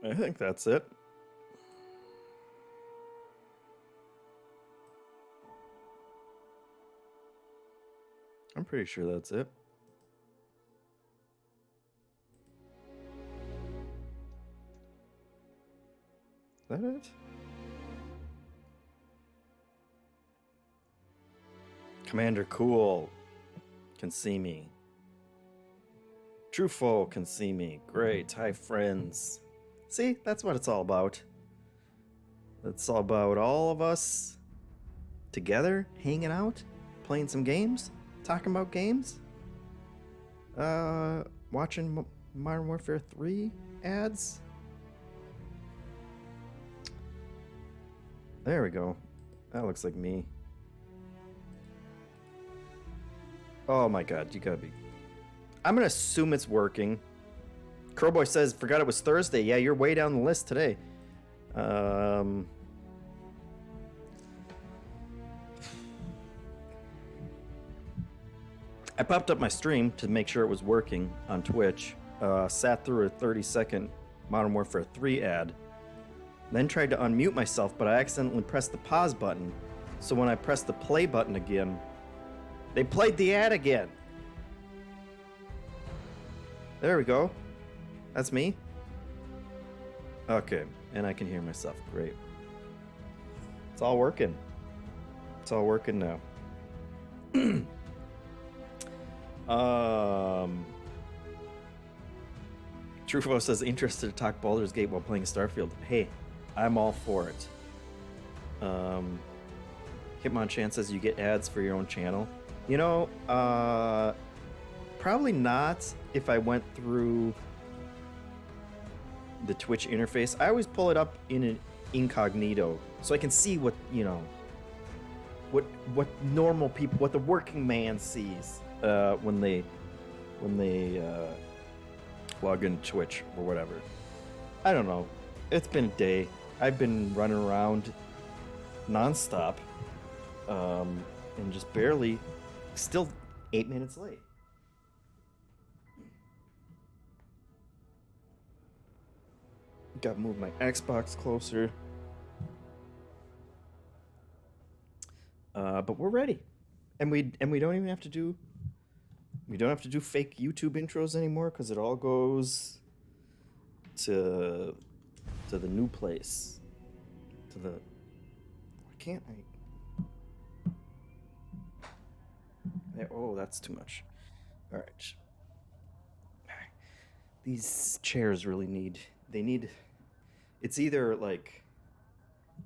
I think that's it. I'm pretty sure that's it. Is that it? Commander Cool can see me. Trufo can see me. Great. Hi, friends. See, that's what it's all about. It's all about all of us together, hanging out, playing some games, talking about games, watching Modern Warfare 3 ads. There we go. That looks like me. Oh my god, you gotta be... I'm gonna assume it's working. Crowboy says, forgot it was Thursday. Yeah, you're way down the list today. I popped up my stream to make sure it was working on Twitch. Sat through a 30-second Modern Warfare 3 ad. Then tried to unmute myself, but I accidentally pressed the pause button. So when I pressed the play button again, they played the ad again. There we go. That's me. Okay, and I can hear myself. Great. It's all working. It's all working now. Trufo says, interested to talk Baldur's Gate while playing Starfield. Hey, I'm all for it. Hitmonchan says you get ads for your own channel. You know, probably not if I went through the Twitch interface. I always pull it up in an incognito so I can see what, you know, what normal people, what the working man sees when they log in Twitch or whatever. I don't know. It's been a day. I've been running around nonstop and just barely, still 8 minutes late. Gotta move my Xbox closer. But we're ready, and we don't even have to do. We don't have to do fake YouTube intros anymore because it all goes to the new place. To the. Why can't I? Oh, that's too much. All right. These chairs really need. They need. It's either like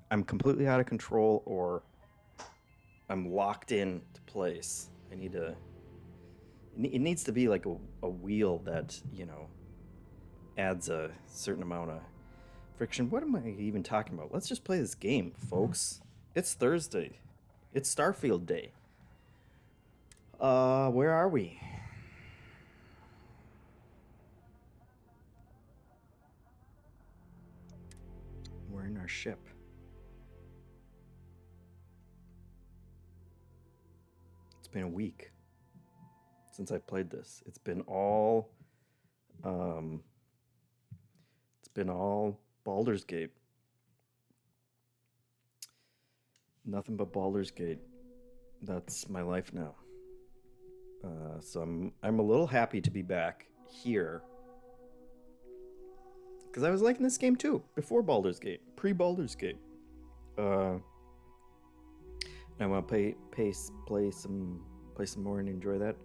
I'm completely out of control or I'm locked into place. I need to. It needs to be like a wheel that, you know, adds a certain amount of friction. What am I even talking about? Let's just play this game, folks. It's Thursday. It's Starfield Day. Where are we? We're in our ship. It's been a week since I played this. It's been all Baldur's Gate. Nothing but Baldur's Gate. That's my life now. So I'm a little happy to be back here. Because I was liking this game too, before Baldur's Gate, pre-Baldur's Gate. I want to play some more and enjoy that.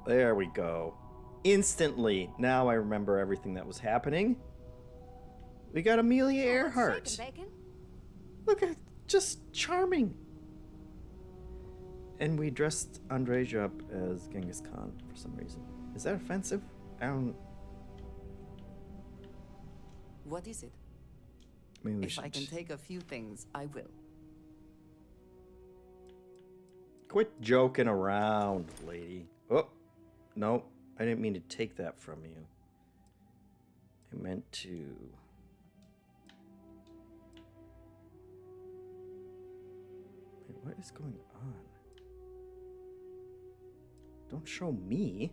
There we go. Instantly, now I remember everything that was happening. We got Amelia Earhart. Look at, just charming. And we dressed Andreja up as Genghis Khan for some reason. Is that offensive? I don't... What is it? Maybe If I can take a few things, I will. Quit joking around, lady. Oh, no. I didn't mean to take that from you. I meant to... Wait, what is going on? Don't show me.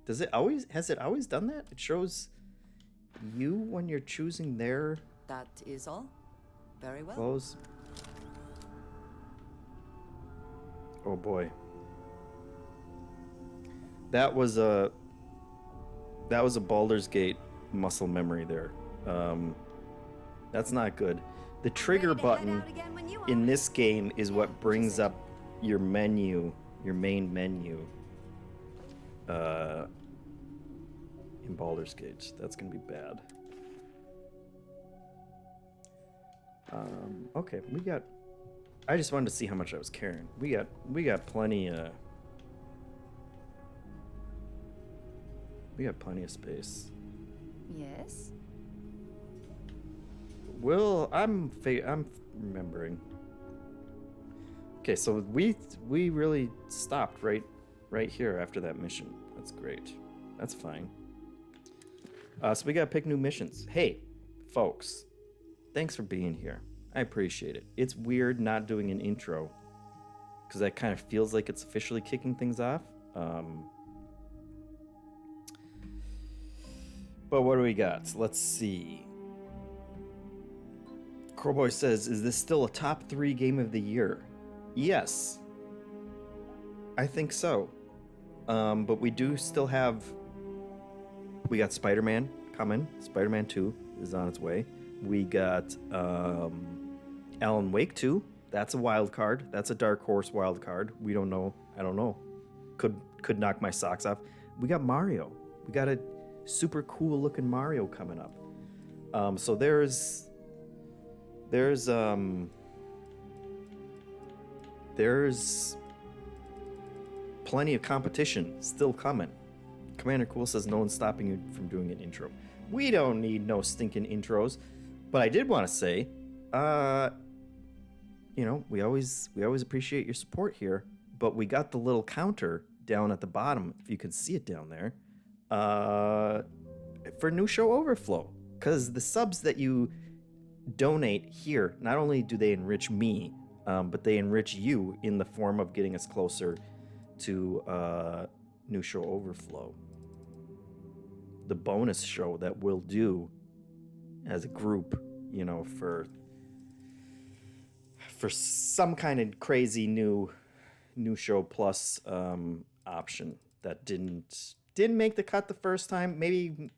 Does it always? Has it always done that? It shows you when you're choosing their That is all? Very well. clothes. Oh boy. That was a Baldur's Gate muscle memory there. That's not good. The trigger button in this game is what brings up your menu, your main menu. In Baldur's Gate. That's gonna be bad. Okay, we got. I just wanted to see how much I was carrying. We got plenty. We got plenty of space. Yes. Well, I'm remembering. Okay, so we really stopped right here after that mission. That's great. That's fine. So we gotta pick new missions. Hey, folks, thanks for being here. I appreciate it. It's weird not doing an intro because that kind of feels like it's officially kicking things off. But what do we got? Let's see. Crowboy says, is this still a top 3 game of the year? Yes. I think so. But we do still have... We got Spider-Man coming. Spider-Man 2 is on its way. We got Alan Wake 2. That's a wild card. That's a dark horse wild card. We don't know. I don't know. Could knock my socks off. We got Mario. We got a super cool looking Mario coming up. So there's plenty of competition still coming. Commander Cool says no one's stopping you from doing an intro. We don't need no stinking intros. But I did want to say, we always appreciate your support here. But we got the little counter down at the bottom, if you can see it down there, for new show overflow. Because the subs that you donate here, not only do they enrich me, but they enrich you in the form of getting us closer to new show overflow. The bonus show that we'll do as a group, for some kind of crazy new show plus option that didn't make the cut the first time. Maybe,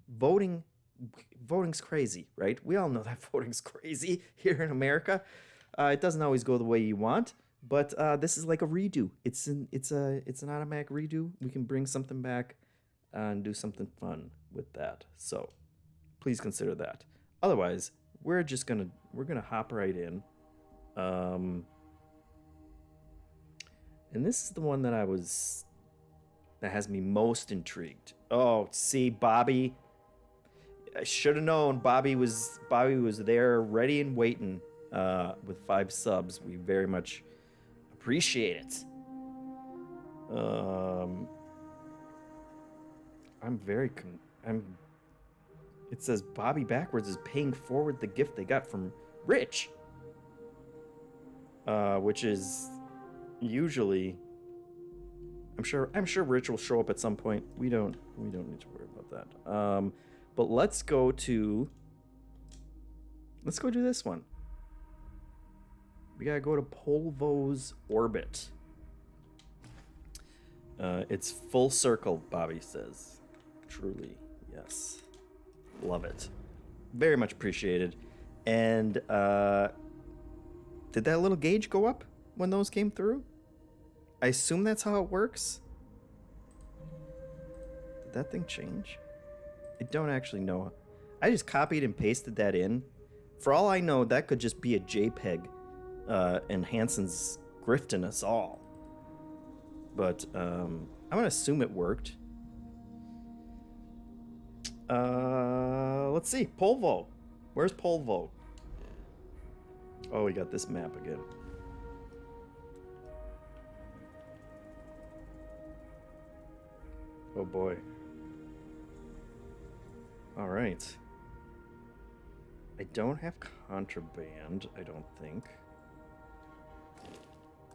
voting's crazy, right? We all know that voting's crazy here in America. It doesn't always go the way you want, but this is like a redo. It's an automatic redo. We can bring something back and do something fun with that. So please consider that. Otherwise, we're gonna hop right in. And this is the one that has me most intrigued. Oh, see, Bobby. I should have known Bobby was there, ready and waiting, with 5 subs. We very much appreciate it. It says Bobby backwards is paying forward the gift they got from Rich, which is usually. I'm sure Rich will show up at some point. We don't need to worry about that. But let's go do this one. We gotta go to Polvo's orbit. It's full circle, Bobby says. Truly, yes. Love it. Very much appreciated. And did that little gauge go up when those came through? I assume that's how it works. Did that thing change? I don't actually know. I just copied and pasted that in. For all I know, that could just be a JPEG, and Hansen's grifting us all. But I'm gonna assume it worked. Let's see. Polvo. Where's Polvo? Oh, we got this map again. Oh boy. All right. I don't have contraband, I don't think.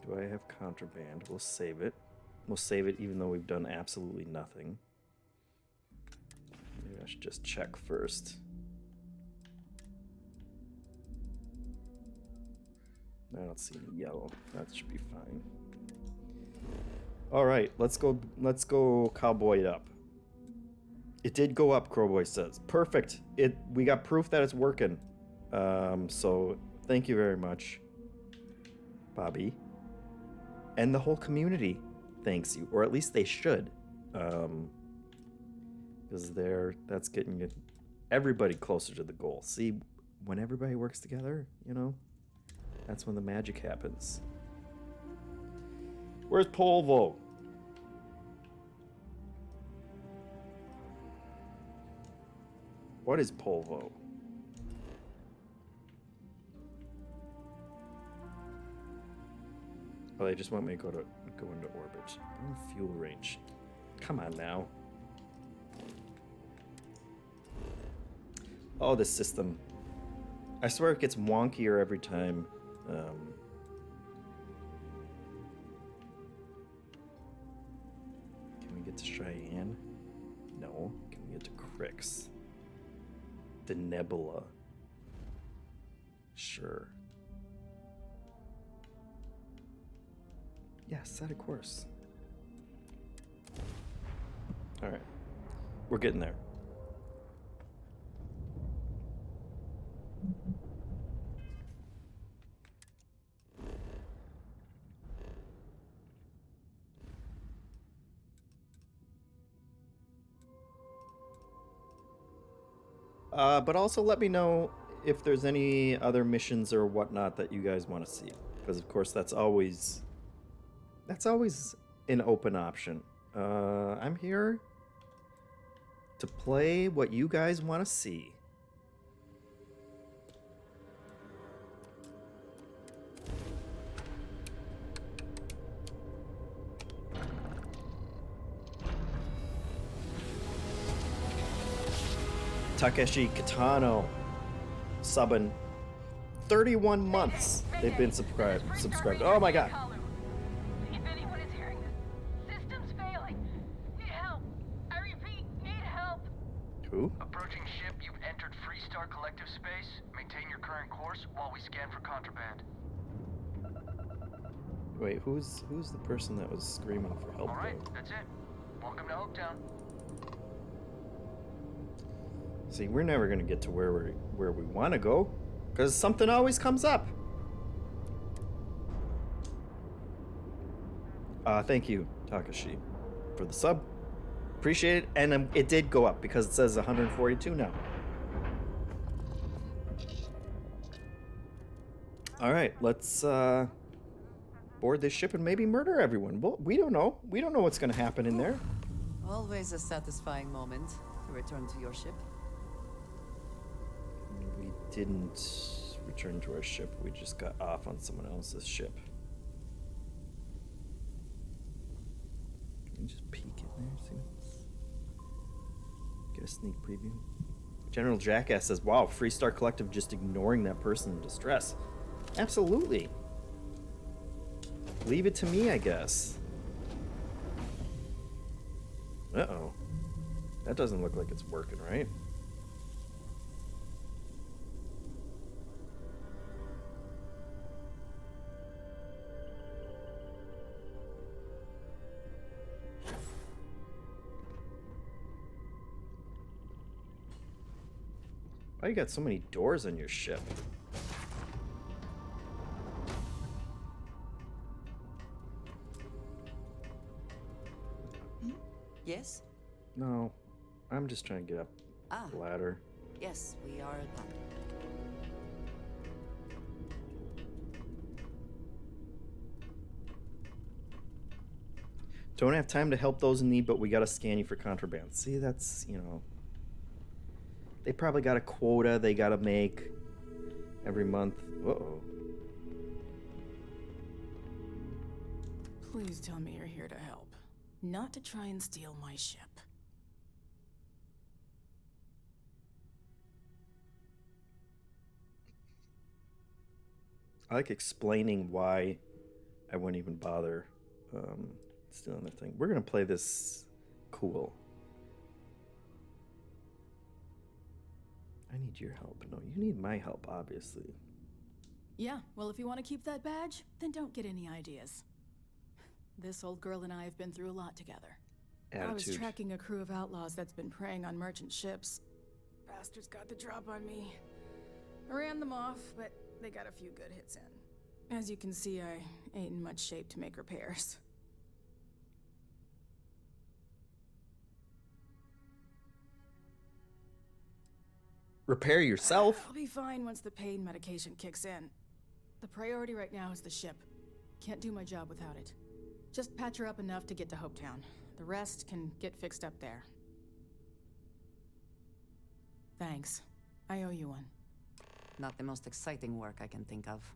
Do I have contraband? We'll save it. We'll save it even though we've done absolutely nothing. Maybe I should just check first. I don't see any yellow. That should be fine. All right, let's go cowboy it up. It did go up, Crowboy says. Perfect. We got proof that it's working. So thank you very much, Bobby. And the whole community thanks you, or at least they should. Because that's getting everybody closer to the goal. See, when everybody works together, you know, that's when the magic happens. Where's Polvo? What is Polvo? Oh, they just want me to go into orbit. Fuel range. Come on now. Oh, this system. I swear it gets wonkier every time. Can we get to Cheyenne? No. Can we get to Crix? The Nebula. Sure. Yeah, set a course. Alright. We're getting there. But also let me know if there's any other missions or whatnot that you guys want to see. Because of course that's always an open option. I'm here to play what you guys want to see. Takeshi Kitano subbing 31 months. They've been subscribed. Oh my god. If anyone is hearing this, system's failing. Need help. I repeat, need help. Who? Approaching ship, you've entered Freestar Collective space. Maintain your current course while we scan for contraband. Wait, who's the person that was screaming for help? Alright, that's it. Welcome to Hopetown. See, we're never gonna get to where we want to go, because something always comes up. Thank you, Takashi, for the sub. Appreciate it, and it did go up because it says 142 now. All right, let's board this ship and maybe murder everyone. Well, we don't know. We don't know what's gonna happen in there. Always a satisfying moment to return to your ship. We didn't return to our ship. We just got off on someone else's ship. Can you just peek in there? See what's... Get a sneak preview. General Jackass says, wow, Freestar Collective just ignoring that person in distress. Absolutely. Leave it to me, I guess. Uh-oh. That doesn't look like it's working, right? Why you got so many doors on your ship? Yes? No, I'm just trying to get up the ladder. Yes, we are done. Don't have time to help those in need, but we gotta scan you for contraband. See, that's, you know... They probably got a quota they gotta make every month. Uh-oh. Please tell me you're here to help, not to try and steal my ship. I like explaining why I wouldn't even bother Still another thing. We're gonna play this cool. I need your help. No, you need my help, obviously. Yeah, well, if you want to keep that badge, then don't get any ideas. This old girl and I have been through a lot together. I was Attitude. tracking a crew of outlaws that's been preying on merchant ships. Bastards got the drop on me. I ran them off, but they got a few good hits in. As you can see, I ain't in much shape to make repairs. Repair yourself? I'll be fine once the pain medication kicks in. The priority right now is the ship. Can't do my job without it. Just patch her up enough to get to Hopetown. The rest can get fixed up there. Thanks. I owe you one. Not the most exciting work I can think of.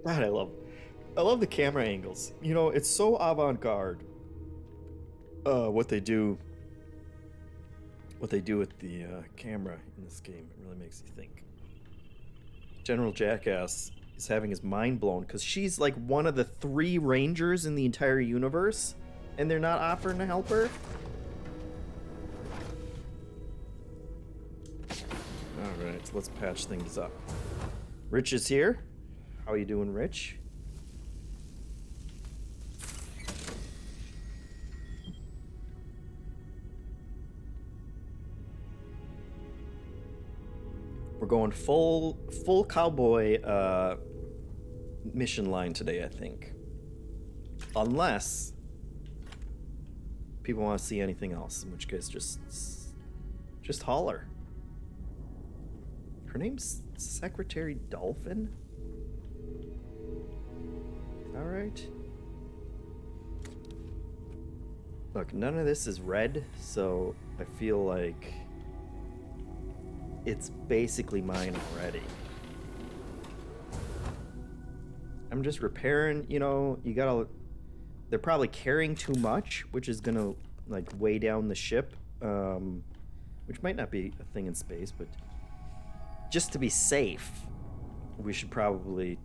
God, I love the camera angles. You know, it's so avant-garde. What they do with the camera in this game, it really makes you think. General Jackass is having his mind blown because she's like one of the 3 rangers in the entire universe, and they're not offering to help her. All right, so let's patch things up. Rich is here. How you doing, Rich? We're going full cowboy mission line today, I think. Unless people want to see anything else, in which case just holler. Her name's Secretary Dolphin? All right. Look, none of this is red, so I feel like it's basically mine already. I'm just repairing, you know, they're probably carrying too much, which is gonna like weigh down the ship, which might not be a thing in space, but just to be safe, we should probably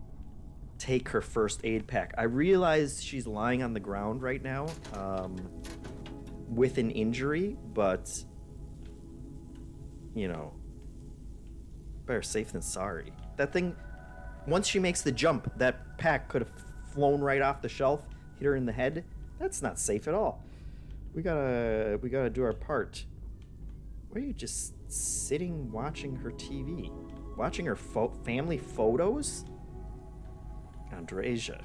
take her first aid pack. I realize she's lying on the ground right now, with an injury, but you know, better safe than sorry. That thing, once she makes the jump, that pack could have flown right off the shelf, hit her in the head. That's not safe at all. We gotta do our part. Why are you just sitting watching her TV? Watching her family photos? Andreja.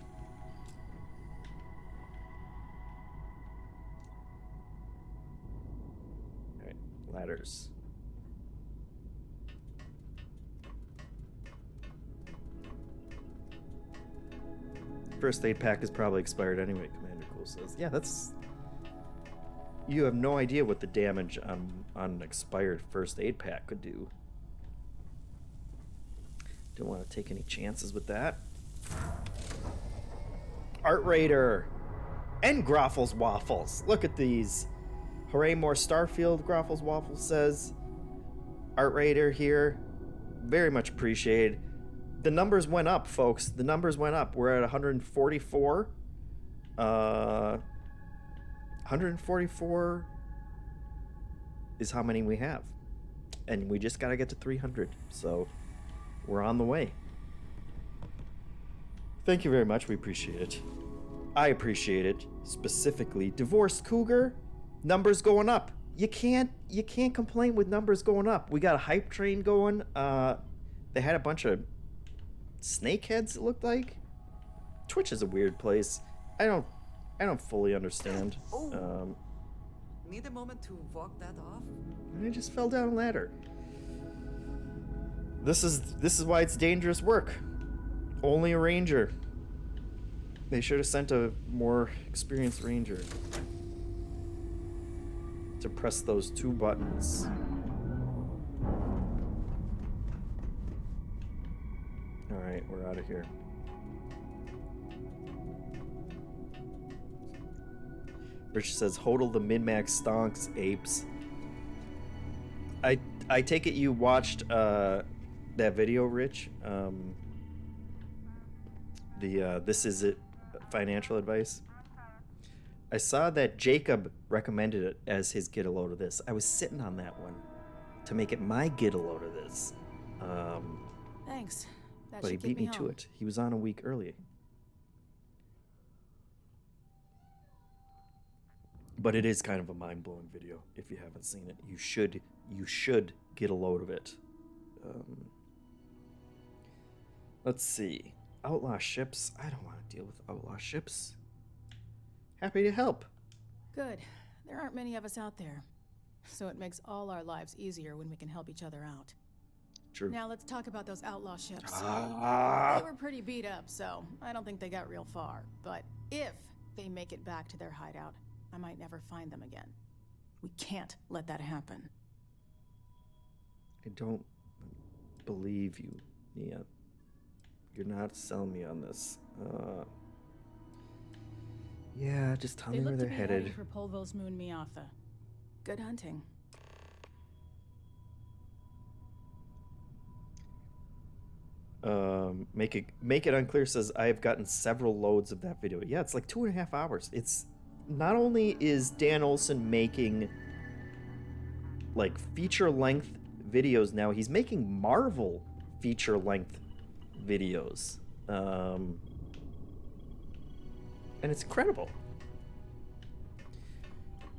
Alright, ladders. First aid pack is probably expired anyway, Commander Cool says. Yeah, that's... You have no idea what the damage on an expired first aid pack could do. Don't want to take any chances with that. Art Raider and Groffles Waffles. Look at these. Hooray, more Starfield, Groffles Waffles says. Art Raider here. Very much appreciated. The numbers went up, folks. The numbers went up. We're at 144. 144 is how many we have. And we just got to get to 300. So we're on the way. Thank you very much. We appreciate it. I appreciate it. Specifically, Divorced Cougar, numbers going up. You can't complain with numbers going up. We got a hype train going. They had a bunch of snakeheads, it looked like. Twitch is a weird place. I don't fully understand. Need a moment to walk that off? I just fell down a ladder. This is why it's dangerous work. Only a ranger. They should have sent a more experienced ranger to press those 2 buttons. Alright, we're out of here. Rich says, hodl the min-max stonks, apes. I take it you watched that video, Rich? The this is it financial advice. I saw that Jacob recommended it as his get a load of this. I was sitting on that one to make it my get a load of this. Thanks. That But he should get beat me home. to it. He was on a week early. But it is kind of a mind-blowing video. If you haven't seen it, you should get a load of it. Let's see. Outlaw ships. I don't want to deal with outlaw ships. Happy to help. Good. There aren't many of us out there. So it makes all our lives easier when we can help each other out. True. Now let's talk about those outlaw ships. Ah. They were pretty beat up, so I don't think they got real far. But if they make it back to their hideout, I might never find them again. We can't let that happen. I don't believe you, Nia. You're not selling me on this. Yeah, just tell me where look they're to be headed. heading for Polvo's moon Miatha. Good hunting. Make it unclear says I have gotten several loads of that video. Yeah, it's like 2.5 hours. It's not only is Dan Olsen making like feature-length videos now, he's making Marvel feature-length videos. And it's incredible.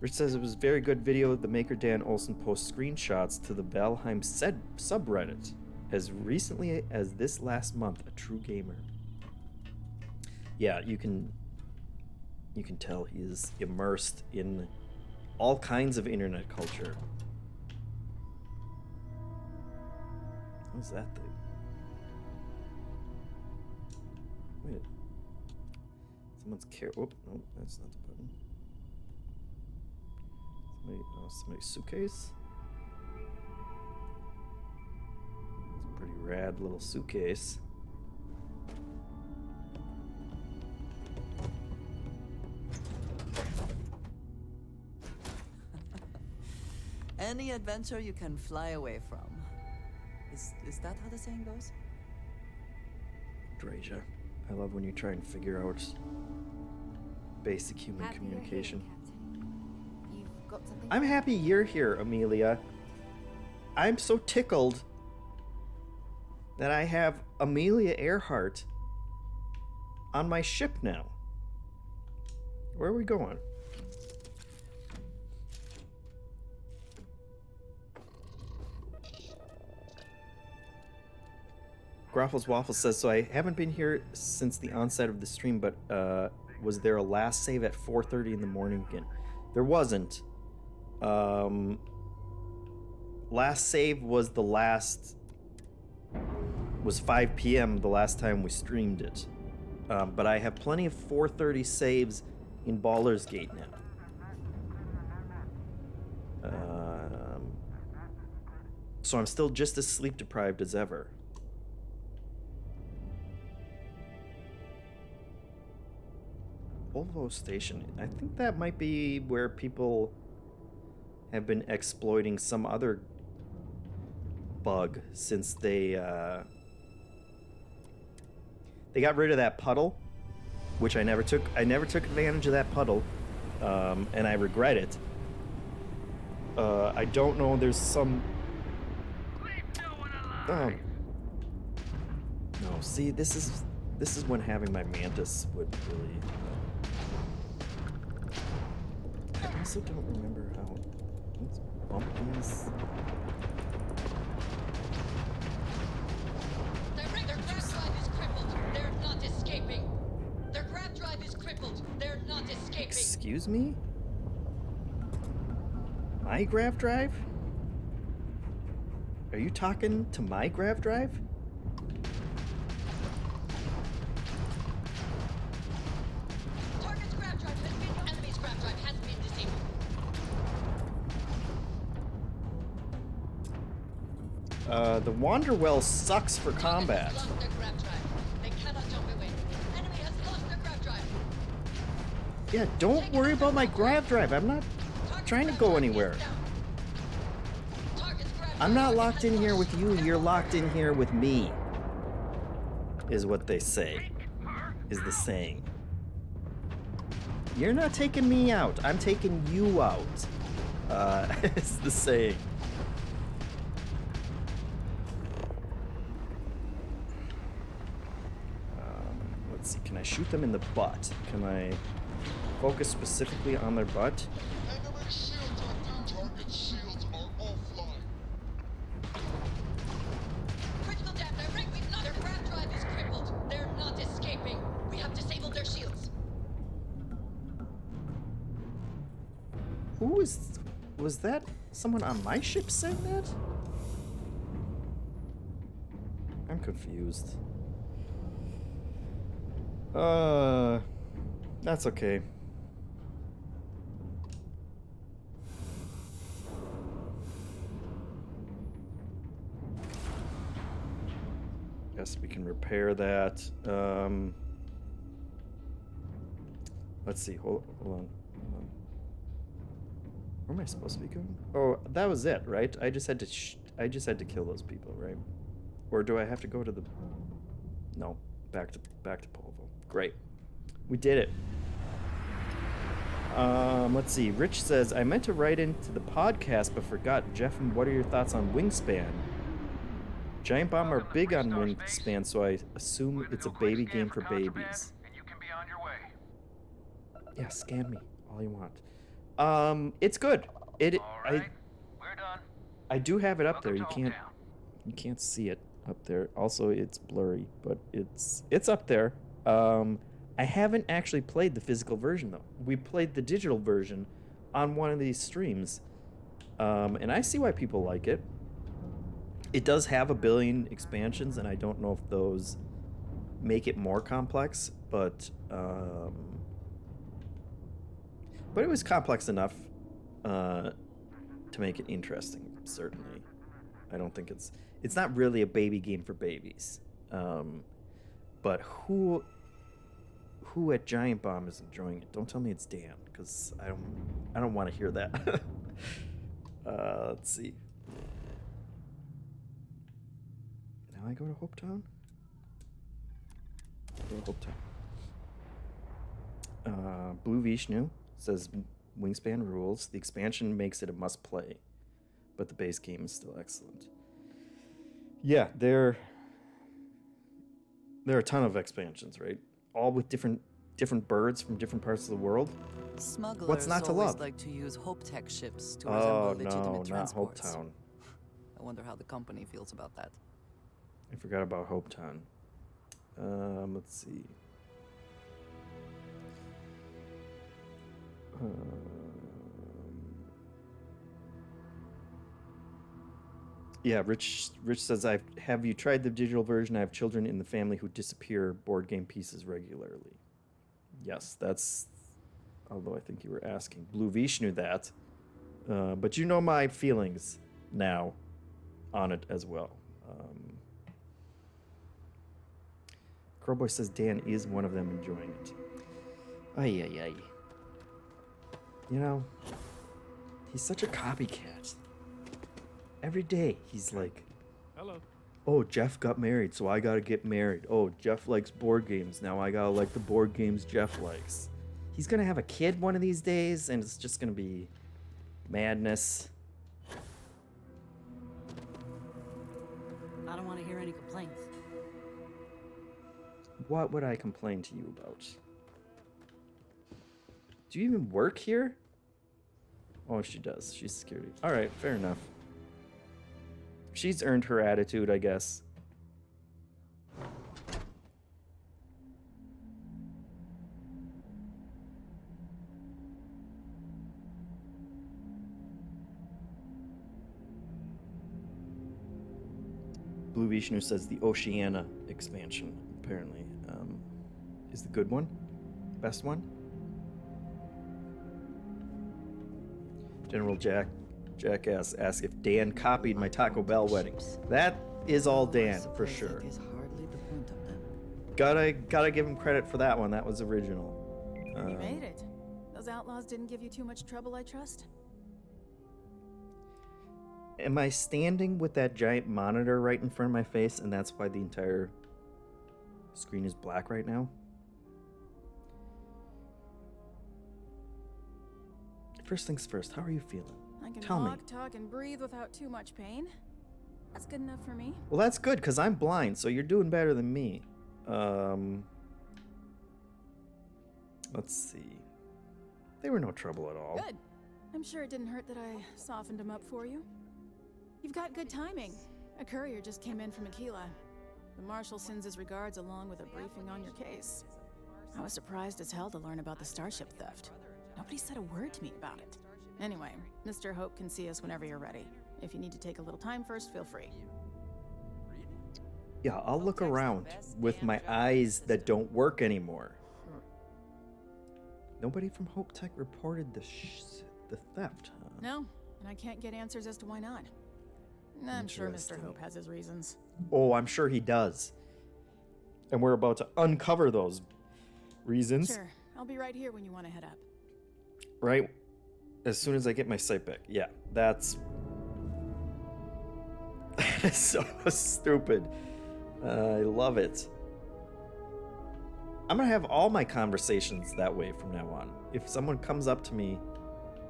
Rich says it was a very good video. The maker Dan Olsen posts screenshots to the Valheim subreddit as recently as this last month. A true gamer. Yeah, you can tell he is immersed in all kinds of internet culture. What's that thing? Wait. Someone's Oh, no, that's not the button. Somebody's suitcase. It's a pretty rad little suitcase. Any adventure you can fly away from. Is that how the saying goes? Draja, I love when you try and figure out basic human Happy you're here, communication. Captain. You've got something? I'm happy you're here, Amelia. I'm so tickled that I have Amelia Earhart on my ship now. Where are we going? Groffles Waffles says, so I haven't been here since the onset of the stream, but was there a last save at 4:30 in the morning again? There wasn't. Last save was was 5 p.m. the last time we streamed it. But I have plenty of 4:30 saves in Baldur's Gate now. So I'm still just as sleep deprived as ever. Polvo Station. I think that might be where people have been exploiting some other bug since they got rid of that puddle, which I never took. I never took advantage of that puddle, and I regret it. I don't know. There's some. No, see, this is when having my mantis would really. I also don't remember how. Let's bump these. Their grab drive is crippled. They're not escaping. Their grab drive is crippled. They're not escaping. Excuse me? My grav drive? Are you talking to my grav drive? Target's grab drive has been. Enemy's grab drive has been disabled. The Wanderwell sucks for combat. Target has lost their grab drive. They cannot jump away. Enemy has lost their grab drive. Yeah, don't worry about my grav drive. I'm not trying to go anywhere. I'm not locked in here with you. You're locked in here with me. Is what they say. is the saying. You're not taking me out. I'm taking you out. Is the saying. Let's see. Can I shoot them in the butt? Can I focus specifically on their butt? Enemy shields are down. Target shields are offline. Critical damage. Their grab drive is crippled. They're not escaping. We have disabled their shields. Who is... Was that someone on my ship saying that? I'm confused. That's okay. Guess we can repair that. Let's see. Hold on. Where am I supposed to be going? Oh, that was it, right? I just had to kill those people, right? Or do I have to go to the... No, back to Polvo. Great. We did it. Let's see. Rich says, I meant to write into the podcast but forgot. JeffM, what are your thoughts on Wingspan? Giant Bomb are big on Wingspan, so I assume it's a baby game for babies. And you can be on your way. Yeah, scan me all you want. It's good. All right, we're done. I do have it up there. Welcome to You can't see it up there. Also, it's blurry, but it's up there. I haven't actually played the physical version though. We played the digital version on one of these streams, and I see why people like it. It does have 1 billion expansions, and I don't know if those make it more complex, but it was complex enough to make it interesting. Certainly, I don't think it's not really a baby game for babies. But who at Giant Bomb is enjoying it? Don't tell me it's Dan, because I don't want to hear that. Let's see. Now I go to Hopetown. Go to Hopetown. Blue Vishnu says Wingspan rules. The expansion makes it a must play, but the base game is still excellent. Yeah, there are a ton of expansions, right? All with different birds from different parts of the world. Smugglers What's not to always love? like to use Hope Tech ships to Oh resemble no, legitimate not transports. Hopetown. I wonder how the company feels about that. I forgot about Hopetown. Let's see. Yeah, Rich says, have you tried the digital version? I have children in the family who disappear board game pieces regularly. Yes, that's... Although I think you were asking Blue Vishnu that. But you know my feelings now on it as well. Crowboy says Dan is one of them enjoying it. Ay, ay, ay. You know, he's such a copycat. Every day he's like, hello. Oh, Jeff got married, so I gotta get married. Oh, Jeff likes board games. Now I gotta like the board games Jeff likes. He's gonna have a kid one of these days, and it's just gonna be madness. I don't want to hear any complaints. What would I complain to you about? Do you even work here? Oh, she does. She's security. All right, fair enough. She's earned her attitude, I guess. Blue Vishnu says the Oceania expansion, apparently, is the good one? Best one? General Jackass asks if Dan copied my Taco Bell wedding. That is all Dan, for sure. That is hardly the point of them. Gotta give him credit for that one. That was original. You made it. Those outlaws didn't give you too much trouble, I trust? Am I standing with that giant monitor right in front of my face, and that's why the entire screen is black right now? First things first, how are you feeling? I can Tell me. walk, talk, and breathe without too much pain. That's good enough for me. Well, that's good, because I'm blind, so you're doing better than me. Let's see. They were no trouble at all. Good. I'm sure it didn't hurt that I softened him up for you. You've got good timing. A courier just came in from Aquila. The Marshal sends his regards along with a briefing on your case. I was surprised as hell to learn about the starship theft. Nobody said a word to me about it. Anyway, Mr. Hope can see us whenever you're ready. If you need to take a little time first, feel free. Yeah, I'll look around with my eyes that don't work anymore. Nobody from Hope Tech reported the theft, huh? No, and I can't get answers as to why not. I'm sure Mr. Interesting. Hope has his reasons. Oh, I'm sure he does. And we're about to uncover those reasons. Sure, I'll be right here when you want to head up. Right? As soon as I get my sight back. Yeah, that's... so stupid. I love it. I'm gonna have all my conversations that way from now on. If someone comes up to me,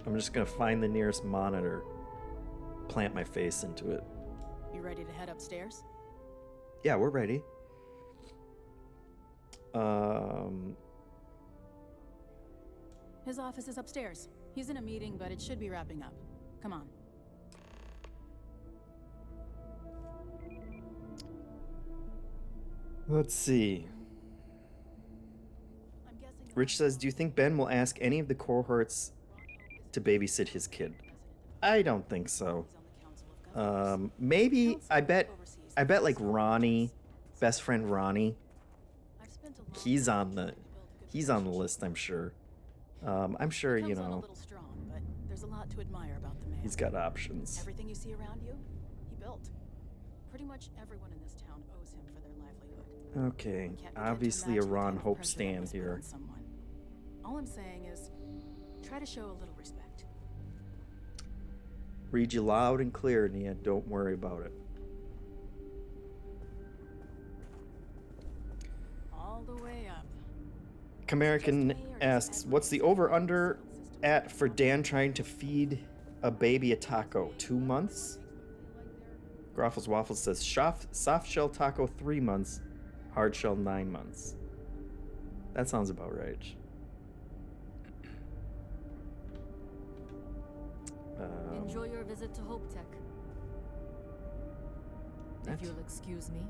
I'm just gonna find the nearest monitor, plant my face into it. You ready to head upstairs? Yeah, we're ready. His office is upstairs. He's in a meeting, but it should be wrapping up. Come on. Let's see. Rich says, do you think Ben will ask any of the cohorts to babysit his kid? I don't think so. Maybe, I bet like Ronnie, best friend Ronnie, he's on the list, I'm sure. I'm sure, you know, There's a lot to admire about the man. he's got options. Everything you see around you, he built. Pretty much everyone in this town owes him for their livelihood. Okay, Can't begin to obviously a imagine the Ron kind of Hope pressure that stand must put here. on someone. All I'm saying is, try to show a little respect. Read you loud and clear, Nia, don't worry about it. All the way up. Camerican asks, what's the over-under at for Dan trying to feed a baby a taco? 2 months? Groffles Waffles says, soft shell taco 3 months, hard shell 9 months. That sounds about right. Enjoy your visit to Hope Tech. If you'll excuse me,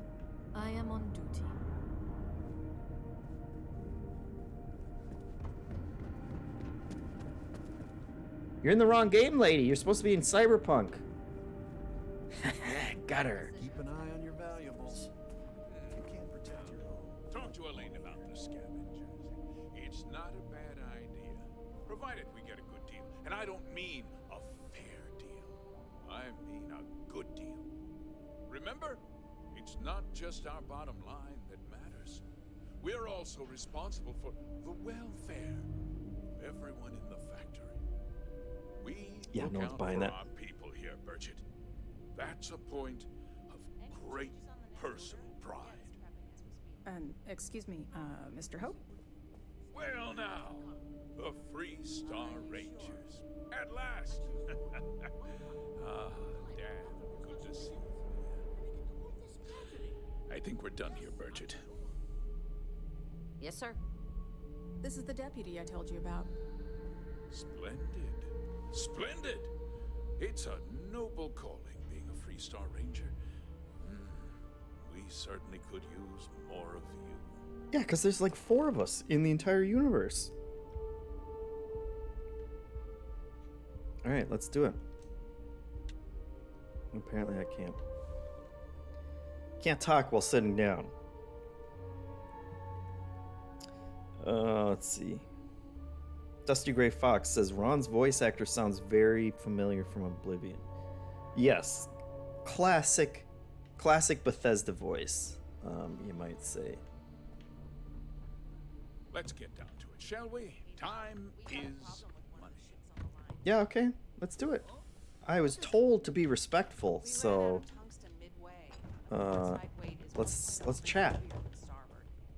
I am on duty. You're in the wrong game, lady. You're supposed to be in Cyberpunk. Got her. Keep an eye on your valuables. You can't protect your own. Talk to Elaine about the scavengers. It's not a bad idea, provided we get a good deal. And I don't mean a fair deal. I mean a good deal. Remember, it's not just our bottom line that matters. We're also responsible for the welfare of everyone in the factory. We look no one's out buying for that. our people here, Bridget. That's a point of great personal pride. Excuse me, Mr. Hope? Well now, the Free Star Rangers. At last! Ah, Dad, good to see you. I think we're done here, Bridget. Yes, sir. This is the deputy I told you about. Splendid. Splendid! It's a noble calling, being a Free Star Ranger. We certainly could use more of you. Yeah, because there's like 4 of us in the entire universe. Alright, let's do it. Apparently I can't. Can't talk while sitting down. Let's see. Dusty Gray Fox says Ron's voice actor sounds very familiar from Oblivion. Yes, classic Bethesda voice, you might say. Let's get down to it, shall we? Time is money. Yeah, okay, let's do it. I was told to be respectful, so let's chat.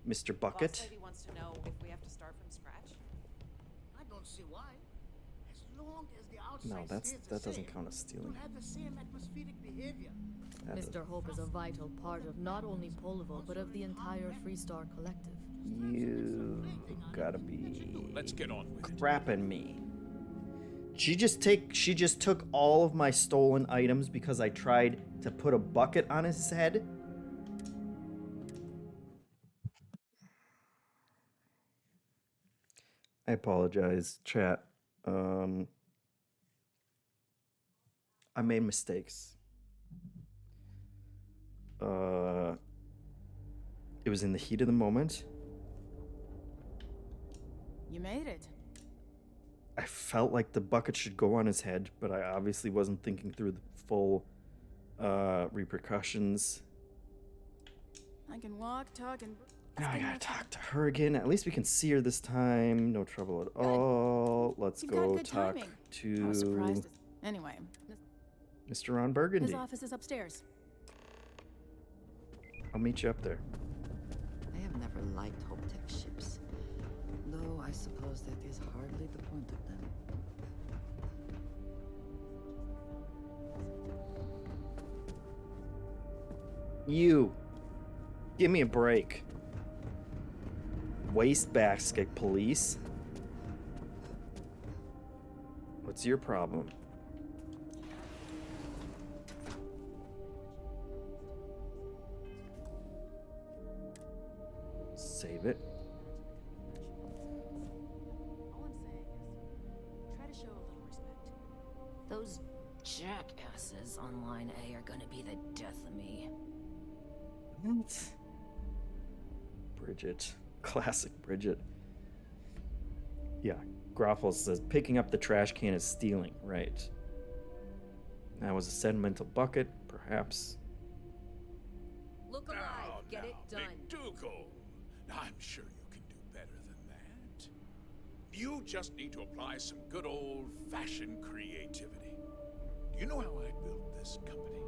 Mr. Bucket. Wants to know if we have to start from scratch. I don't see why. As long No, that doesn't count as stealing. Don't have the same atmospheric behavior. That Mr. doesn't- Hope is a vital part of not only Polvo, but of the entire Freestar Collective. You gotta be Let's get on with it. crapping me. She just took all of my stolen items because I tried to put a bucket on his head. I apologize, chat. I made mistakes. It was in the heat of the moment. You made it. I felt like the bucket should go on his head, but I obviously wasn't thinking through the full repercussions. I can walk, talk, and... Now I gotta talk to her again. At least we can see her this time. No trouble at all. Let's You've go got good talk timing. I was to surprised. Anyway, Mr. Ron Burgundy. his office is upstairs. I'll meet you up there. I have never liked Hope-Tech ships, though I suppose that is hardly the point of them. You. Give me a break. Wastebasket police. What's your problem? Save it. All I'm saying is, try to show a little respect. Those jackasses on Line A are gonna be the death of me. Bridget. Classic Bridget. Yeah, Groffle says picking up the trash can is stealing. Right. That was a sentimental bucket, perhaps. Look alive, get it done. McDougal. I'm sure you can do better than that. You just need to apply some good old-fashioned creativity. Do you know how I built this company?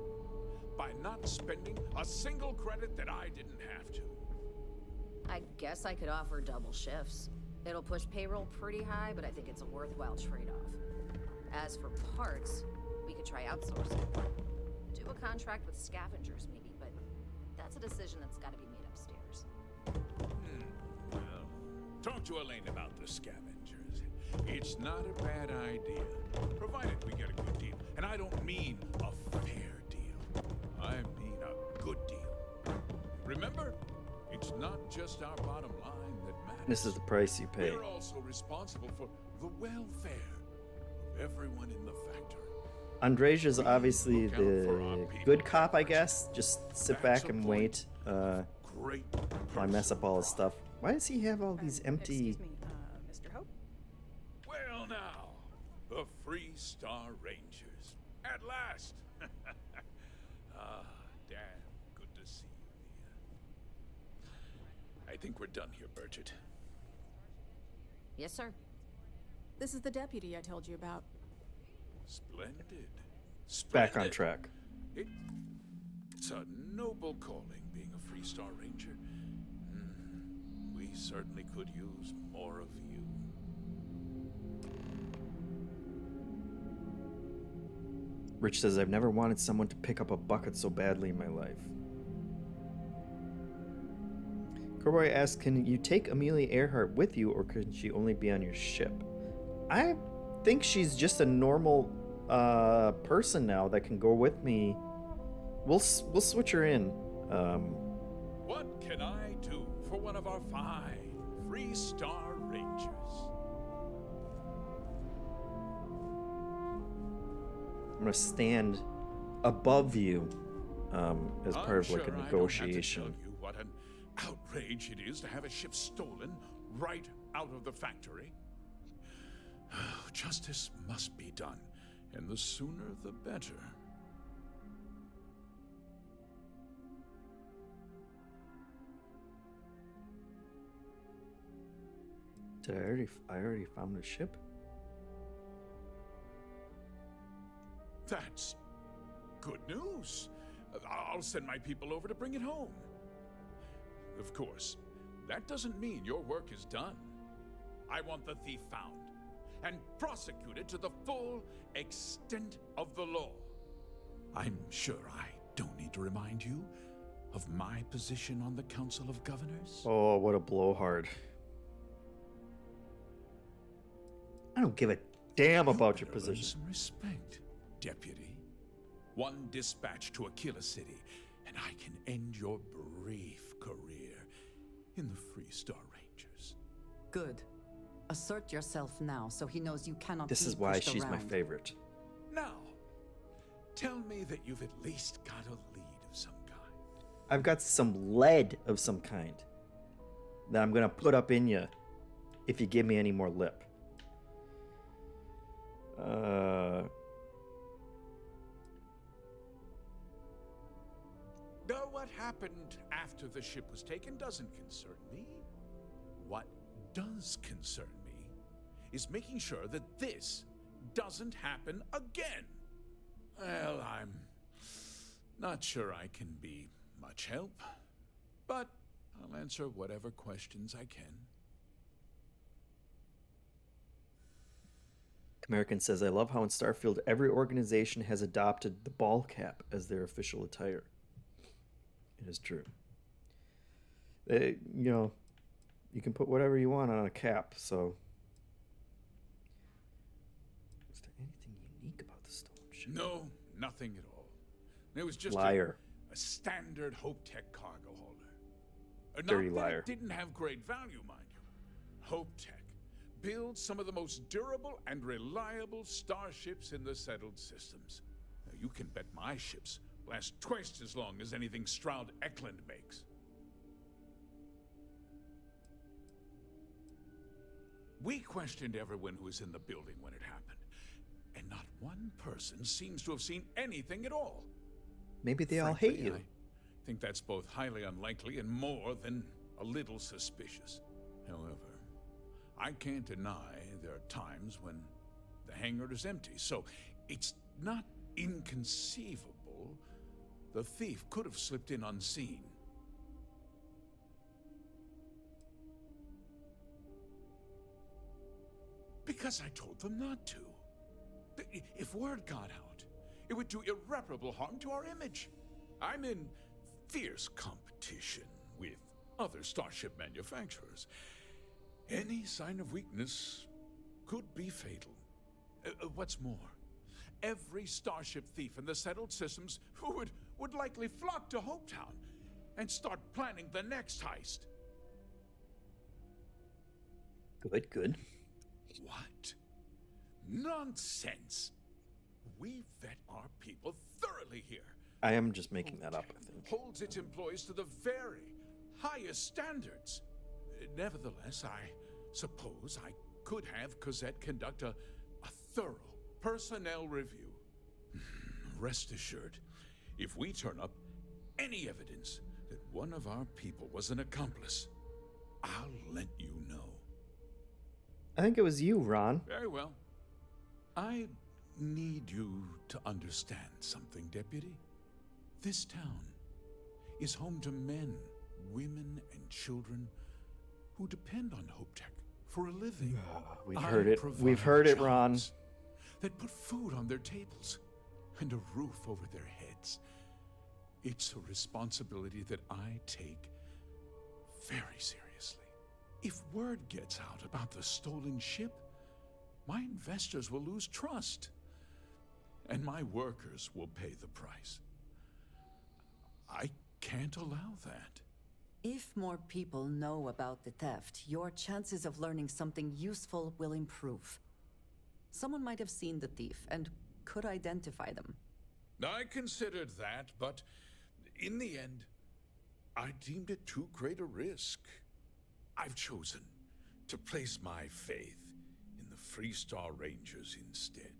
By not spending a single credit that I didn't have to. I guess I could offer double shifts. It'll push payroll pretty high, but I think it's a worthwhile trade-off. As for parts, we could try outsourcing. Do a contract with scavengers, maybe, but that's a decision that's got to be made upstairs. Well, talk to Elaine about the scavengers. It's not a bad idea, provided we get a good deal. And I don't mean a fair deal. I mean a good deal. Remember, it's not just our bottom line that matters. This is the price you pay. We're also responsible for the welfare of everyone in the factory. Andresia's obviously the good cop, I guess. Just sit back and wait. Great. I mess up all his stuff. Why does he have all these empty... Excuse me, Mr. Hope? Well now, the Freestar Rangers. At last. Damn good to see you, Mia. I think we're done here, Bridget. Yes, sir. This is the deputy I told you about. Splendid. Back on track. It's a noble calling, being a Freestar Ranger. We certainly could use more of you. Rich says, I've never wanted someone to pick up a bucket so badly in my life. Corboy asks, can you take Amelia Earhart with you, or can she only be on your ship? I think she's just a normal person now that can go with me. We'll switch her in. What can I do for one of our fine Freestar Rangers? I'm gonna stand above you as part of like a negotiation. I don't have to tell you what an outrage it is to have a ship stolen right out of the factory. Justice must be done, and the sooner the better. Did I already found a ship? That's good news. I'll send my people over to bring it home. Of course, that doesn't mean your work is done. I want the thief found and prosecuted to the full extent of the law. I'm sure I don't need to remind you of my position on the Council of Governors. Oh, what a blowhard. I don't give a damn about your better earn position. some respect, Deputy. One dispatch to Aquila City, and I can end your brief career in the Freestar Rangers. Good. Assert yourself now, so he knows you cannot This be is why pushed she's my around. favorite. Now, tell me that you've at least got a lead of some kind. I've got some lead of some kind that I'm gonna put up in you if you give me any more lip. Now, what happened after the ship was taken doesn't concern me. What does concern me is making sure that this doesn't happen again. Well, I'm not sure I can be much help, but I'll answer whatever questions I can. American says, I love how in Starfield every organization has adopted the ball cap as their official attire. It is true. You know, you can put whatever you want on a cap, so. Is there anything unique about the stolen ship? No, nothing at all. It was just Liar. a standard Hope Tech cargo holder. Dirty Not that liar. it didn't have great value, mind you. Hope Tech builds some of the most durable and reliable starships in the settled systems. Now, you can bet my ships last twice as long as anything Stroud Eklund makes. We questioned everyone who was in the building when it happened, and not one person seems to have seen anything at all. Maybe they all Frankly, hate you. I think that's both highly unlikely and more than a little suspicious. However, I can't deny there are times when the hangar is empty, so it's not inconceivable the thief could have slipped in unseen. Because I told them not to. If word got out, it would do irreparable harm to our image. I'm in fierce competition with other starship manufacturers. Any sign of weakness could be fatal. What's more, every starship thief in the settled systems would likely flock to Hopetown and start planning the next heist. Good, good. What? Nonsense! We vet our people thoroughly here. I am just making that up, I think. Holds its employees to the very highest standards. Nevertheless, I suppose I could have Cosette conduct a thorough personnel review. Rest assured, if we turn up any evidence that one of our people was an accomplice, I'll let you know. I think it was you, Ron. Very well. I need you to understand something, Deputy. This town is home to men, women, and children who depend on Hope Tech for a living. We've heard it. We've heard it, Ron. That put food on their tables and a roof over their heads. It's a responsibility that I take very seriously. If word gets out about the stolen ship, my investors will lose trust, and my workers will pay the price. I can't allow that. If more people know about the theft, your chances of learning something useful will improve. Someone might have seen the thief and could identify them. I considered that, but in the end, I deemed it too great a risk. I've chosen to place my faith in the Freestar Rangers instead.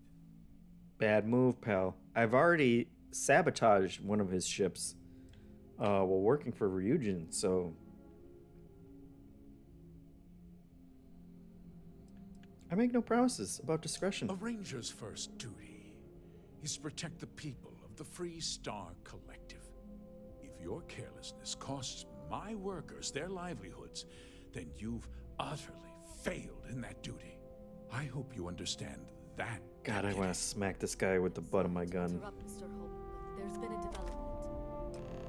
Bad move, pal. I've already sabotaged one of his ships while working for Ryujin, so I make no promises about discretion. A ranger's first duty is to protect the people of the Freestar Collective. If your carelessness costs my workers their livelihoods, then you've utterly failed in that duty. I hope you understand that. God, I want to smack this guy with the butt of my gun. Interrupt, Mr. Hope, but there's been a development.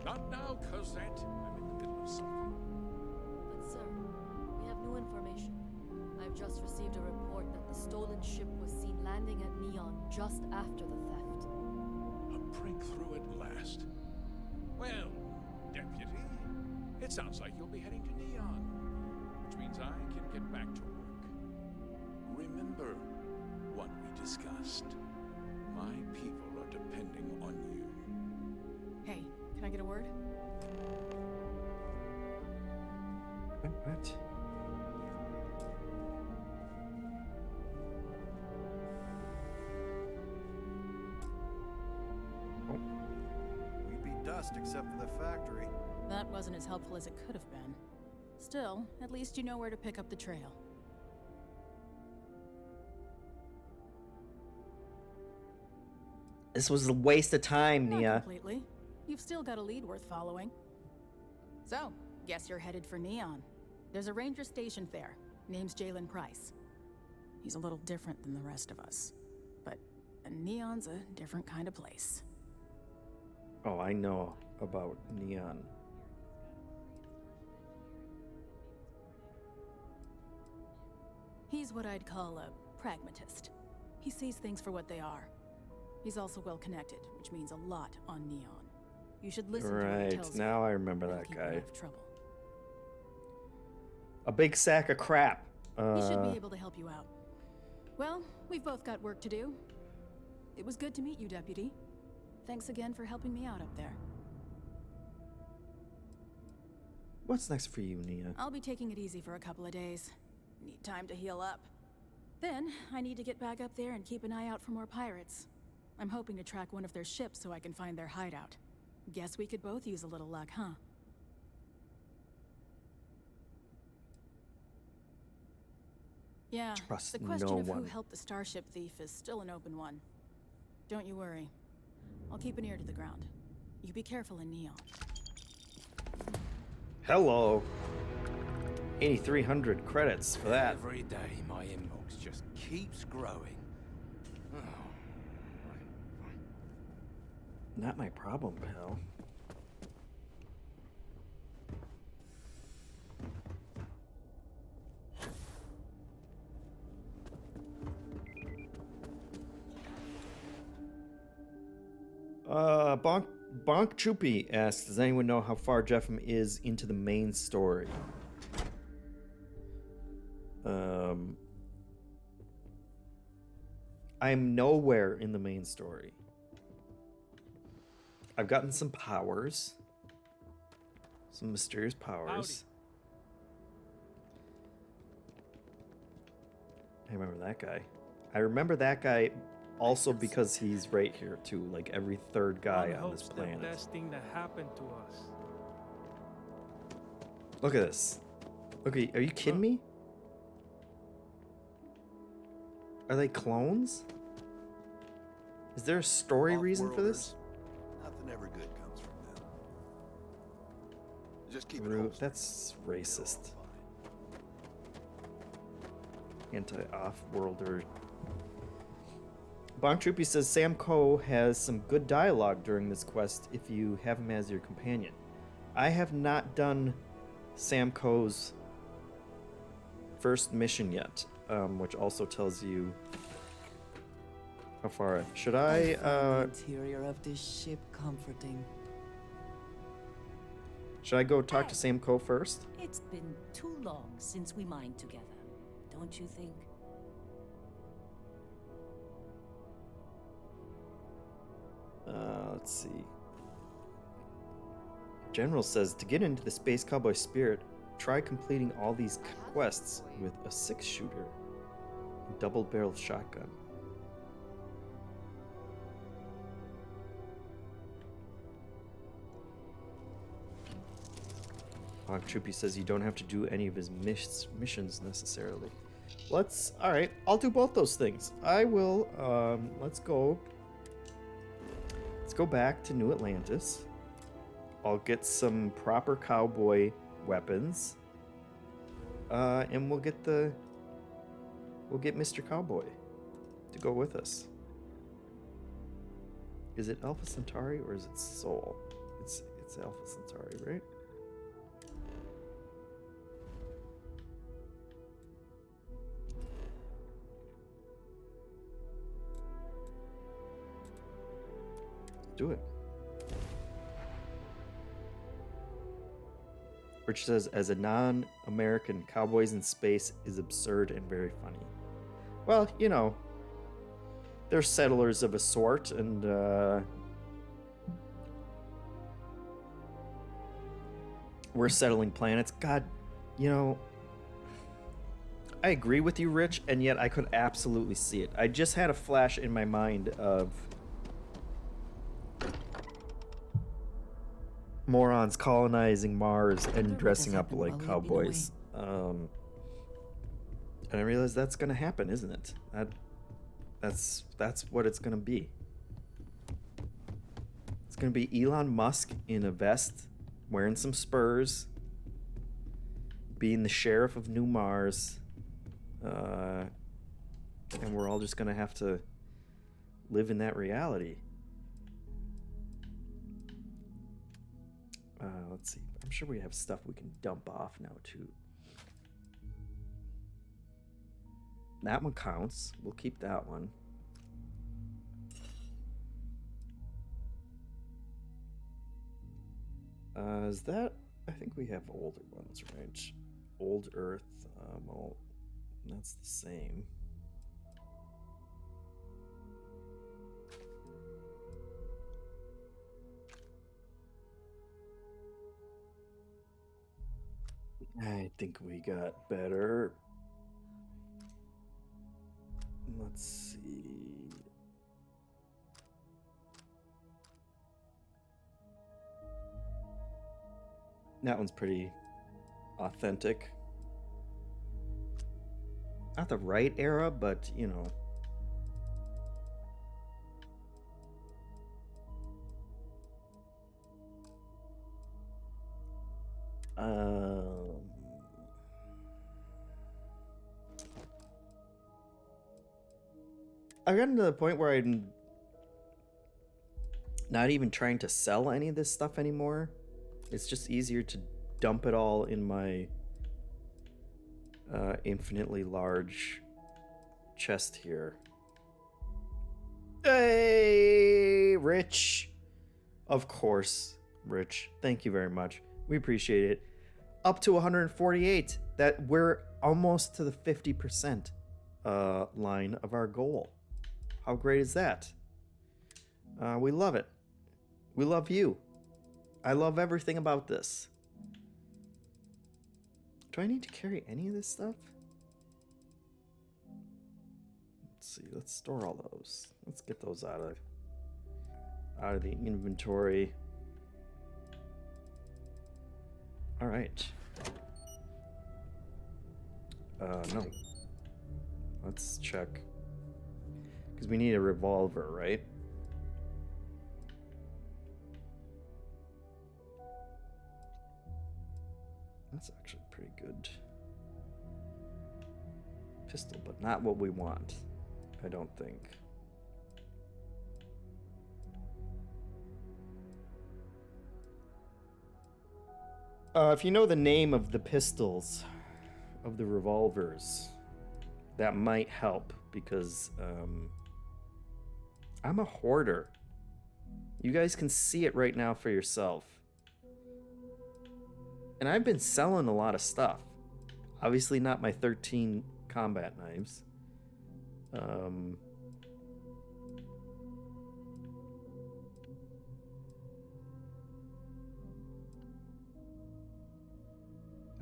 Not now, Cosette. I'm in the middle of something. But sir, we have new information. I've just received a report that the stolen ship was seen landing at Neon just after the theft. A breakthrough at last. Well, Deputy, it sounds like you'll be heading to Neon, which means I can get back to work. Remember what we discussed. My people are depending on you. Hey, can I get a word? What? We'd be dust except for the factory. That wasn't as helpful as it could have been. Still, at least you know where to pick up the trail. This was a waste of time, Not Nia. completely. You've still got a lead worth following. So, guess you're headed for Neon. There's a ranger stationed there. Name's Jalen Price. He's a little different than the rest of us. But Neon's a different kind of place. Oh, I know about Neon. He's what I'd call a pragmatist. He sees things for what they are. He's also well connected, which means a lot on Neon. You should listen to what he tells Right, you. now I remember It'll that keep you guy. out of trouble. A big sack of crap. He should be able to help you out. Well, we've both got work to do. It was good to meet you, Deputy. Thanks again for helping me out up there. What's next for you, Nia? I'll be taking it easy for a couple of days. Need time to heal up. Then, I need to get back up there and keep an eye out for more pirates. I'm hoping to track one of their ships so I can find their hideout. Guess we could both use a little luck, huh? Yeah, Trust the question no of who one. helped the starship thief is still an open one. Don't you worry. I'll keep an ear to the ground. You be careful in Neon. Hello. 8,300 credits for that. Every day my inbox just keeps growing. Oh. Not my problem, pal. Bonk Choopy asks, does anyone know how far JeffM is into the main story? I'm nowhere in the main story. I've gotten some powers. Some mysterious powers. I remember that guy. I remember that guy also because he's right here too, like every third guy on this planet. The best thing that happened to us. Look at this. Look, are you kidding me? Are they clones? Is there a story reason for this? Nothing ever good comes from them. Just keep it Root, wholesome. that's racist. Anti-off-worlder. Bonk Troopy says Sam Coe has some good dialogue during this quest if you have him as your companion. I have not done Sam Coe's first mission yet, which also tells you how far. Should I? found the interior of this ship comforting. Should I go talk to Sam Coe first? It's been too long since we mined together, don't you think? Let's see. General says to get into the Space Cowboy spirit, try completing all these quests with a 6-shooter, double-barreled shotgun. Bonk Troopy says you don't have to do any of his missions necessarily. All right, I'll do both those things. I will, let's go back to New Atlantis. I'll get some proper cowboy weapons. And we'll get the We'll get Mr. Cowboy to go with us. Is it Alpha Centauri or is it Sol? It's Alpha Centauri, right? Do it. Rich says, as a non-American, cowboys in space is absurd and very funny. Well, you know, they're settlers of a sort, and we're settling planets. God, you know, I agree with you, Rich, and yet I could absolutely see it. I just had a flash in my mind of morons colonizing Mars and dressing up like cowboys. And I realized that's gonna happen, isn't it? That's what it's gonna be. It's gonna be Elon Musk in a vest, wearing some spurs, being the sheriff of New Mars, and we're all just gonna have to live in that reality. Let's see. I'm sure we have stuff we can dump off now too. That one counts. We'll keep that one. Is that... I think we have older ones, right? Old Earth. Well, that's the same. I think we got better. Let's see. That one's pretty authentic. Not the right era, but you know. I've gotten to the point where I'm not even trying to sell any of this stuff anymore. It's just easier to dump it all in my infinitely large chest here. Hey, Rich. Of course, Rich. Thank you very much. We appreciate it. Up to 148. That we're almost to the 50% line of our goal. How great is that? We love it. We love you. I love everything about this. Do I need to carry any of this stuff? Let's see. Let's store all those. Let's get those out of the inventory. All right. No. Let's check. Because we need a revolver, right? That's actually pretty good. Pistol, but not what we want, I don't think. If you know the name of the pistols, of the revolvers, that might help, because I'm a hoarder. You guys can see it right now for yourself. And I've been selling a lot of stuff. Obviously not my 13 combat knives.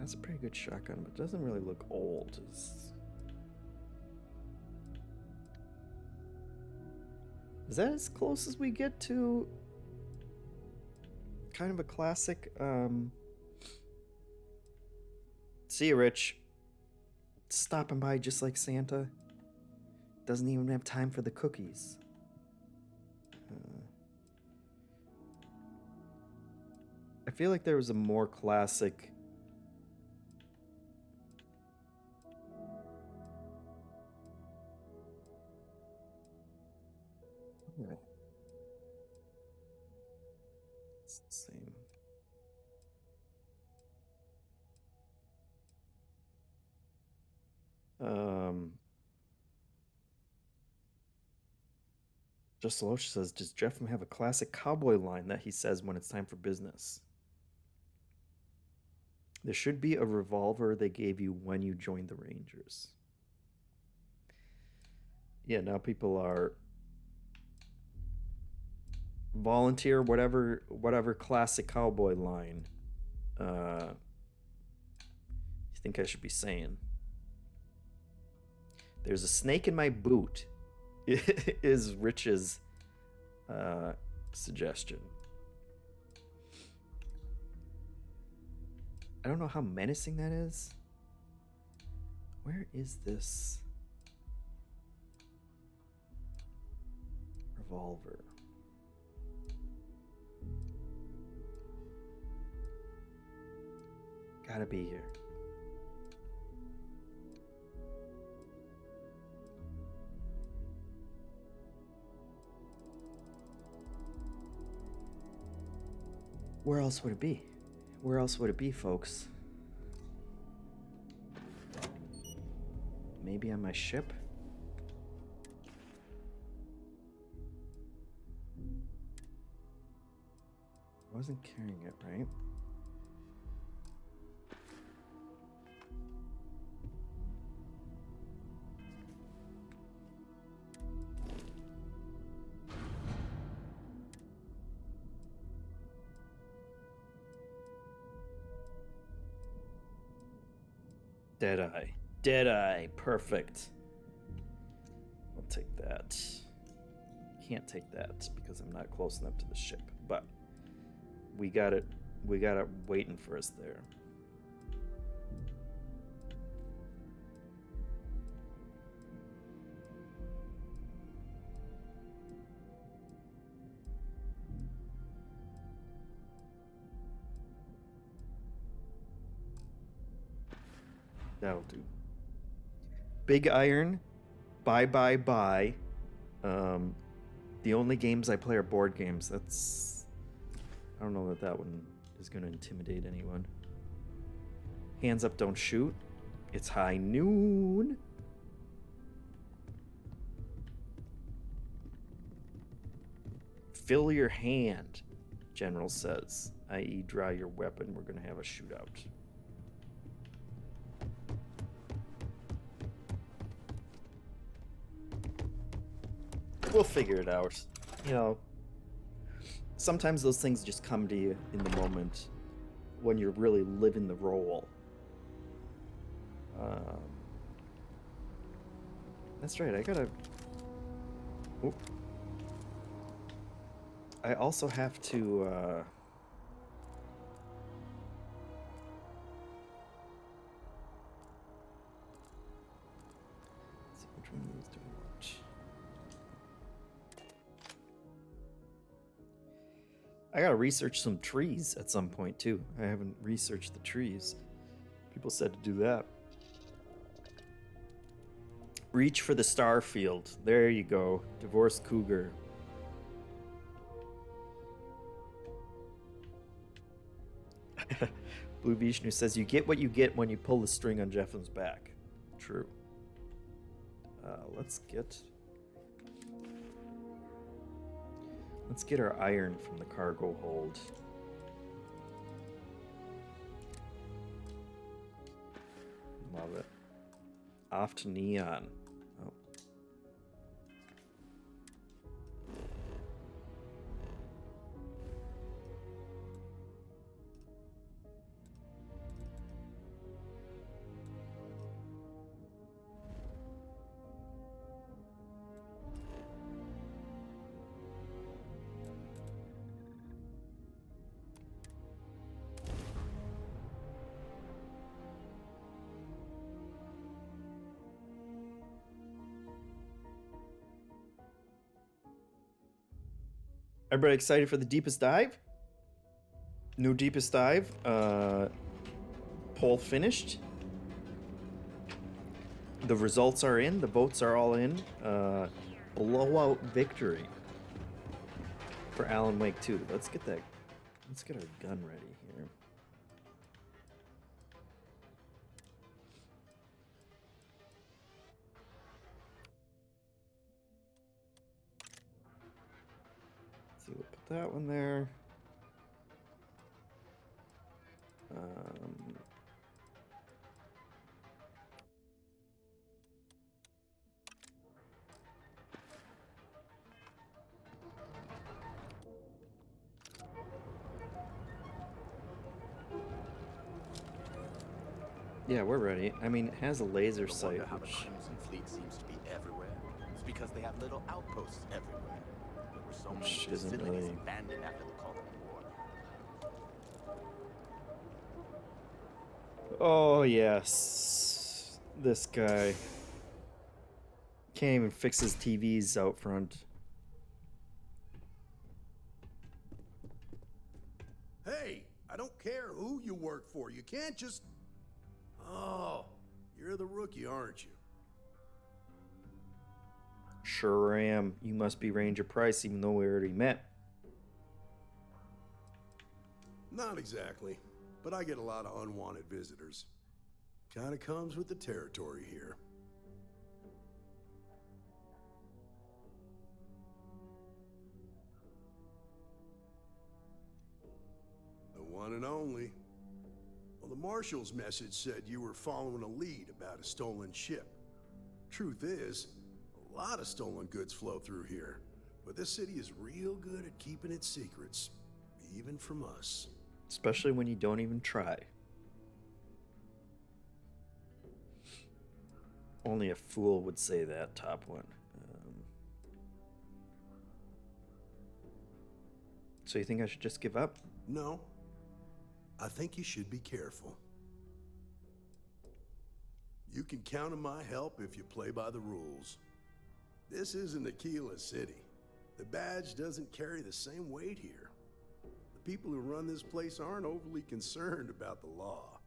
That's a pretty good shotgun, but it doesn't really look old. Is that as close as we get to kind of a classic? See you, Rich. Stopping by just like Santa. Doesn't even have time for the cookies. I feel like there was a more classic Same. Just Loach says, does JeffM have a classic cowboy line that he says when it's time for business? There should be a revolver they gave you when you joined the Rangers. Yeah, now people are volunteer, whatever classic cowboy line you think I should be saying. There's a snake in my boot is Rich's suggestion. I don't know how menacing that is. Where is this revolver? Gotta be here. Where else would it be? Where else would it be, folks? Maybe on my ship? I wasn't carrying it, right? Deadeye. Deadeye. Perfect. I'll take that. Can't take that because I'm not close enough to the ship. But we got it. We got it waiting for us there. That'll do. Big Iron, bye. The only games I play are board games. That's... I don't know that one is going to intimidate anyone. Hands up, don't shoot. It's high noon. Fill your hand, General says, i.e. draw your weapon. We're going to have a shootout. We'll figure it out. You know, sometimes those things just come to you in the moment when you're really living the role. That's right, I gotta... Oop. I also have to... Let's see which one of these do we watch. I gotta research some trees at some point too. I haven't researched the trees. People said to do that. Reach for the Starfield. There you go. Divorced Cougar. Blue Vishnu says you get what you get when you pull the string on JeffM's back. True. Let's get our iron from the cargo hold. Love it. Off to Neon. Oh. Everybody excited for the deepest dive? No deepest dive. Poll finished. The results are in. The votes are all in. Blowout victory for Alan Wake 2. Let's get Let's get our gun ready here. So we'll put that one there. Yeah, we're ready. I mean, it has a laser sight, How the which... Crimson Fleet seems to be everywhere. It's because they have little outposts everywhere. There were so many Which isn't facilities really... abandoned after the Cold War. Oh, yes. This guy. Can't even fix his TVs out front. Hey, I don't care who you work for. You can't just... Oh, you're the rookie, aren't you? Sure am. You must be Ranger Price, even though we already met. Not exactly, but I get a lot of unwanted visitors. Kinda comes with the territory here. The one and only. Well, the Marshal's message said you were following a lead about a stolen ship. Truth is, a lot of stolen goods flow through here, but this city is real good at keeping its secrets, even from us. Especially when you don't even try. Only a fool would say that, top one. So you think I should just give up? No. I think you should be careful. You can count on my help if you play by the rules. This isn't Aquila City. The badge doesn't carry the same weight here. The people who run this place aren't overly concerned about the law.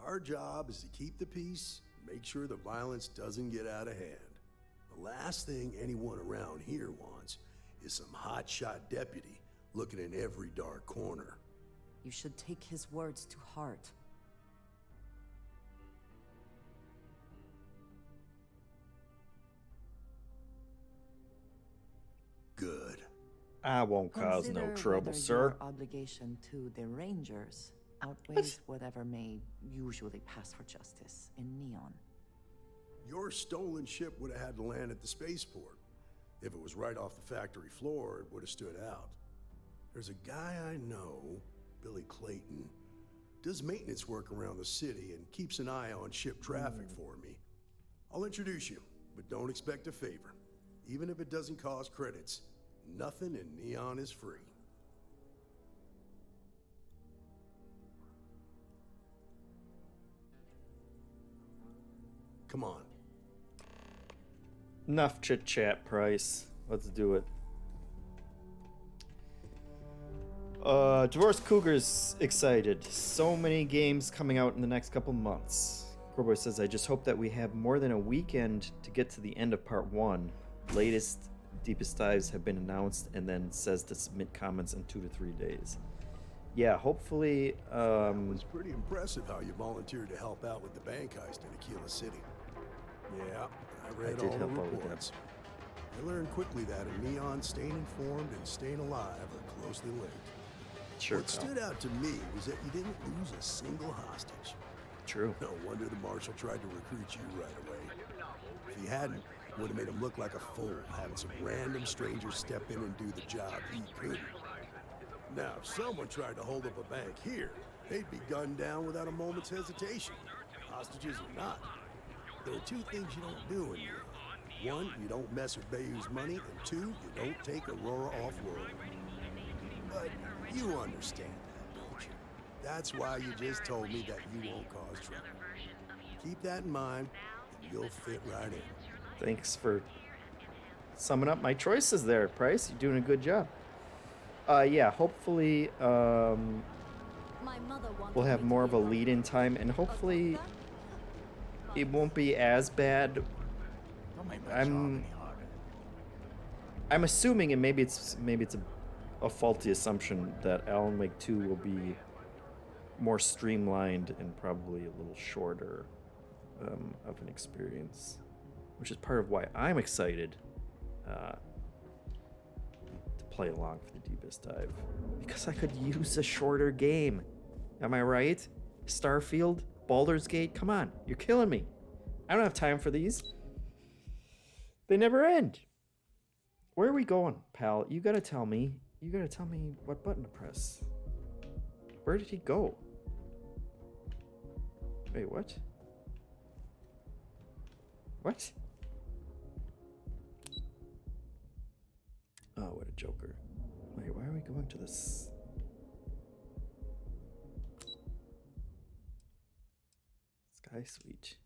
Our job is to keep the peace, make sure the violence doesn't get out of hand. The last thing anyone around here wants is some hotshot deputy looking in every dark corner. You should take his words to heart. Good. I won't cause no Consider trouble, whether sir. your obligation to the Rangers outweighs whatever may usually pass for justice in Neon. Your stolen ship would have had to land at the spaceport. If it was right off the factory floor, it would have stood out. There's a guy I know, Billy Clayton, does maintenance work around the city and keeps an eye on ship traffic for me. I'll introduce you, but don't expect a favor. Even if it doesn't cost credits, nothing in Neon is free. Come on. Enough chit-chat, Price. Let's do it. Divorce Cougar's excited. So many games coming out in the next couple months. Corboy says, I just hope that we have more than a weekend to get to the end of part 1. Latest, deepest dives have been announced, and then says to submit comments in 2 to 3 days. Yeah, hopefully, It was pretty impressive how you volunteered to help out with the bank heist in Aquila City. Yeah, I read all the reports. I learned quickly that in Neon, staying informed and staying alive are closely linked. Sure. What stood out to me was that you didn't lose a single hostage. True. No wonder the Marshal tried to recruit you right away. If he hadn't, it would have made him look like a fool, having some random stranger step in and do the job he couldn't. Now, if someone tried to hold up a bank here, they'd be gunned down without a moment's hesitation. Hostages or not. There are 2 things you don't do in here. 1, you don't mess with Bayou's money, and 2, you don't take Aurora off-world. But you understand that, don't you? That's why you just told me that you won't cause trouble. Keep that in mind, and you'll fit right in. Thanks for summing up my choices there, Price. You're doing a good job. Yeah, hopefully we'll have more of a lead-in time, and hopefully it won't be as bad. I'm assuming, and maybe it's a faulty assumption that Alan Wake 2 will be more streamlined and probably a little shorter of an experience, which is part of why I'm excited to play along for the Deepest Dive, because I could use a shorter game. Am I right? Starfield, Baldur's Gate, come on, you're killing me. I don't have time for these. They never end. Where are we going, pal? You gotta tell me. You gotta tell me what button to press. Where did he go? Wait, what? What? Oh, what a joker. Wait, why are we going to this? Sky Suite.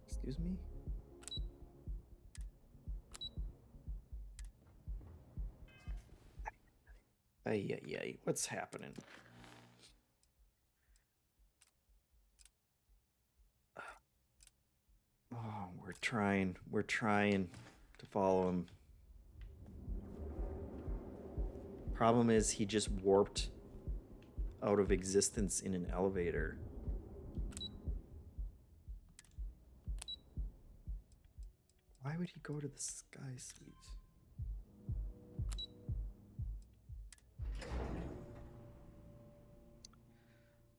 Excuse me? Ay, ay, ay. What's happening? Oh, we're trying to follow him. Problem is, he just warped out of existence in an elevator. Why would he go to the Sky Suite?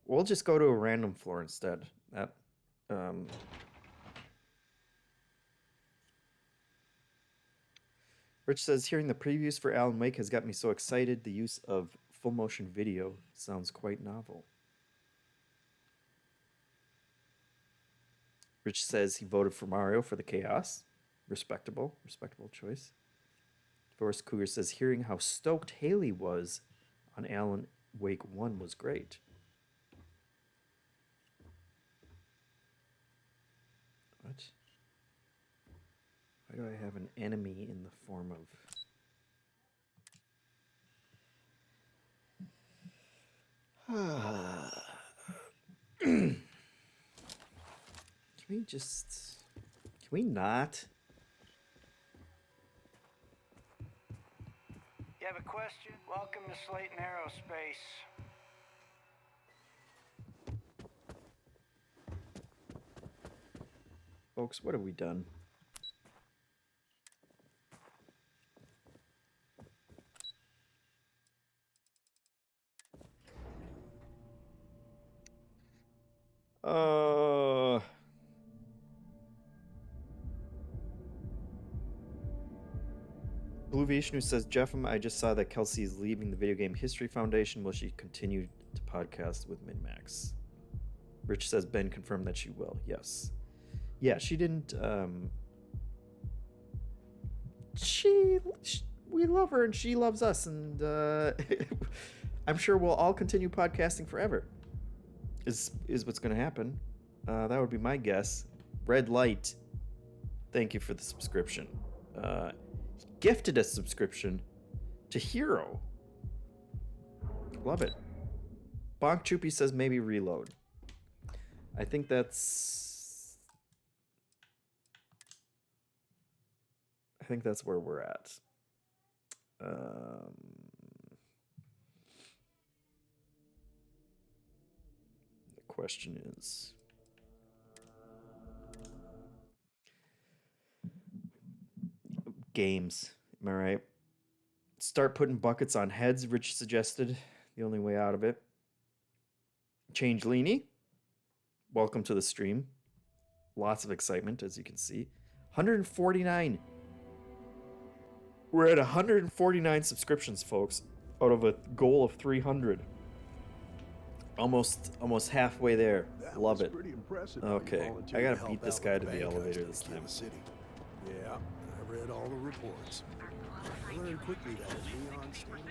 We'll just go to a random floor instead. That, Rich says, hearing the previews for Alan Wake has got me so excited. The use of full motion video sounds quite novel. Rich says he voted for Mario for the chaos. Respectable choice. Forrest Cougar says, hearing how stoked Haley was on Alan Wake 1 was great. What? Why do I have an enemy in the form of... Can we not? You have a question? Welcome to Slayton Aerospace. Folks, what have we done? Blue Vishnu says, JeffM, I just saw that Kelsey is leaving the Video Game History Foundation. Will she continue to podcast with MinMax? Rich says, Ben confirmed that she will. Yes. Yeah, she didn't... we love her and she loves us, and I'm sure we'll all continue podcasting forever. Is what's going to happen. That would be my guess. Red Light, thank you for the subscription. Gifted a subscription to Hero. Love it. Bonk Choopy says maybe Reload. I think that's where we're at. The question is, games, am I right? Start putting buckets on heads, Rich suggested. The only way out of it. Change Leany, welcome to the stream. Lots of excitement, as you can see. 149. We're at 149 subscriptions, folks, out of a goal of 300. Almost halfway there. Love it. Okay, I gotta beat this guy to the elevator this time. Yeah, I read all the reports. I learned quickly that Leon stayed.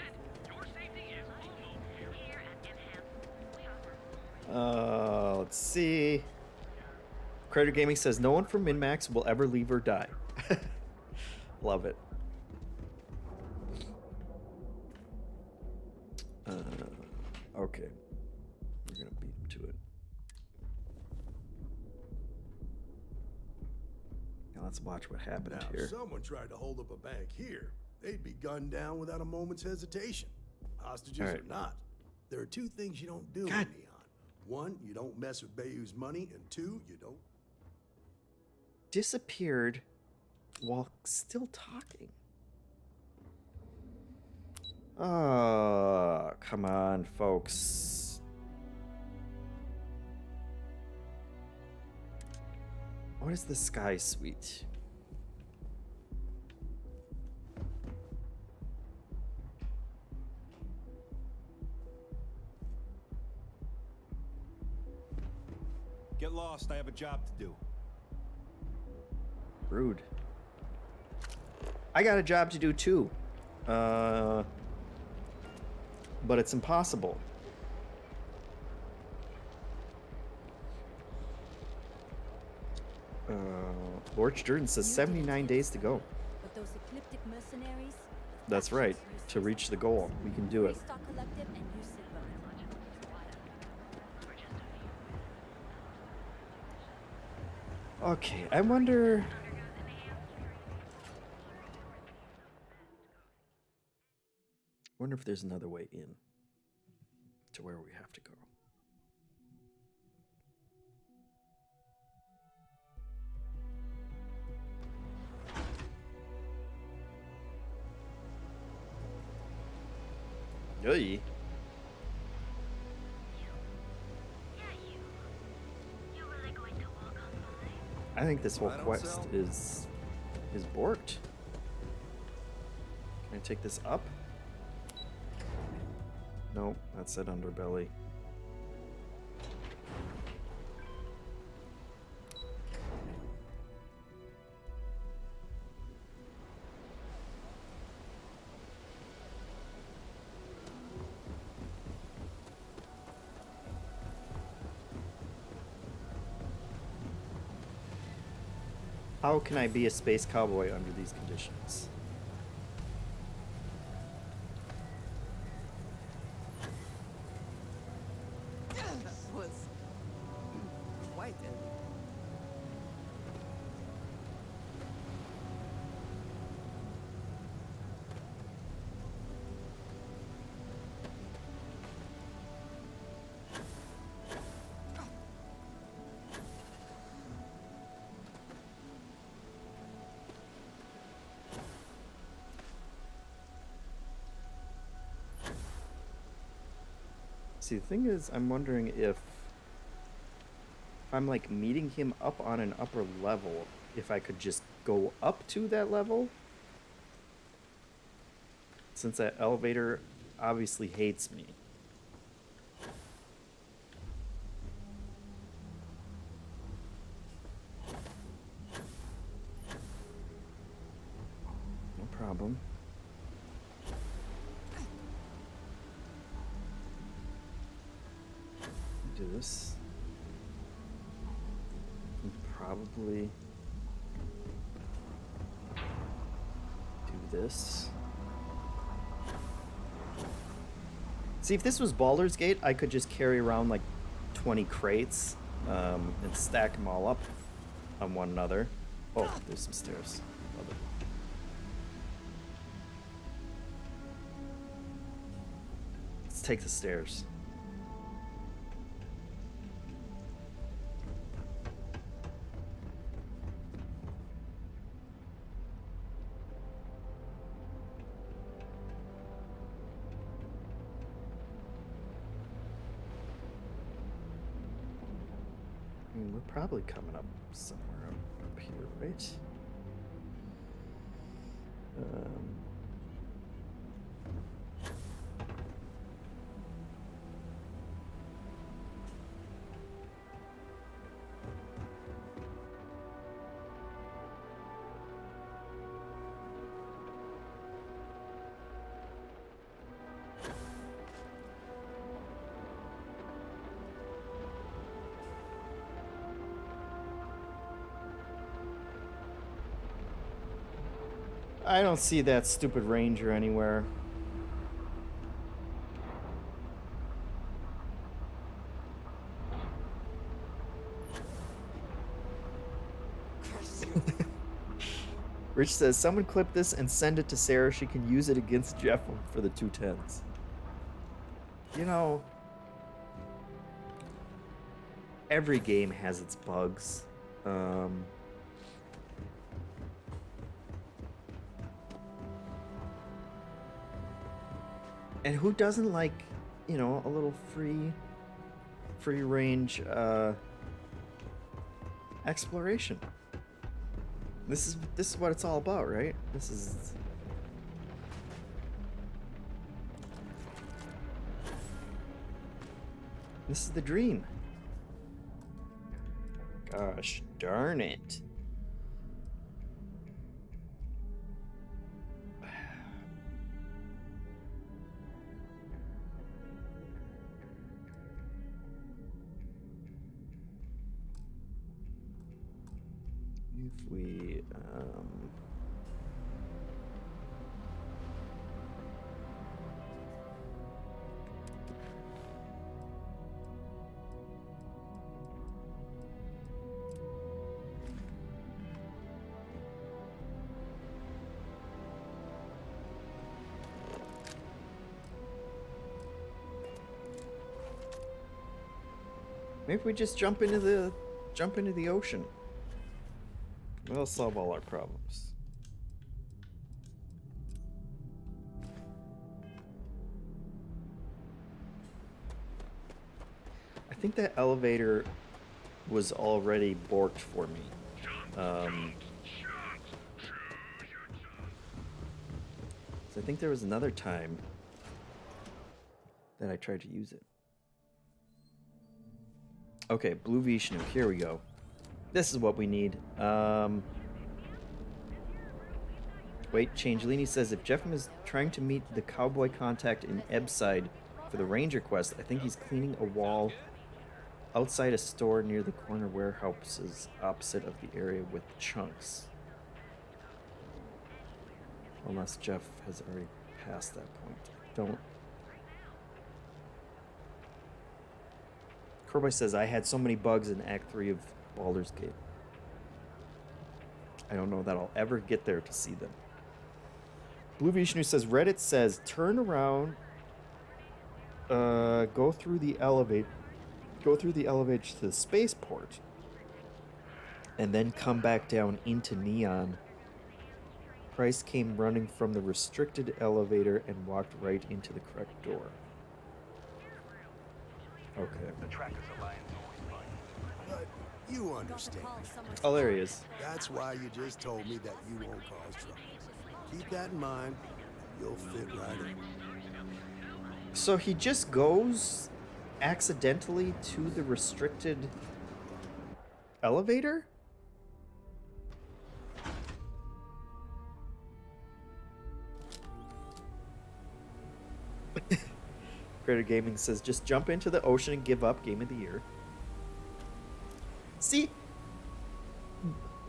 Let's see. Crater Gaming says no one from MinMax will ever leave or die. Love it. Okay. We're gonna beat him to it. Now let's watch what happened here. Someone tried to hold up a bank here. they'd be gunned down without a moment's hesitation. Hostages All right. or not. There are two things you don't do in God. Neon. One, you don't mess with Bayou's money, and two, you don't. Disappeared while still talking. Oh, come on, folks. What is the Sky Suite? Get lost. I have a job to do. Rude. I got a job to do too. But it's impossible. Lord Jordan says 79 days to go. But those ecliptic mercenaries, That's right. To reach the goal. We can do it. Star Collective and you sit both. Okay, I wonder... if there's another way in to where we have to go. Yay. I think this whole quest is borked. Can I take this up? Nope, that said underbelly. How can I be a space cowboy under these conditions? That was quite it. See, the thing is, I'm wondering if I'm like meeting him up on an upper level, if I could just go up to that level. Since that elevator obviously hates me. No problem. Do this. And probably do this. See, if this was Baldur's Gate, I could just carry around like 20 crates and stack them all up on one another. Oh, there's some stairs. Love it. Let's take the stairs. We're probably coming up somewhere up here, right? I don't see that stupid ranger anywhere. Rich says, someone clip this and send it to Sarah. She can use it against JeffM for the 210s. You know, every game has its bugs. And who doesn't like, you know, a little free range exploration? This is what it's all about, right? This is the dream. Gosh darn it. If we maybe we just jump into the ocean. That'll solve all our problems. I think that elevator was already borked for me. So I think there was another time that I tried to use it. Okay, Blue Vishnu, here we go. This is what we need. Wait, Changelini says if JeffM is trying to meet the cowboy contact in Ebside for the ranger quest, I think he's cleaning a wall outside a store near the corner warehouses opposite of the area with chunks. Unless Jeff has already passed that point. Don't. Corboy says, I had so many bugs in Act 3 of Baldur's Gate. I don't know that I'll ever get there to see them. Blue Vishnu says, Reddit says, turn around, go through the elevator to the spaceport, and then come back down into Neon. Price came running from the restricted elevator and walked right into the correct door. Okay. The trackers alliance always but you understand. Oh, there he is. That's why you just told me that you won't cause trouble. Keep that in mind, and you'll fit right in. So he just goes accidentally to the restricted elevator? Creator Gaming says, just jump into the ocean and give up. Game of the year. See,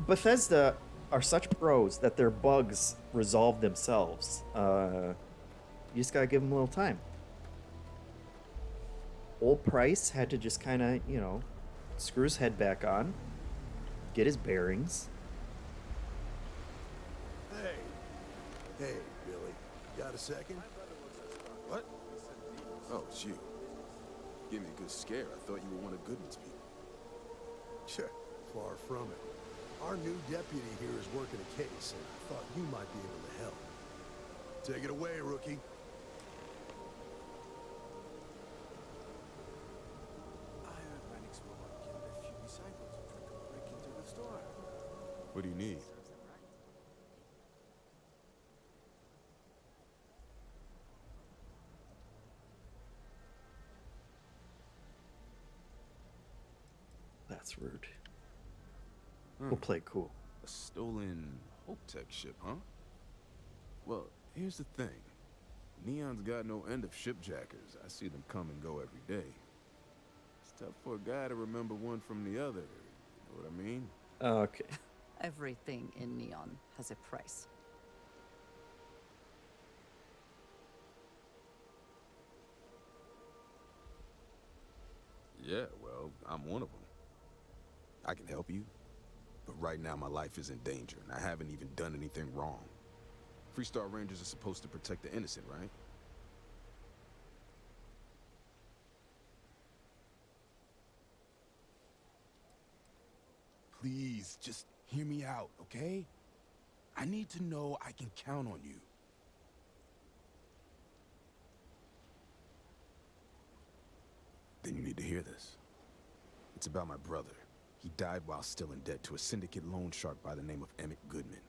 Bethesda are such pros that their bugs resolve themselves. You just gotta give them a little time. Old Price had to just kind of, you know, screw his head back on, get his bearings. Hey, Billy, got a second? What? Oh, it's you. Give me a good scare. I thought you were one of Goodman's people. Sure, far from it. Our new deputy here is working a case, and I thought you might be able to help. Take it away, rookie. What do you need? That's rude. We'll play cool. A stolen Hope Tech ship, huh? Well, here's the thing. Neon's got no end of shipjackers. I see them come and go every day. It's tough for a guy to remember one from the other. You know what I mean? Okay. Everything in Neon has a price. Yeah, well, I'm one of them. I can help you, but right now my life is in danger, and I haven't even done anything wrong. Freestar Rangers are supposed to protect the innocent, right? Please, just hear me out, okay? I need to know I can count on you. Then you need to hear this. It's about my brother. He died while still in debt to a syndicate loan shark by the name of Emmett Goodman.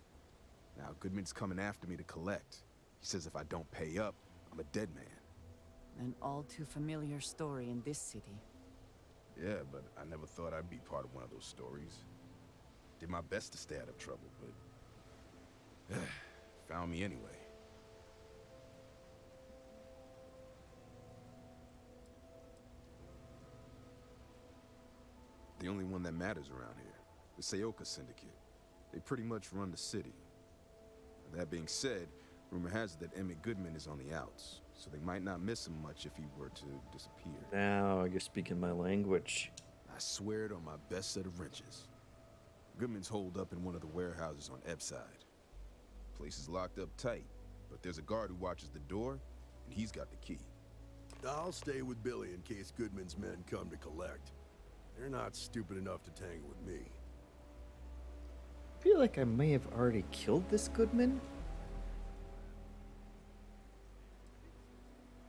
Now, Goodman's coming after me to collect. He says if I don't pay up, I'm a dead man. An all too familiar story in this city. Yeah, but I never thought I'd be part of one of those stories. Did my best to stay out of trouble, but found me anyway. The only one that matters around here, the Seoka Syndicate. They pretty much run the city. That being said, rumor has it that Emmett Goodman is on the outs, so they might not miss him much if he were to disappear. Now you're speaking my language. I swear it on my best set of wrenches. Goodman's holed up in one of the warehouses on Epside. Place is locked up tight, but there's a guard who watches the door, and he's got the key. I'll stay with Billy in case Goodman's men come to collect. They're not stupid enough to tangle with me. I feel like I may have already killed this Goodman.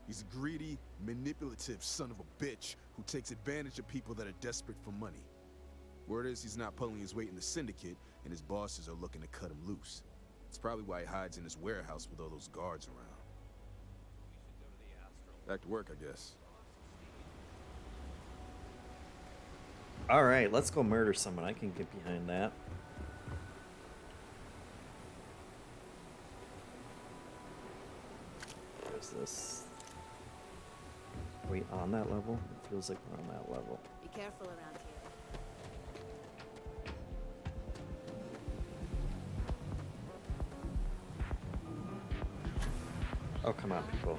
He's a greedy, manipulative son of a bitch who takes advantage of people that are desperate for money. Word is he's not pulling his weight in the syndicate, and his bosses are looking to cut him loose. It's probably why he hides in his warehouse with all those guards around. Back to work, I guess. All right, let's go murder someone. I can get behind that. What is this? Are we on that level? It feels like we're on that level. Be careful around here. Oh, come on, people.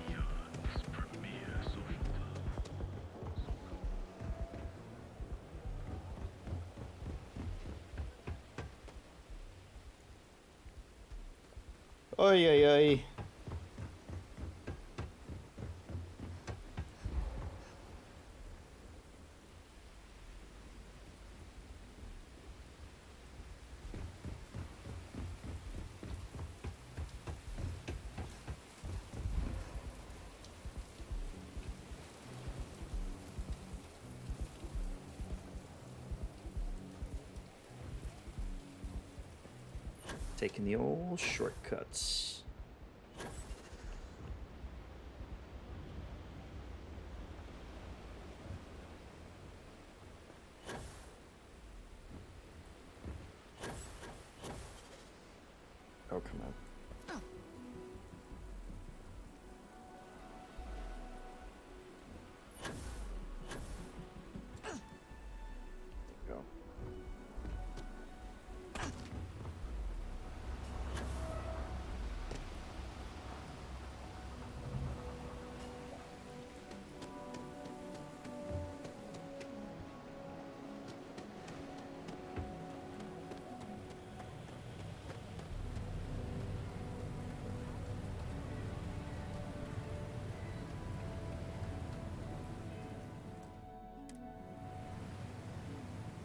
Oy, oy, oy. Taking the old shortcuts. Oh, come on. There we go.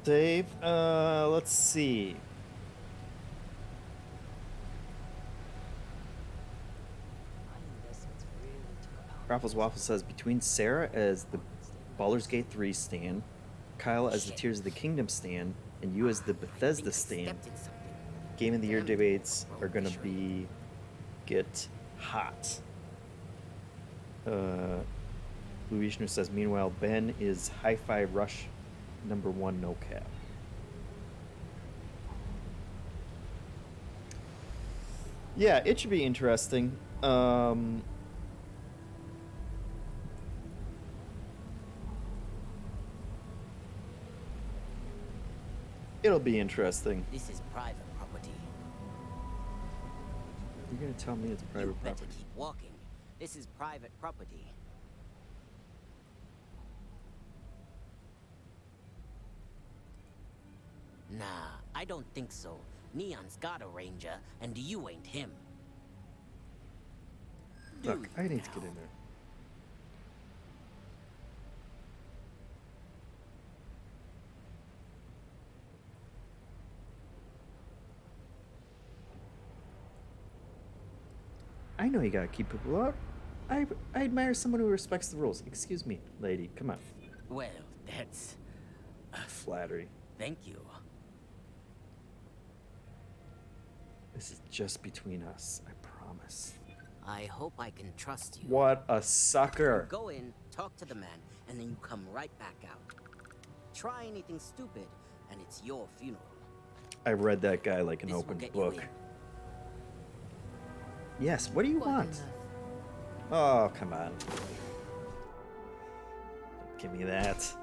Save. Let's see. Raffles Waffle says between Sarah as the Baldur's Gate 3 stan, Kyle as the Tears of the Kingdom stan, and you as the Bethesda stan, Game of the Year debates are gonna get hot. Blue Vishnu says meanwhile Ben is Hi-Fi Rush #1 no cap. Yeah, it should be interesting. It'll be interesting. This is private property. You're gonna tell me it's private You better property. keep walking. This is private property. Nah, I don't think so. Neon's got a ranger, and you ain't him. Look, I need to get in there. I know you gotta keep people out. I admire someone who respects the rules. Excuse me, lady. Come on. Well, that's... Flattery. Thank you. This is just between us, I promise. I hope I can trust you. What a sucker. Go in, talk to the man, and then you come right back out. Try anything stupid, and it's your funeral. I read that guy like an open book. Yes, what do you want? Oh, come on. Give me that.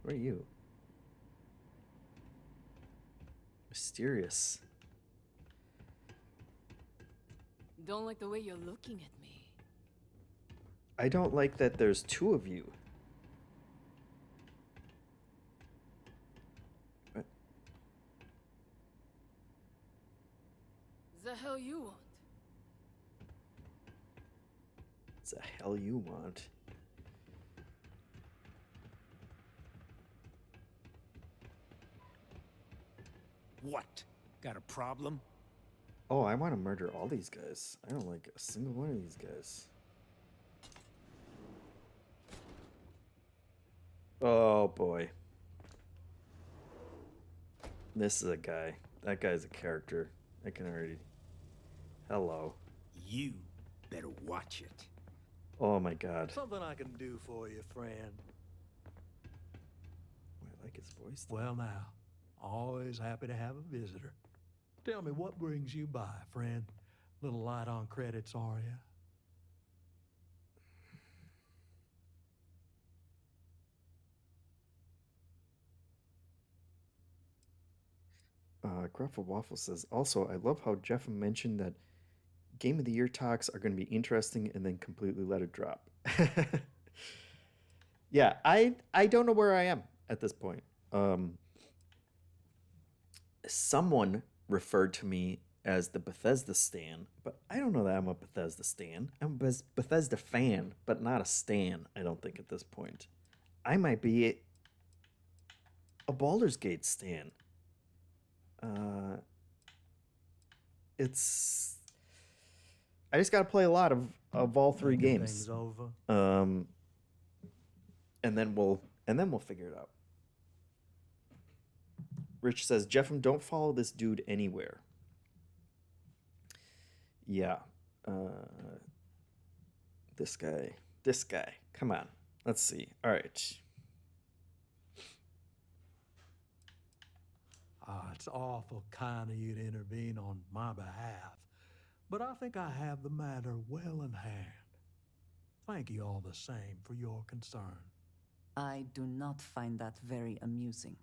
What are you? Mysterious. Don't like the way you're looking at me. I don't like that there's two of you. What? The hell you want? The hell you want? What? Got a problem? Oh, I want to murder all these guys. I don't like a single one of these guys. Oh boy. This is a guy. That guy's a character. I can already... Hello. You better watch it. Oh my god. Something I can do for you, friend. I like his voice. Well now, always happy to have a visitor. Tell me, what brings you by, friend? Little light on credits, are you? Gruffle Waffle says, also, I love how Jeff mentioned that Game of the Year talks are going to be interesting and then completely let it drop. Yeah, I don't know where I am at this point. Someone referred to me as the Bethesda stan, but I don't know that I'm a Bethesda stan. I'm a Bethesda fan, but not a stan, I don't think, at this point. I might be a Baldur's Gate stan. It's... I just gotta play a lot of all three games. Over. And then we'll figure it out. Rich says, JeffM, don't follow this dude anywhere. Yeah. This guy. Come on. Let's see. All right. It's awful kind of you to intervene on my behalf, but I think I have the matter well in hand. Thank you all the same for your concern. I do not find that very amusing.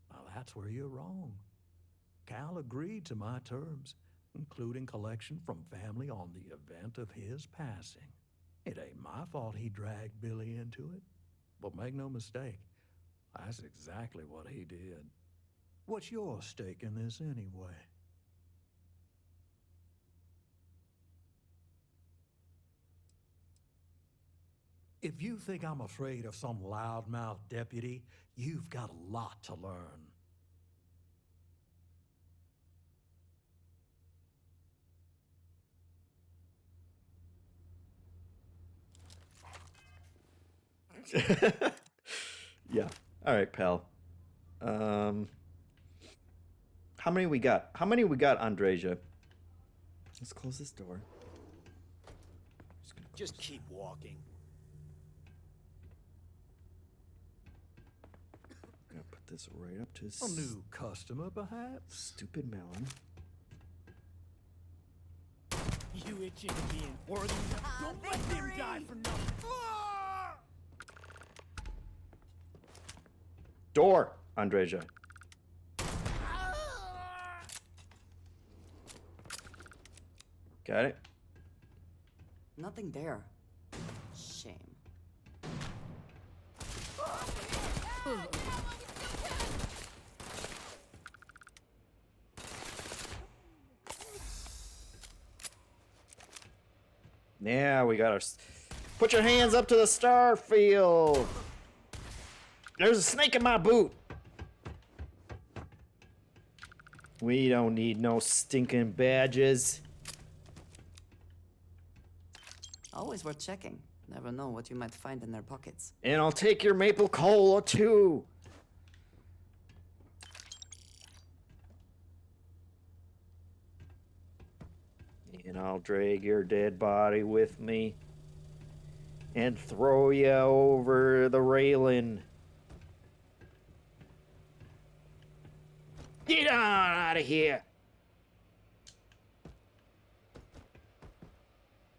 Well, that's where you're wrong. Cal agreed to my terms, including collection from family on the event of his passing. It ain't my fault he dragged Billy into it. But make no mistake, that's exactly what he did. What's your stake in this anyway? If you think I'm afraid of some loudmouth deputy, you've got a lot to learn. Yeah. All right, pal. How many we got? How many we got, Andreja? Let's close this door. Just keep walking. I'm gonna put this right up to A new customer, perhaps? Stupid melon. You itching to be in worthy? Don't let him die for nothing. Door. Andreja. Got it? Nothing there. Shame. Yeah, we gotta put your hands up to the Starfield. There's a snake in my boot. We don't need no stinking badges. Always worth checking. Never know what you might find in their pockets. And I'll take your maple cola too. And I'll drag your dead body with me and throw you over the railing. Get on out of here,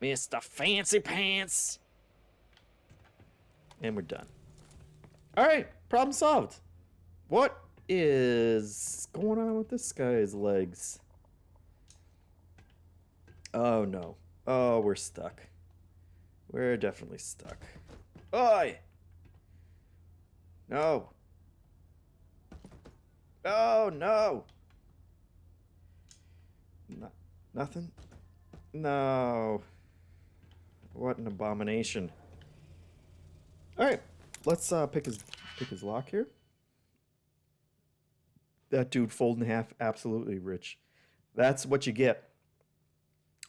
Mr. Fancy Pants. And we're done. All right, problem solved. What is going on with this guy's legs? Oh no. Oh, we're stuck. We're definitely stuck. Oi! No. Oh no. Nothing? No. What an abomination. All right, let's pick his lock here. That dude fold in half, absolutely rich. That's what you get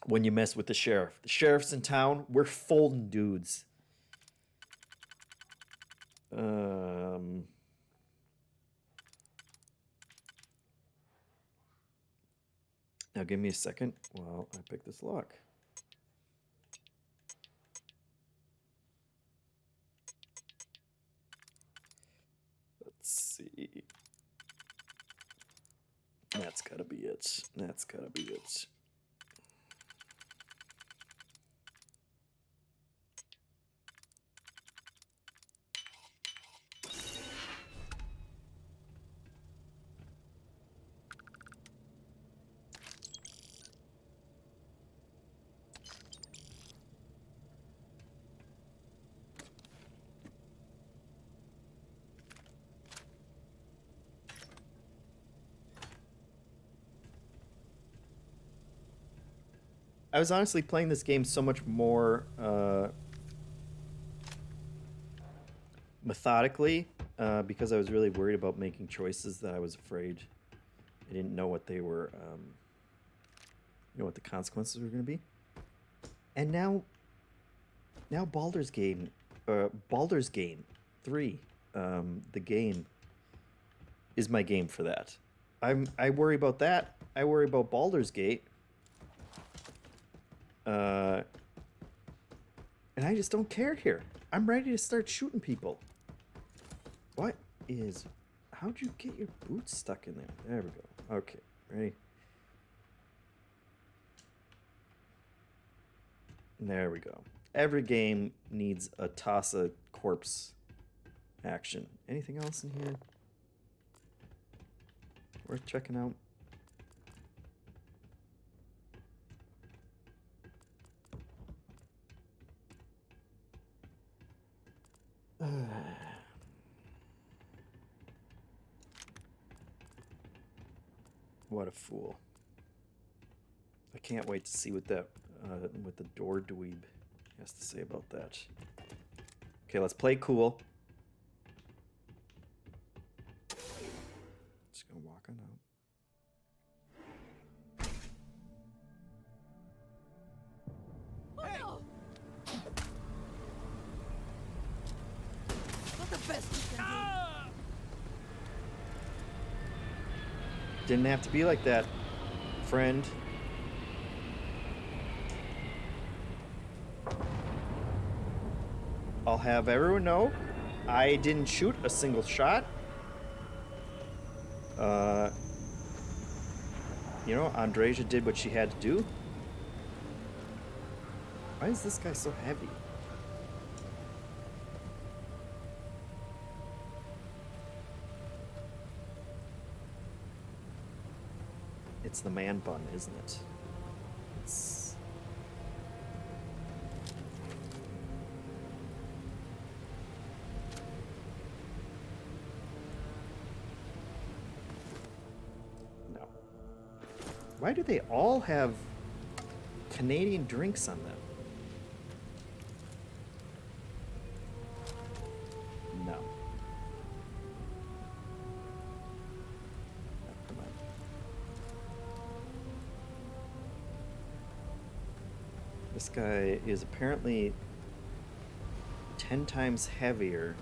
when you mess with the sheriff. The sheriff's in town. We're folding dudes. Now give me a second while I pick this lock. Let's see. That's gotta be it. That's gotta be it. I was honestly playing this game so much more methodically because I was really worried about making choices that I was afraid I didn't know what they were, what the consequences were going to be. And now Baldur's Gate 3, the game, is my game for that. I worry about that. I worry about Baldur's Gate. And I just don't care here. I'm ready to start shooting people. How'd you get your boots stuck in there? There we go. Okay, ready? There we go. Every game needs a toss a corpse action. Anything else in here worth checking out? What a fool. I can't wait to see what the door dweeb has to say about that. Okay, let's play cool. Just gonna walk on out. Hey! Not the best you can do. Didn't have to be like that, friend. I'll have everyone know I didn't shoot a single shot. Andreja did what she had to do. Why is this guy so heavy? It's the man bun, isn't it? It's... No. Why do they all have Canadian drinks on them? No. No, come on. This guy is apparently 10 times heavier.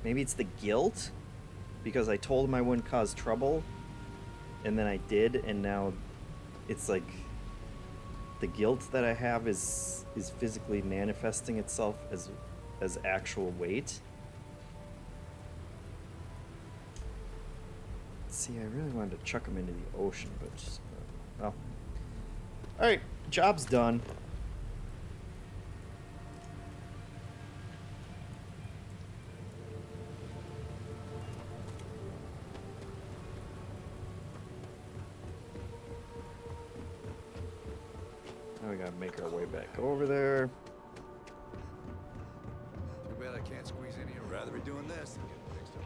Maybe it's the guilt? Because I told him I wouldn't cause trouble, and then I did, and now it's like the guilt that I have is physically manifesting itself as actual weight. See, I really wanted to chuck him into the ocean, but just, well. Alright, job's done. Now we gotta make our way back over there. Too bad I can't squeeze in here. I'd rather be doing this than getting fixed up.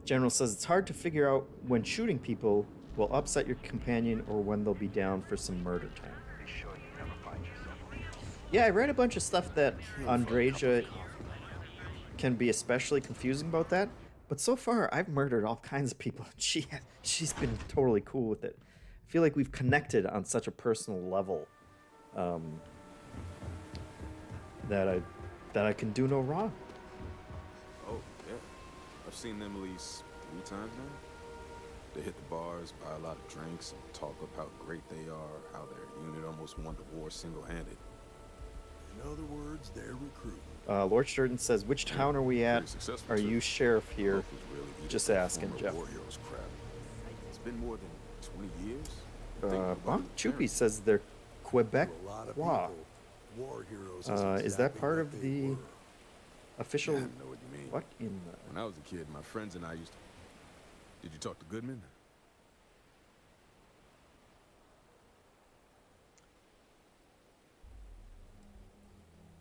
General says it's hard to figure out when shooting people will upset your companion or when they'll be down for some murder time. Yeah, I read a bunch of stuff that Andreja can be especially confusing about that, but so far I've murdered all kinds of people. She's been totally cool with it. I feel like we've connected on such a personal level that I can do no wrong. Oh, yeah. I've seen them at least 3 times now. They hit the bars, buy a lot of drinks, and talk up how great they are, how their unit almost won the war single-handed. In other words, they're recruiting. Lord Sturton says, which town are we at? Are you sheriff here? Just asking, Jeff. It's been more than 20 years. Choopy says they're Quebec. War heroes. Is that part of the official? Yeah, I know what you mean. What in the... When I was a kid, my friends and I used to... Did you talk to Goodman?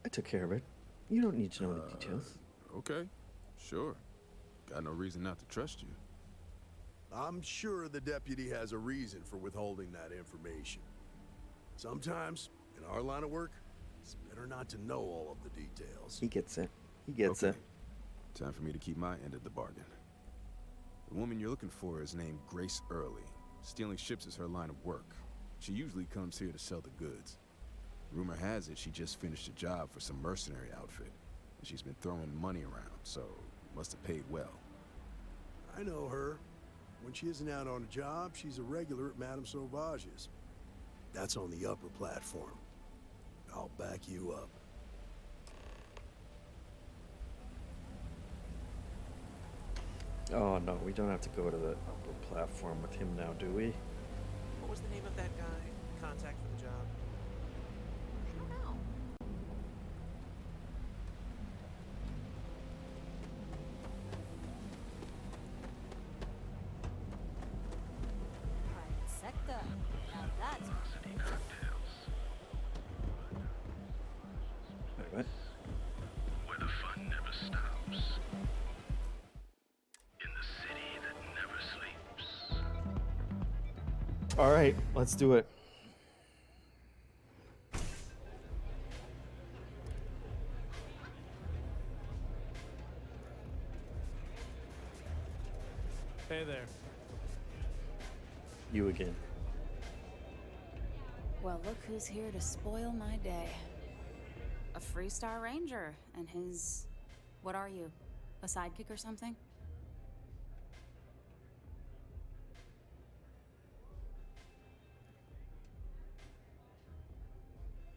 I took care of it. You don't need to know the details. Okay, sure. Got no reason not to trust you. I'm sure the deputy has a reason for withholding that information. Sometimes, in our line of work, it's better not to know all of the details. He gets it. He gets it. Time for me to keep my end of the bargain. The woman you're looking for is named Grace Early. Stealing ships is her line of work. She usually comes here to sell the goods. Rumor has it she just finished a job for some mercenary outfit, and she's been throwing money around, so must have paid well. I know her. When she isn't out on a job, she's a regular at Madame Sauvage's. That's on the upper platform. I'll back you up. Oh no, we don't have to go to the upper platform with him now, do we? What was the name of that guy? Contact for the job? I don't know. Private sector. Now that's Wait, what? Where the fun never stops. In the city that never sleeps. All right, let's do it. Hey there. You again. Well, look who's here to spoil my day. A Freestar Ranger and his... What are you? A sidekick or something?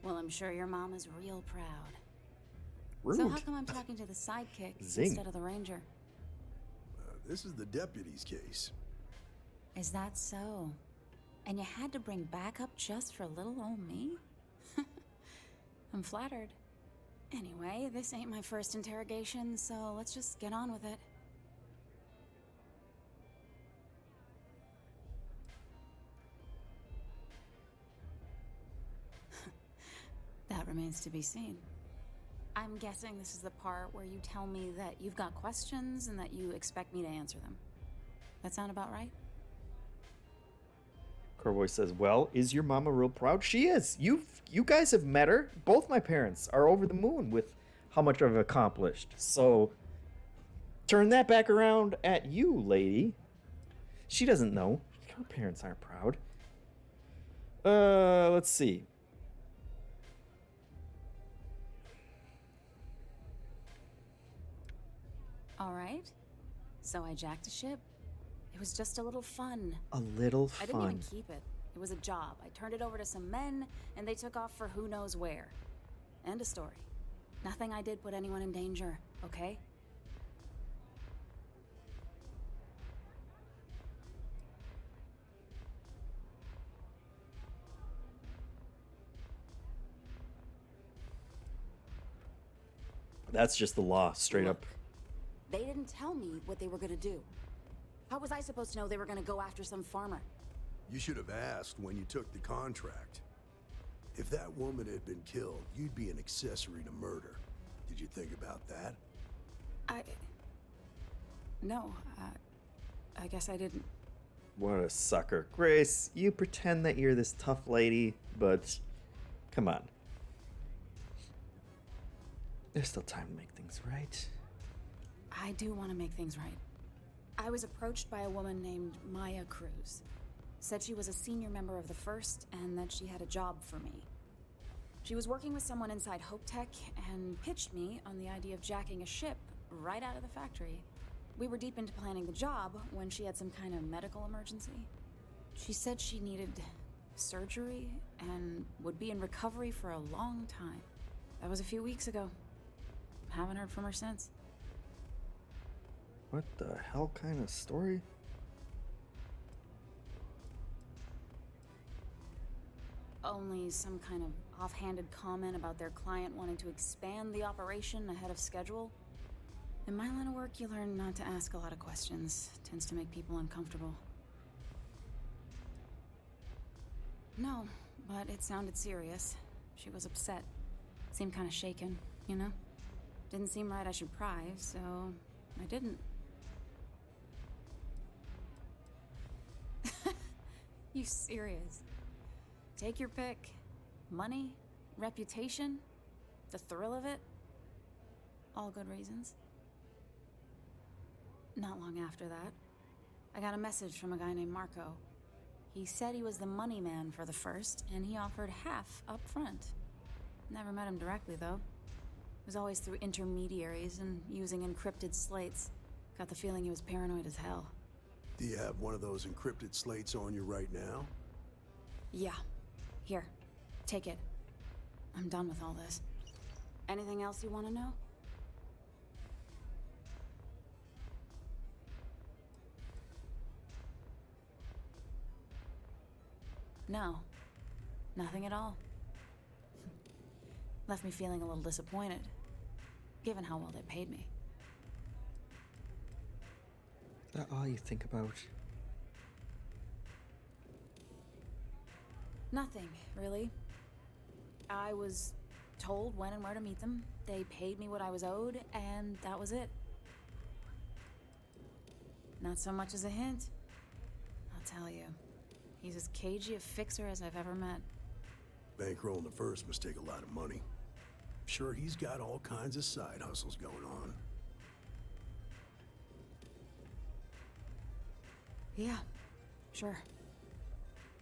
Well, I'm sure your mom is real proud. Rude. So how come I'm talking to the sidekick Zing. instead of the ranger? This is the deputy's case. Is that so? And you had to bring backup just for little old me? I'm flattered. Anyway, this ain't my first interrogation, so let's just get on with it. That remains to be seen. I'm guessing this is the part where you tell me that you've got questions and that you expect me to answer them. That sound about right? Corvoy says, well, is your mama real proud? She is. You guys have met her. Both my parents are over the moon with how much I've accomplished. So turn that back around at you, lady. She doesn't know. Her parents aren't proud. Let's see. All right. So I jacked a ship. It was just a little fun. A little fun. I didn't even keep it. It was a job. I turned it over to some men, and they took off for who knows where. End of story. Nothing I did put anyone in danger, okay? That's just the law, straight up. They didn't tell me what they were gonna do. How was I supposed to know they were gonna go after some farmer? You should have asked when you took the contract. If that woman had been killed, you'd be an accessory to murder. Did you think about that? No, I guess I didn't. What a sucker. Grace, you pretend that you're this tough lady, but come on. There's still time to make things right. I do want to make things right. I was approached by a woman named Maya Cruz. Said she was a senior member of the First and that she had a job for me. She was working with someone inside Hope Tech and pitched me on the idea of jacking a ship right out of the factory. We were deep into planning the job when she had some kind of medical emergency. She said she needed surgery and would be in recovery for a long time. That was a few weeks ago. Haven't heard from her since. What the hell kind of story? Only some kind of offhanded comment about their client wanting to expand the operation ahead of schedule. In my line of work, you learn not to ask a lot of questions. It tends to make people uncomfortable. No, but it sounded serious. She was upset. Seemed kind of shaken, you know? Didn't seem right I should pry, so I didn't. You serious? Take your pick. Money, reputation, the thrill of it. All good reasons. Not long after that, I got a message from a guy named Marco. He said he was the money man for the First, and he offered half up front. Never met him directly, though. It was always through intermediaries and using encrypted slates. Got the feeling he was paranoid as hell. Do you have one of those encrypted slates on you right now? Yeah. Here. Take it. I'm done with all this. Anything else you want to know? No. Nothing at all. Left me feeling a little disappointed, given how well they paid me. Is that all you think about? Nothing, really. I was told when and where to meet them. They paid me what I was owed, and that was it. Not so much as a hint. I'll tell you. He's as cagey a fixer as I've ever met. Bankrolling the First must take a lot of money. Sure, he's got all kinds of side hustles going on. Yeah, sure.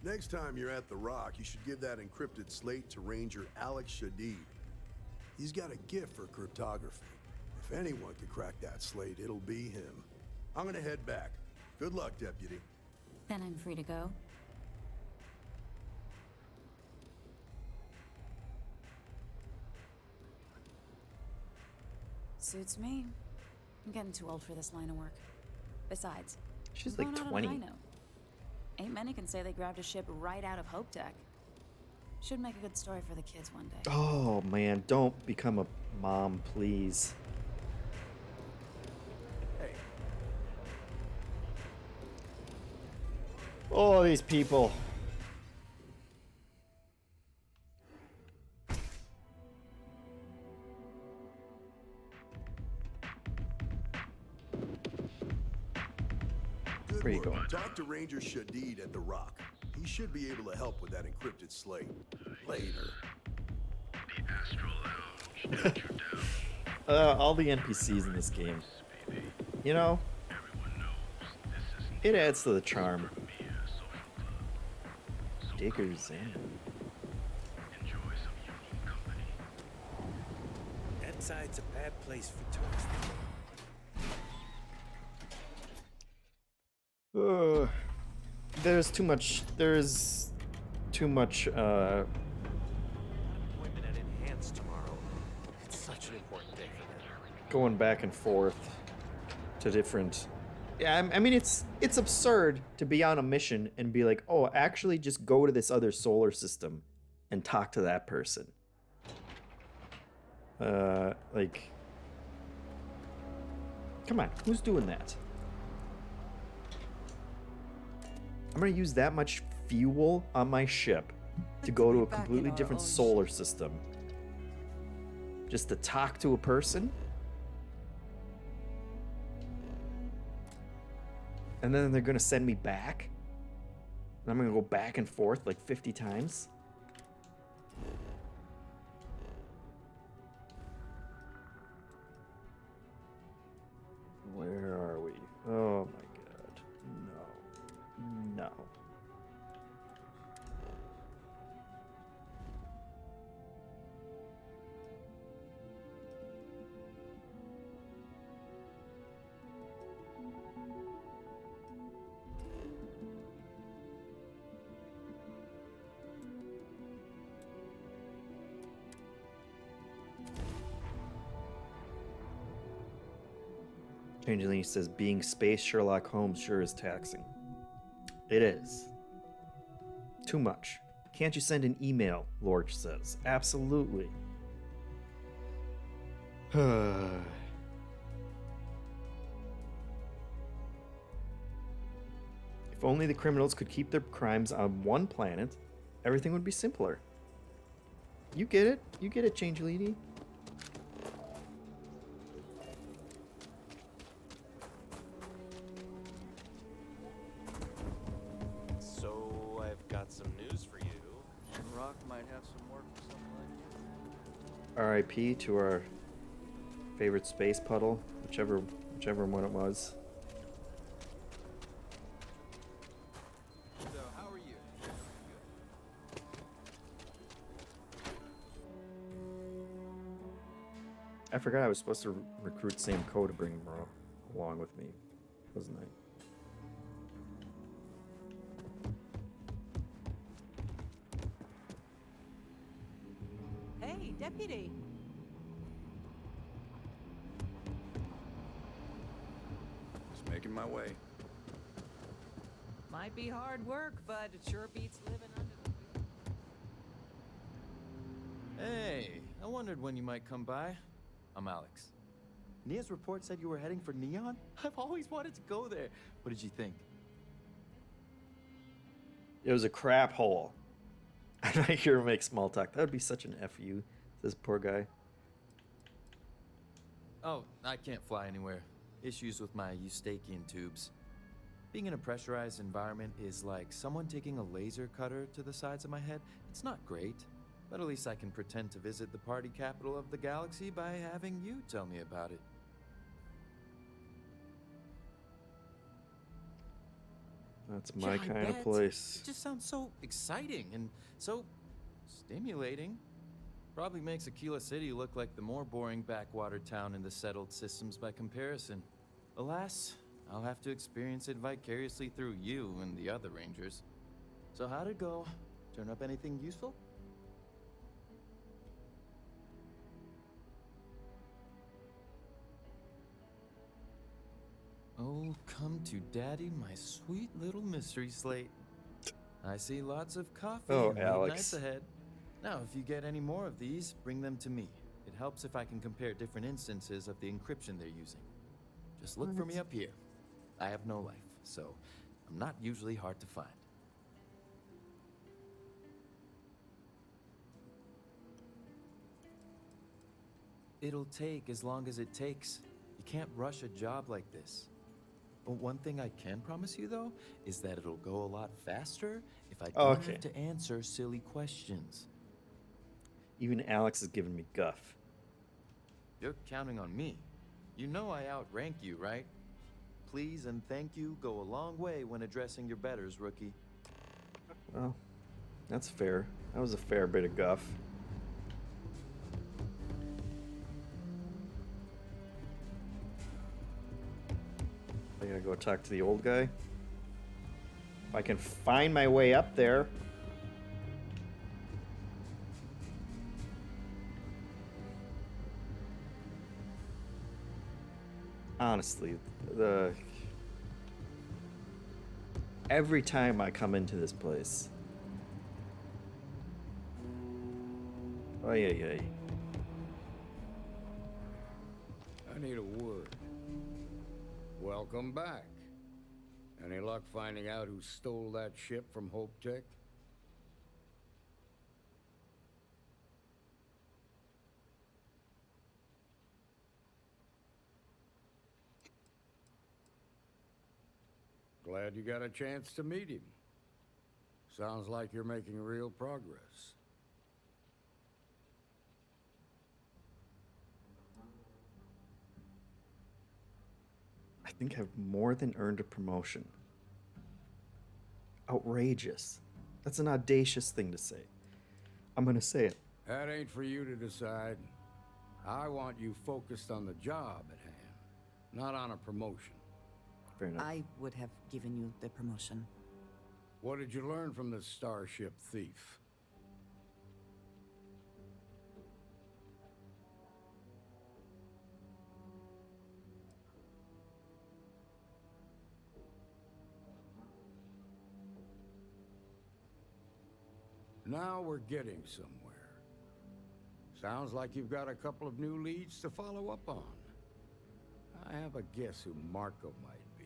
Next time you're at the Rock, you should give that encrypted slate to Ranger Alex Shadid. He's got a gift for cryptography. If anyone could crack that slate, it'll be him. I'm gonna head back. Good luck, Deputy. Then I'm free to go. Suits me. I'm getting too old for this line of work. Besides, she's I'm like going out 20. on a high note. Ain't many can say they grabbed a ship right out of Hope Tech. Should make a good story for the kids one day. Oh man, don't become a mom, please. Hey. Oh, these people. Good Where you work. going? Talk to Ranger Shadid at the Rock. He should be able to help with that encrypted slate. Later. All the NPCs in this game. You know, it adds to the charm. Digger's in. That side's a bad place for tourists. There's too much. Appointment at Enhance tomorrow. It's such an important day for them. Going back and forth to different. Yeah, I mean it's absurd to be on a mission and be like, oh, actually just go to this other solar system and talk to that person. Like, come on, who's doing that? I'm gonna use that much fuel on my ship to go to a completely different solar system just to talk to a person? And then they're gonna send me back? And I'm gonna go back and forth like 50 times? Where are we? Oh my god. No. No. Changeling says, being space Sherlock Holmes sure is taxing. It is. Too much. Can't you send an email? Lorch says. Absolutely. If only the criminals could keep their crimes on one planet, everything would be simpler. You get it. You get it, Changeling. So I've got some news for you. Rock might have some work for someone like you. RIP to our favorite space puddle, whichever one it was. So how are you? I forgot I was supposed to recruit Sam Coe to bring him along with me, wasn't I? Hey, deputy. Just making my way. Might be hard work, but it sure beats living under the wheel. Hey, I wondered when you might come by. I'm Alex. Nia's report said you were heading for Neon? I've always wanted to go there. What did you think? It was a crap hole. And I hear him make small talk. That would be such an FU, this poor guy. Oh, I can't fly anywhere. Issues with my eustachian tubes. Being in a pressurized environment is like someone taking a laser cutter to the sides of my head. It's not great, but at least I can pretend to visit the party capital of the galaxy by having you tell me about it. That's my I kind of bet. place. It just sounds so exciting and so stimulating. Probably makes Aquila City look like the more boring backwater town in the settled systems by comparison. Alas, I'll have to experience it vicariously through you and the other rangers. So how'd it go? Turn up anything useful? Oh, come to daddy, my sweet little mystery slate. I see lots of coffee Oh, and late Alex. nights ahead. Now, if you get any more of these, bring them to me. It helps if I can compare different instances of the encryption they're using. Just look for me up here. I have no life, so I'm not usually hard to find. It'll take as long as it takes. You can't rush a job like this. But one thing I can promise you, though, is that it'll go a lot faster if I don't have to answer silly questions. Even Alex is giving me guff. You're counting on me. You know I outrank you, right? Please and thank you go a long way when addressing your betters, rookie. Well, that's fair. That was a fair bit of guff. I gotta go talk to the old guy. If I can find my way up there. Honestly, every time I come into this place. Ay. I need a word. Welcome back. Any luck finding out who stole that ship from Hope Tech? Glad you got a chance to meet him. Sounds like you're making real progress. I think I've more than earned a promotion. Outrageous. That's an audacious thing to say. I'm gonna say it. That ain't for you to decide. I want you focused on the job at hand, not on a promotion. Fair enough. I would have given you the promotion. What did you learn from this starship thief? Now we're getting somewhere. Sounds like you've got a couple of new leads to follow up on. I have a guess who Marco might be.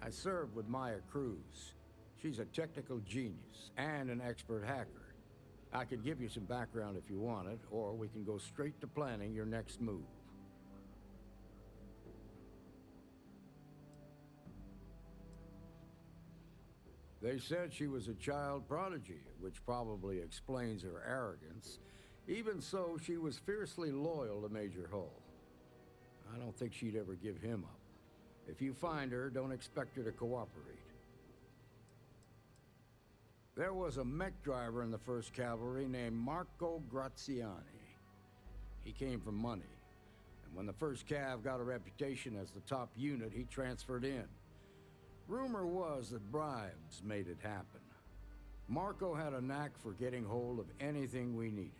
I served with Maya Cruz. She's a technical genius and an expert hacker. I could give you some background if you want it, or we can go straight to planning your next move. They said she was a child prodigy, which probably explains her arrogance. Even so, she was fiercely loyal to Major Hull. I don't think she'd ever give him up. If you find her, don't expect her to cooperate. There was a mech driver in the 1st Cavalry named Marco Graziani. He came from money, and when the 1st Cav got a reputation as the top unit, he transferred in. Rumor was that bribes made it happen. Marco had a knack for getting hold of anything we needed.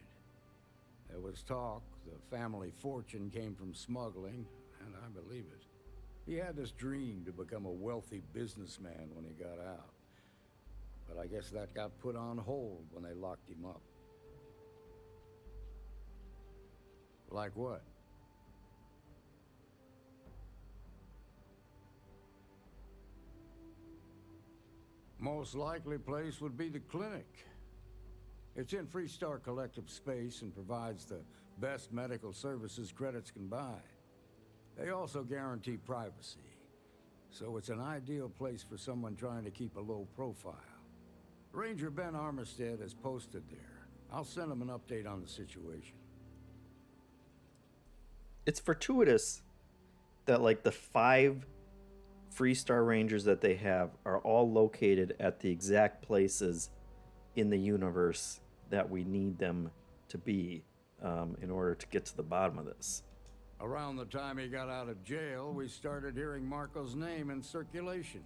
There was talk the family fortune came from smuggling, and I believe it. He had this dream to become a wealthy businessman when he got out. But I guess that got put on hold when they locked him up. Like what? Most likely place would be the clinic. It's in Freestar Collective space and provides the best medical services credits can buy. They also guarantee privacy, so it's an ideal place for someone trying to keep a low profile. Ranger Ben Armistead is posted there. I'll send him an update on the situation. It's fortuitous that like the 5 Freestar Rangers that they have are all located at the exact places in the universe that we need them to be in order to get to the bottom of this. Around the time he got out of jail, we started hearing Marco's name in circulation.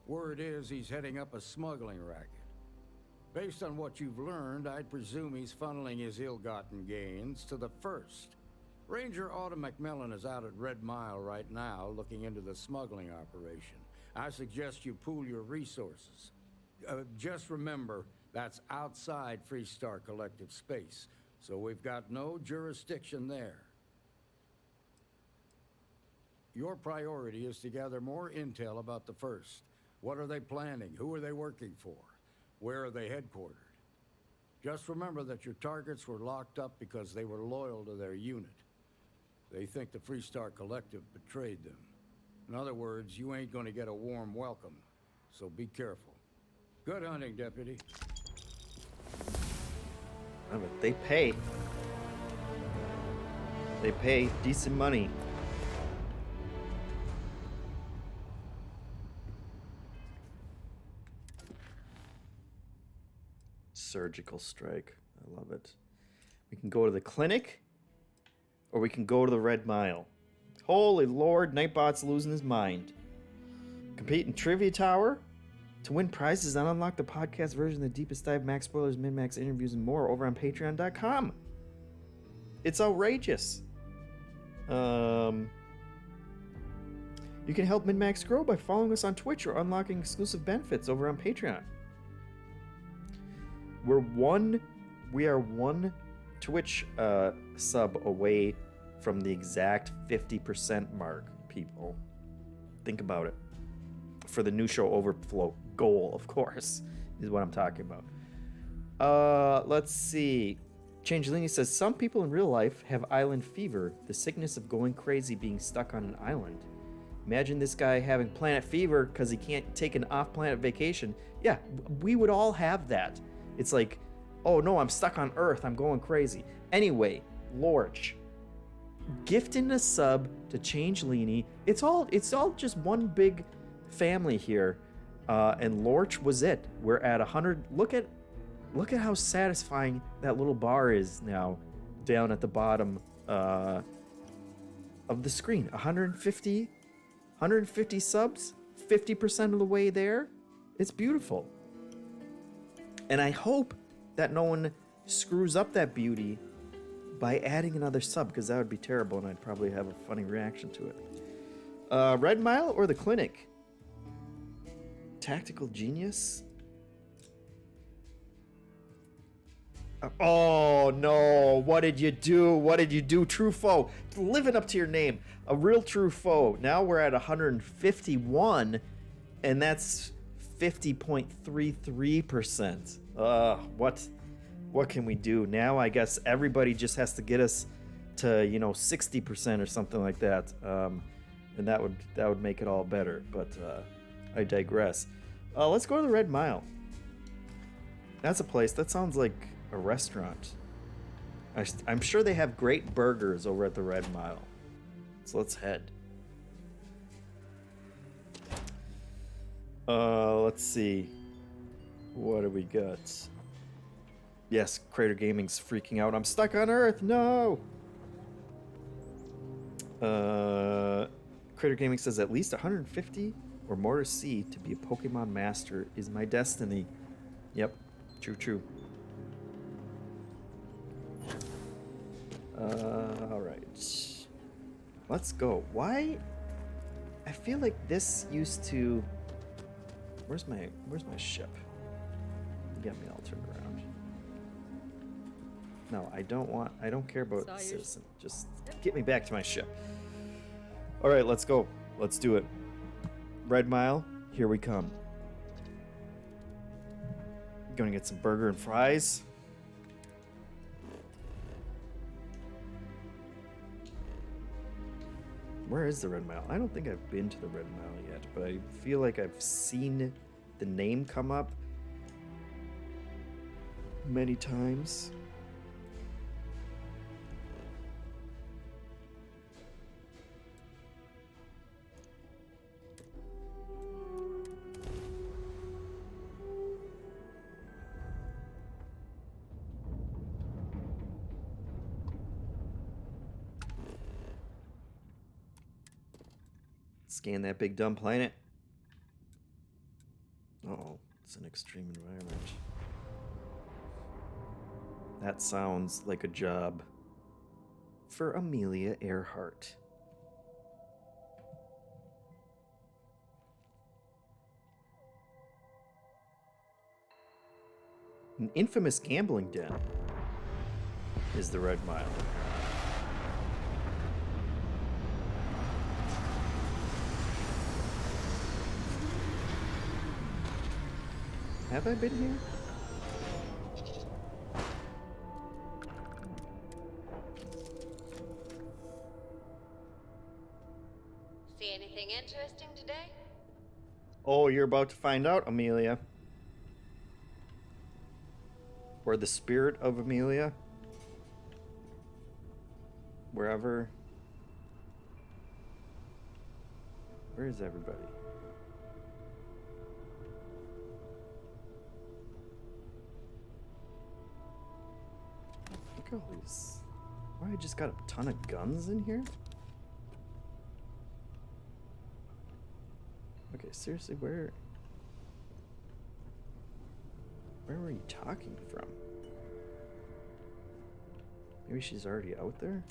Word is he's heading up a smuggling racket. Based on what you've learned, I'd presume he's funneling his ill-gotten gains to the 1st. Ranger Autumn McMillan is out at Red Mile right now looking into the smuggling operation. I suggest you pool your resources. Just remember, That's outside Freestar Collective space, so we've got no jurisdiction there. Your priority is to gather more intel about the First. What are they planning? Who are they working for? Where are they headquartered? Just remember that your targets were locked up because they were loyal to their unit. They think the Freestar Collective betrayed them. In other words, you ain't gonna get a warm welcome, so be careful. Good hunting, Deputy. Oh, but they pay. They pay decent money. Surgical strike. I love it. We can go to the clinic, or we can go to the Red Mile. Holy Lord, Nightbot's losing his mind. Compete in Trivia Tower to win prizes and unlock the podcast version of the Deepest Dive, max spoilers, min-max interviews, and more over on patreon.com. It's outrageous. You can help min-max grow by following us on Twitch or unlocking exclusive benefits over on Patreon. We are one Twitch sub away from the exact 50% mark, people. Think about it. For the new show overflow goal, of course, is what I'm talking about. Let's see. Changelini says, some people in real life have island fever, the sickness of going crazy being stuck on an island. Imagine this guy having planet fever because he can't take an off-planet vacation. Yeah, we would all have that. It's like, oh no, I'm stuck on Earth, I'm going crazy. Anyway, Lorch, gifting a sub to Changelini. It's all just one big family here, and Lorch was it. We're at 100. Look at how satisfying that little bar is now, down at the bottom of the screen. 150 subs, 50% of the way there. It's beautiful, and I hope that no one screws up that beauty by adding another sub, because that would be terrible, and I'd probably have a funny reaction to it. Red Mile or the clinic? Tactical Genius? Oh no, what did you do? What did you do, true foe? Living up to your name, a real true foe. Now we're at 151, and that's 50.33%. What can we do? Now I guess everybody just has to get us to, 60% or something like that. And that would make it all better, but I digress. Let's go to the Red Mile. That's a place. That sounds like a restaurant. I'm sure they have great burgers over at the Red Mile. So let's head. Let's see. What do we got? Yes, Crater Gaming's freaking out. I'm stuck on Earth. No. Crater Gaming says at least 150 or more to see to be a Pokemon master is my destiny. Yep. True. All right. Let's go. Why? I feel like this used to. Where's my ship? Get me all turned around. No, I don't care about the citizen. Just get me back to my ship. All right, let's go. Let's do it. Red Mile, here we come. Gonna get some burger and fries. Where is the Red Mile? I don't think I've been to the Red Mile yet, but I feel like I've seen the name come up many times. Scan that big dumb planet. Uh-oh, it's an extreme environment. That sounds like a job for Amelia Earhart. An infamous gambling den is the Red Mile. Have I been here? See anything interesting today? Oh, you're about to find out, Amelia. Or the spirit of Amelia. Wherever. Where is everybody? Look at all these. Why, I just got a ton of guns in here? Okay, seriously, where were you talking from? Maybe she's already out there?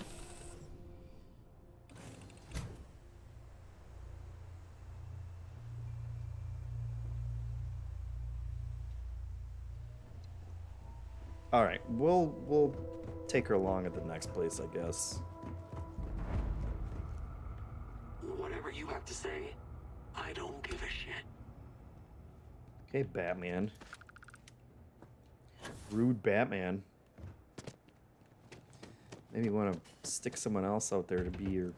All right, we'll take her along at the next place, I guess. Whatever you have to say, I don't give a shit. Okay, Batman. Rude Batman. Maybe you want to stick someone else out there to be your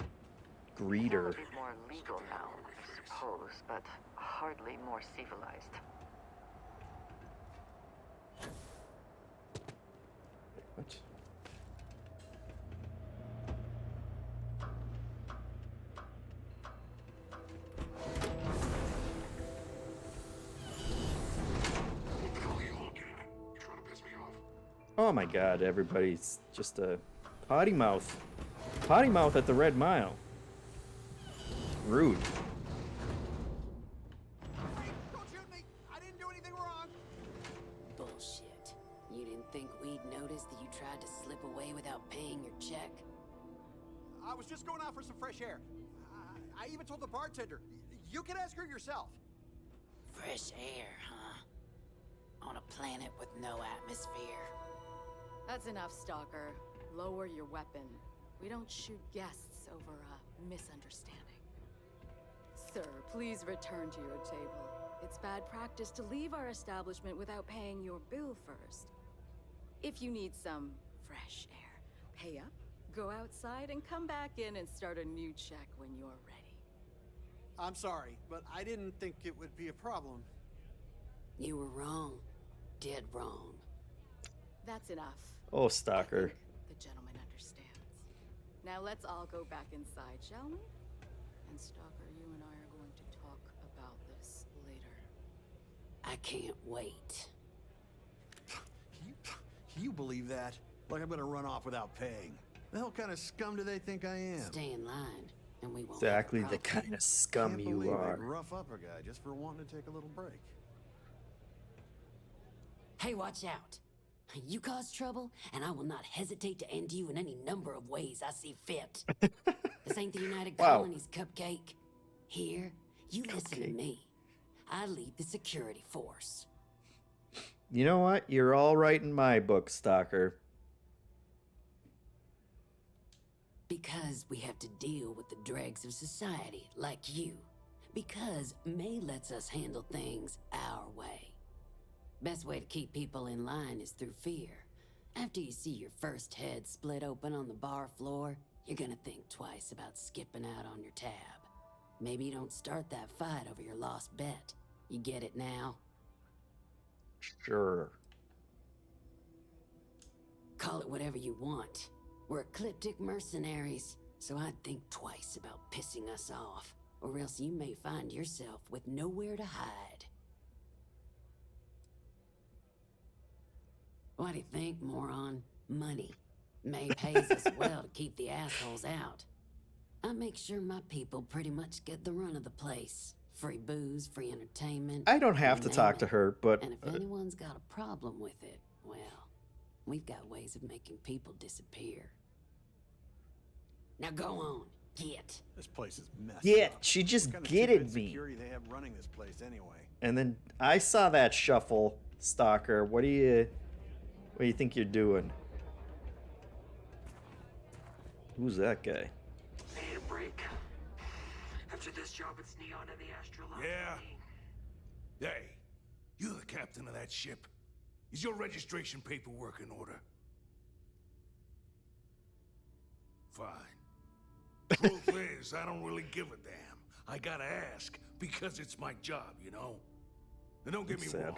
greeter. A bit more legal now, I suppose, but hardly more civilized. What? Oh my god, everybody's just a potty mouth. Potty mouth at the Red Mile. Rude. Don't shoot me! I didn't do anything wrong! Bullshit. You didn't think we'd notice that you tried to slip away without paying your check? I was just going out for some fresh air. I even told the bartender. You can ask her yourself. Fresh air, huh? On a planet with no atmosphere. That's enough, Stalker. Lower your weapon. We don't shoot guests over a misunderstanding. Sir, please return to your table. It's bad practice to leave our establishment without paying your bill first. If you need some fresh air, pay up, go outside, and come back in and start a new check when you're ready. I'm sorry, but I didn't think it would be a problem. You were wrong. Dead wrong. That's enough. Oh, Stalker. The gentleman understands. Now let's all go back inside, shall we? And Stalker, you and I are going to talk about this later. I can't wait. Can you believe that? Like I'm gonna run off without paying. The hell kind of scum do they think I am? Stay in line, and we won't. Exactly the kind of scum Can't you believe are. I'd rough up a guy just for wanting to take a little break. Hey, watch out. You cause trouble, and I will not hesitate to end you in any number of ways I see fit. This ain't the United Colonies, Cupcake. Here, you listen to me. I lead the security force. You know what? You're all right in my book, Stalker. Because we have to deal with the dregs of society, like you. Because May lets us handle things our way. Best way to keep people in line is through fear. After you see your first head split open on the bar floor, you're gonna think twice about skipping out on your tab. Maybe you don't start that fight over your lost bet. You get it now? Sure. Call it whatever you want. We're ecliptic mercenaries, so I'd think twice about pissing us off, or else you may find yourself with nowhere to hide. What do you think, moron? Money. May pays us well to keep the assholes out. I make sure my people pretty much get the run of the place. Free booze, free entertainment. I don't have to talk to her, but... And if anyone's got a problem with it, well, we've got ways of making people disappear. Now go on, get. This place is messed Yeah, up. she just What kind of gitted stupid me. security they have running this place anyway. And then I saw that shuffle, Stalker. What do you What do you think you're doing? Who's that guy? I need a break. After this job, it's Neon and the Astrolab. Yeah? Hey, you the captain of that ship? Is your registration paperwork in order? Fine. Truth is, I don't really give a damn. I gotta ask, because it's my job, you know? And don't get me wrong.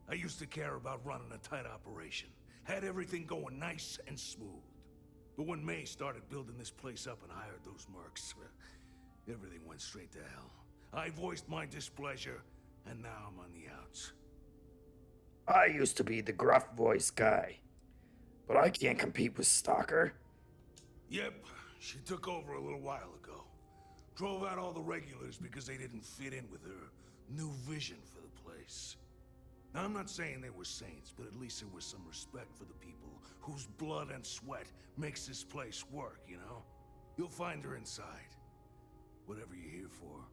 I used to care about running a tight operation. Had everything going nice and smooth. But when May started building this place up and hired those mercs, everything went straight to hell. I voiced my displeasure, and now I'm on the outs. I used to be the gruff voice guy, but I can't compete with Stalker. Yep, she took over a little while ago. Drove out all the regulars because they didn't fit in with her new vision for the place. Now, I'm not saying they were saints, but at least there was some respect for the people whose blood and sweat makes this place work, you know? You'll find her inside. Whatever you're here for,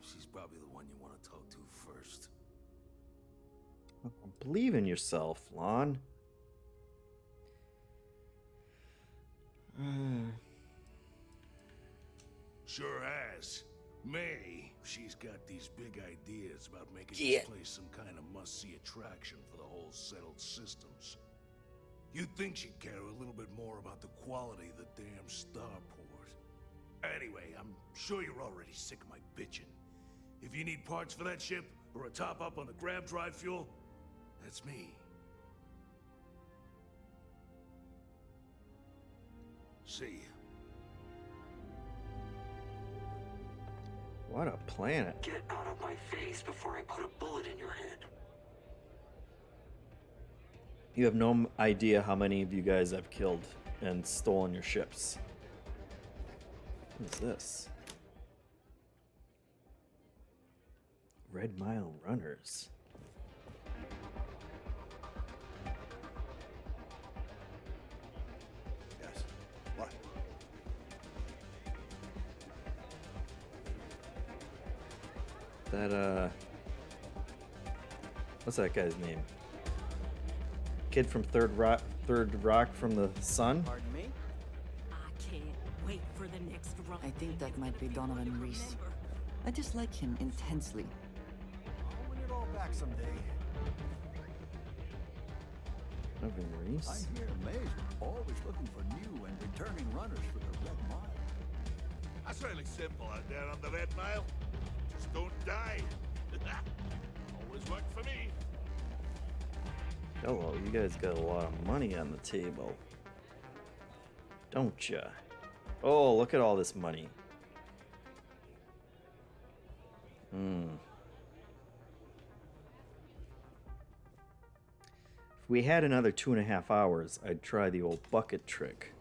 she's probably the one you want to talk to first. Believe in yourself, Lon. Sure has. May, she's got these big ideas about making this place some kind of must-see attraction for the whole settled systems. You'd think she'd care a little bit more about the quality of the damn starport. Anyway, I'm sure you're already sick of my bitching. If you need parts for that ship, or a top-up on the grab drive fuel, that's me. See ya. What a planet. Get out of my face before I put a bullet in your head. You have no idea how many of you guys I've killed and stolen your ships. What is this? Red Mile Runners. Yes. What? That, what's that guy's name? Kid from Third Rock from the Sun? Pardon me? I can't wait for the next run. I think that might be Donovan Reese. I dislike him intensely. I'll win it all back someday. Donovan Reese? I hear May's always looking for new and returning runners for the Red Mile. That's really simple out there on the Red Mile. Just don't die. Always worked for me. Hello, you guys got a lot of money on the table. Don't ya? Oh, look at all this money. If we had another 2.5 hours, I'd try the old bucket trick.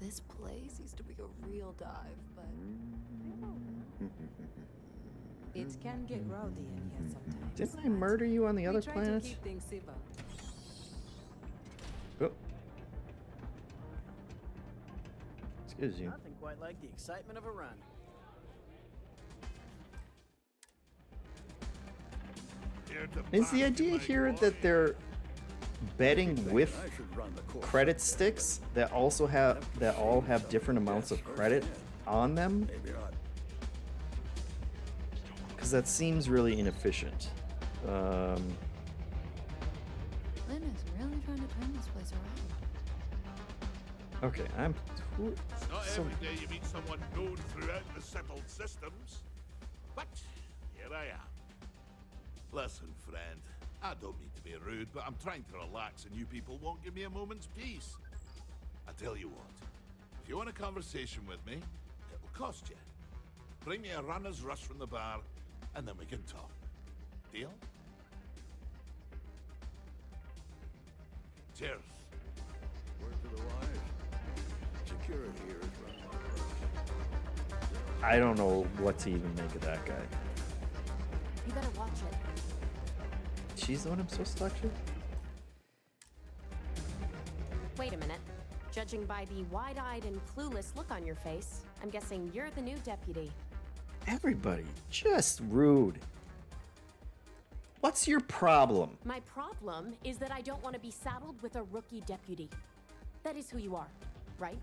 This place used to be a real dive, but it can get rowdy in here sometimes. Didn't I murder you on the other We try to planet? keep things civil. Oh. Excuse you. Nothing quite like the excitement of a run. Is the idea here that they're betting with credit sticks that also all have different amounts of credit on them? Because that seems really inefficient. Lynn is really trying to turn this place around. Okay, I'm. It's not every day you meet someone known throughout the settled systems. But here I am. Listen, friend, I don't mean to be rude, but I'm trying to relax and you people won't give me a moment's peace. I tell you what, if you want a conversation with me, it'll cost you. Bring me a runner's rush from the bar, and then we can talk. Deal? Cheers. Word to the wise. Security here is running. I don't know what to even make of that guy. You better watch it. She's the one I'm supposed to talk to? Wait a minute. Judging by the wide-eyed and clueless look on your face, I'm guessing you're the new deputy. Everybody, just rude. What's your problem? My problem is that I don't want to be saddled with a rookie deputy. That is who you are, right?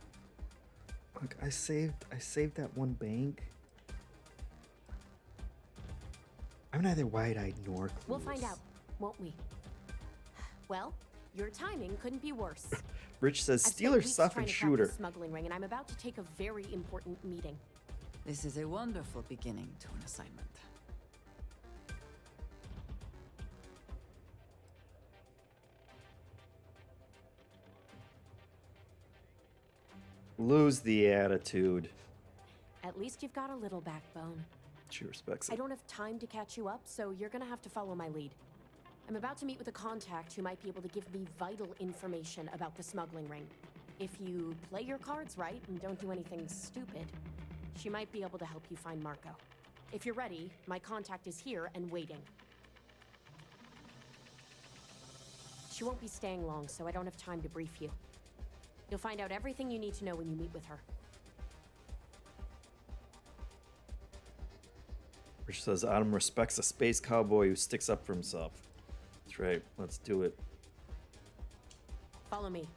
Look, I saved that one bank. I'm neither wide-eyed nor clueless. We'll find out, won't we? Well, your timing couldn't be worse. Rich says, I've steal spent or weeks stuff trying and to crack shoot her. this smuggling ring, and I'm about to take a very important meeting. This is a wonderful beginning to an assignment. Lose the attitude. At least you've got a little backbone. She respects I it. don't have time to catch you up, so you're gonna have to follow my lead. I'm about to meet with a contact who might be able to give me vital information about the smuggling ring. If you play your cards right and don't do anything stupid, she might be able to help you find Marco. If you're ready, my contact is here and waiting. She won't be staying long, so I don't have time to brief you. You'll find out everything you need to know when you meet with her. Rich says, Adam respects a space cowboy who sticks up for himself. That's right. Let's do it. Follow me.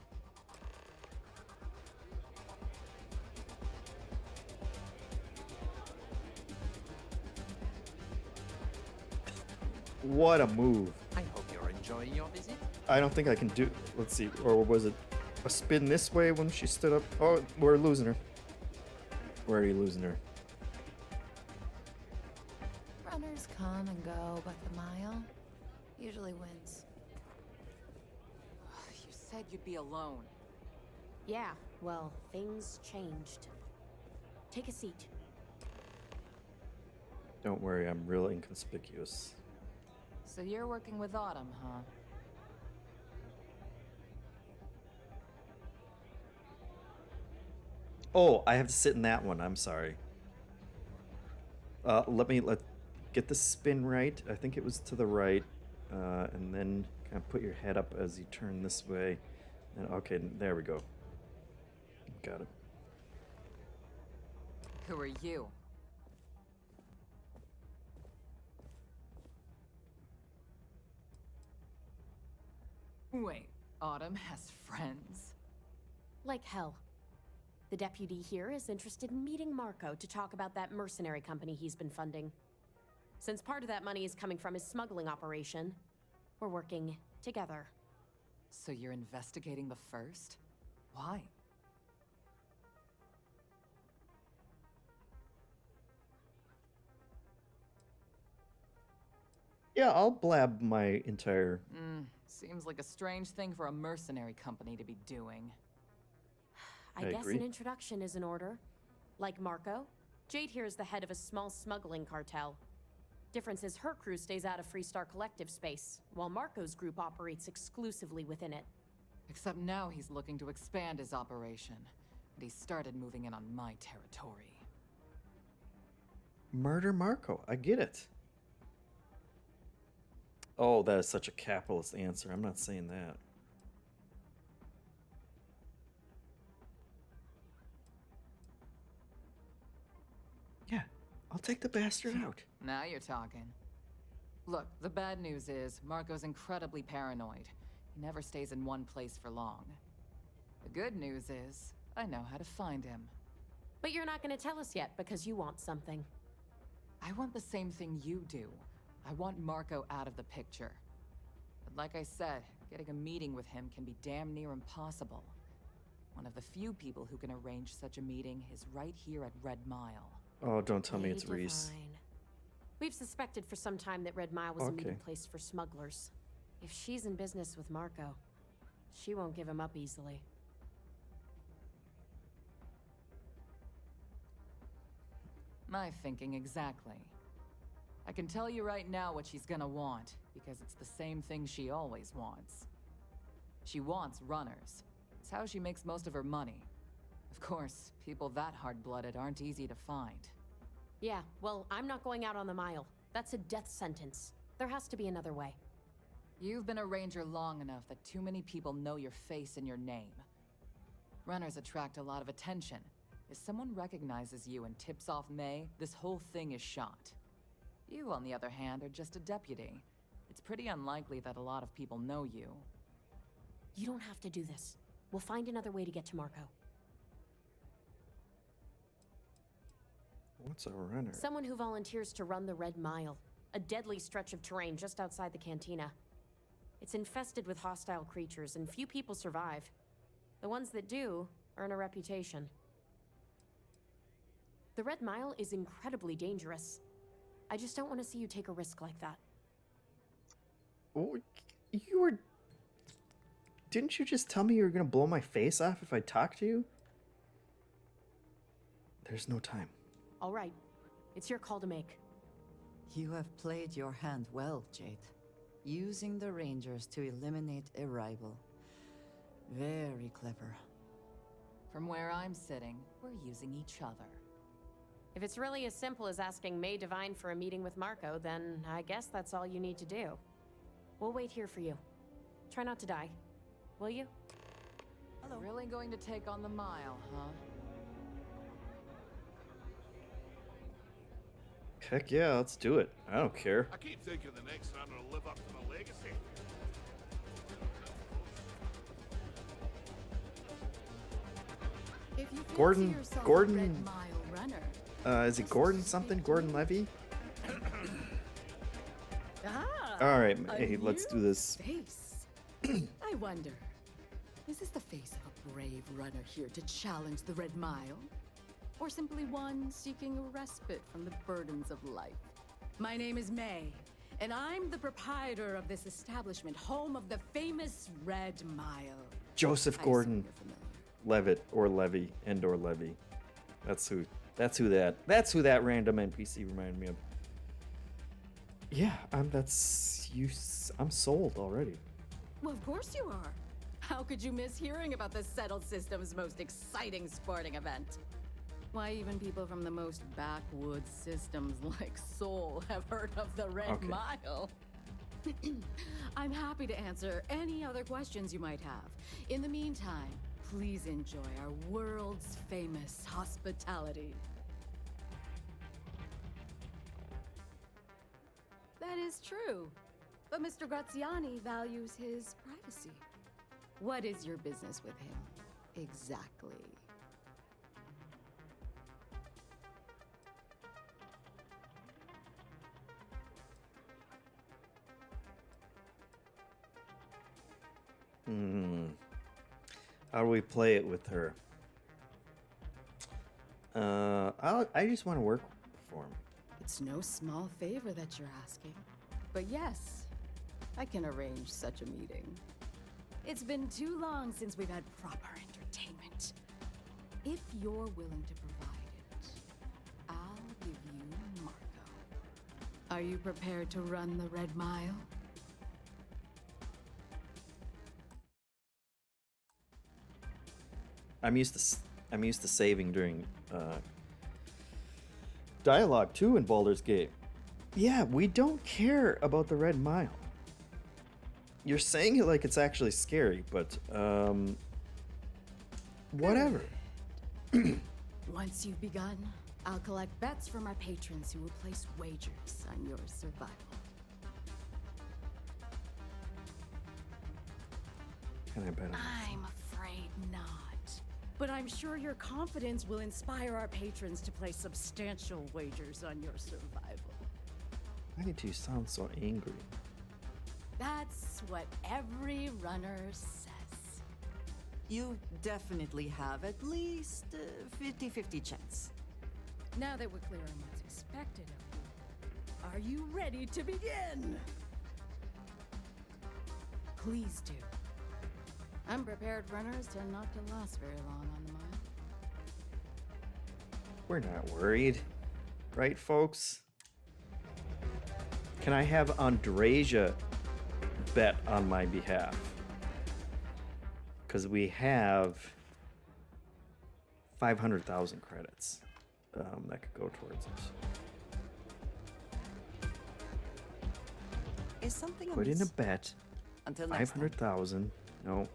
What a move. I hope you're enjoying your visit. I don't think I can do... Let's see. Or was it a spin this way when she stood up? Oh, we're losing her. Where are you losing her? Runners come and go, but the mile usually wins. You said you'd be alone. Yeah, well, things changed. Take a seat. Don't worry, I'm real inconspicuous. So you're working with Autumn, huh? Oh, I have to sit in that one. I'm sorry. Let get the spin right. I think it was to the right, and then kind of put your head up as you turn this way. And okay, there we go. Got it. Who are you? Wait, Autumn has friends? Like hell. The deputy here is interested in meeting Marco to talk about that mercenary company he's been funding. Since part of that money is coming from his smuggling operation, we're working together. So you're investigating the first? Why? Yeah, I'll blab my entire... Seems like a strange thing for a mercenary company to be doing. I guess an introduction is in order. Like Marco, Jade here is the head of a small smuggling cartel. Difference is her crew stays out of Freestar Collective space, while Marco's group operates exclusively within it. Except now he's looking to expand his operation, and he started moving in on my territory. Murder Marco. I get it. Oh, that is such a capitalist answer. I'm not saying that. Yeah, I'll take the bastard out. Now you're talking. Look, the bad news is Marco's incredibly paranoid. He never stays in one place for long. The good news is I know how to find him. But you're not going to tell us yet because you want something. I want the same thing you do. I want Marco out of the picture. But like I said, getting a meeting with him can be damn near impossible. One of the few people who can arrange such a meeting is right here at Red Mile. Oh, don't tell me it's Reese. We've suspected for some time that Red Mile was a meeting place for smugglers. If she's in business with Marco, she won't give him up easily. My thinking exactly. I can tell you right now what she's gonna want, because it's the same thing she always wants. She wants runners. It's how she makes most of her money. Of course, people that hard-blooded aren't easy to find. Yeah, well, I'm not going out on the mile. That's a death sentence. There has to be another way. You've been a ranger long enough that too many people know your face and your name. Runners attract a lot of attention. If someone recognizes you and tips off May, this whole thing is shot. You, on the other hand, are just a deputy. It's pretty unlikely that a lot of people know you. You don't have to do this. We'll find another way to get to Marco. What's a runner? Someone who volunteers to run the Red Mile, a deadly stretch of terrain just outside the cantina. It's infested with hostile creatures, and few people survive. The ones that do earn a reputation. The Red Mile is incredibly dangerous. I just don't want to see you take a risk like that. Oh, didn't you just tell me you were gonna blow my face off if I talked to you? There's no time. All right. It's your call to make. You have played your hand well, Jade. Using the Rangers to eliminate a rival. Very clever. From where I'm sitting, we're using each other. If it's really as simple as asking May Divine for a meeting with Marco, then I guess that's all you need to do. We'll wait here for you. Try not to die. Will you? Hello. Really going to take on the Mile, huh? Heck yeah, let's do it. I don't care. I keep thinking the next runner will live up to the legacy. If you fancy Gordon, yourself a Gordon, Red Mile runner, is it Gordon something? Gordon Levy? ah, All right, a hey, let's do new this. Face. I wonder, is this the face of a brave runner here to challenge the Red Mile? Or simply one seeking a respite from the burdens of life? My name is May, and I'm the proprietor of this establishment, home of the famous Red Mile. Joseph I Gordon assume you're familiar. Levitt or Levy and/or Levy. That's who that random NPC reminded me of. Yeah, I'm sold already. Well, of course you are. How could you miss hearing about the Settled System's most exciting sporting event? Why, even people from the most backwoods systems like Seoul have heard of the Red Mile. I'm happy to answer any other questions you might have. In the meantime, please enjoy our world's famous hospitality. That is true, but Mr. Graziani values his privacy. What is your business with him, exactly? How do we play it with her? I just want to work for him. It's no small favor that you're asking. But yes, I can arrange such a meeting. It's been too long since we've had proper entertainment. If you're willing to provide it, I'll give you Marco. Are you prepared to run the Red Mile? I'm used to saving during dialogue too in Baldur's Gate. Yeah, we don't care about the Red Mile. You're saying it like it's actually scary, but whatever. Once you've begun, I'll collect bets from our patrons who will place wagers on your survival. Can I bet on this? I'm afraid not. But I'm sure your confidence will inspire our patrons to place substantial wagers on your survival. Why did you sound so angry? That's what every runner says. You definitely have at least 50-50 chance. Now that we're clear on what's expected of you, are you ready to begin? Please do. Unprepared runners tend not to last very long on the mile. We're not worried, right, folks? Can I have Andrasia bet on my behalf? Because we have 500,000 credits that could go towards this. Is something Put in a bet. Until next time. 500,000. No.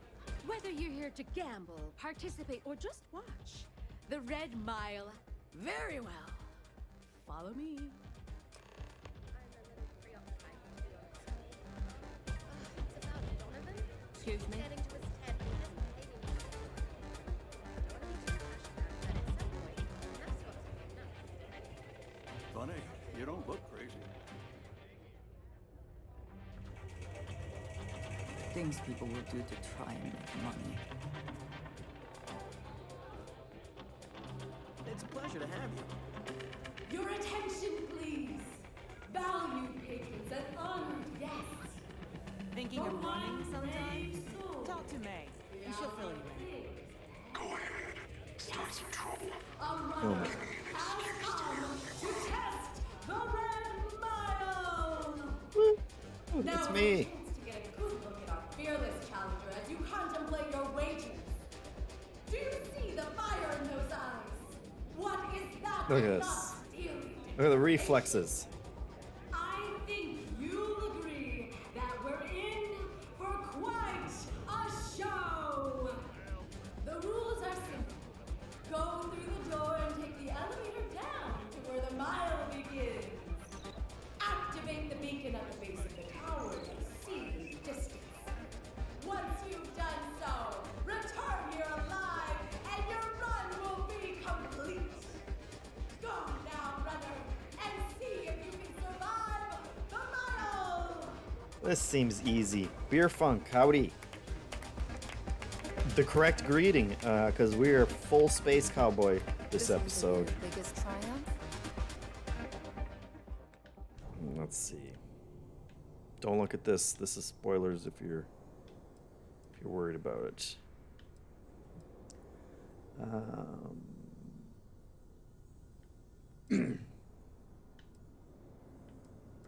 Whether you're here to gamble, participate, or just watch, the Red Mile, very well. Follow me. Excuse me? Funny, you don't look crazy. Things people will do to try and make money. It's a pleasure to have you. Your attention, please. Valued patrons and honored guests. Thinking of running sometime? Talk to May. She'll fill you in. Go ahead. Start some trouble. A runner has come to test the Red Mile. It's Now, me. to get a good look at our fearless challenger as you contemplate your wagers. Do you see the fire in those eyes? What is that? Look at this. Look at the reflexes. I think you'll agree that we're in for quite a show. The rules are simple. Go through the door and take the elevator down to where the mile begins. Activate the beacon at the base of the tower to see the distance. Once you've done so, return here alive and your run will be complete. Go now, runner, and see if you can survive the mile! This seems easy. Beer Funk, howdy. The correct greeting, because we are full space cowboy this episode. Biggest triumph? Let's see. Don't look at this. This is spoilers if you're worried about it.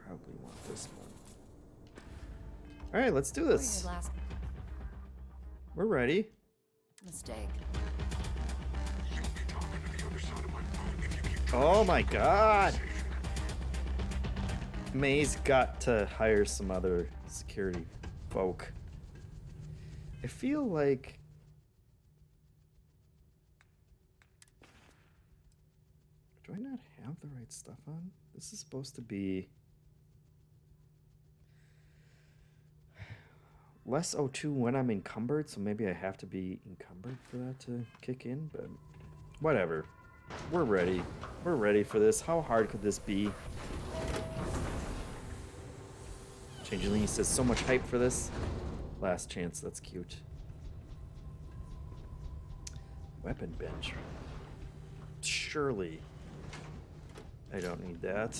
Probably want this one. All right, let's do this. Your last We're ready. mistake. Oh my god! May's got to hire some other security folk. I feel like... Do I not have the right stuff on? This is supposed to be... less O2 when I'm encumbered, so maybe I have to be encumbered for that to kick in, but whatever. We're ready. We're ready for this. How hard could this be? Changeling says so much hype for this. Last chance, that's cute. Weapon bench. Surely. I don't need that.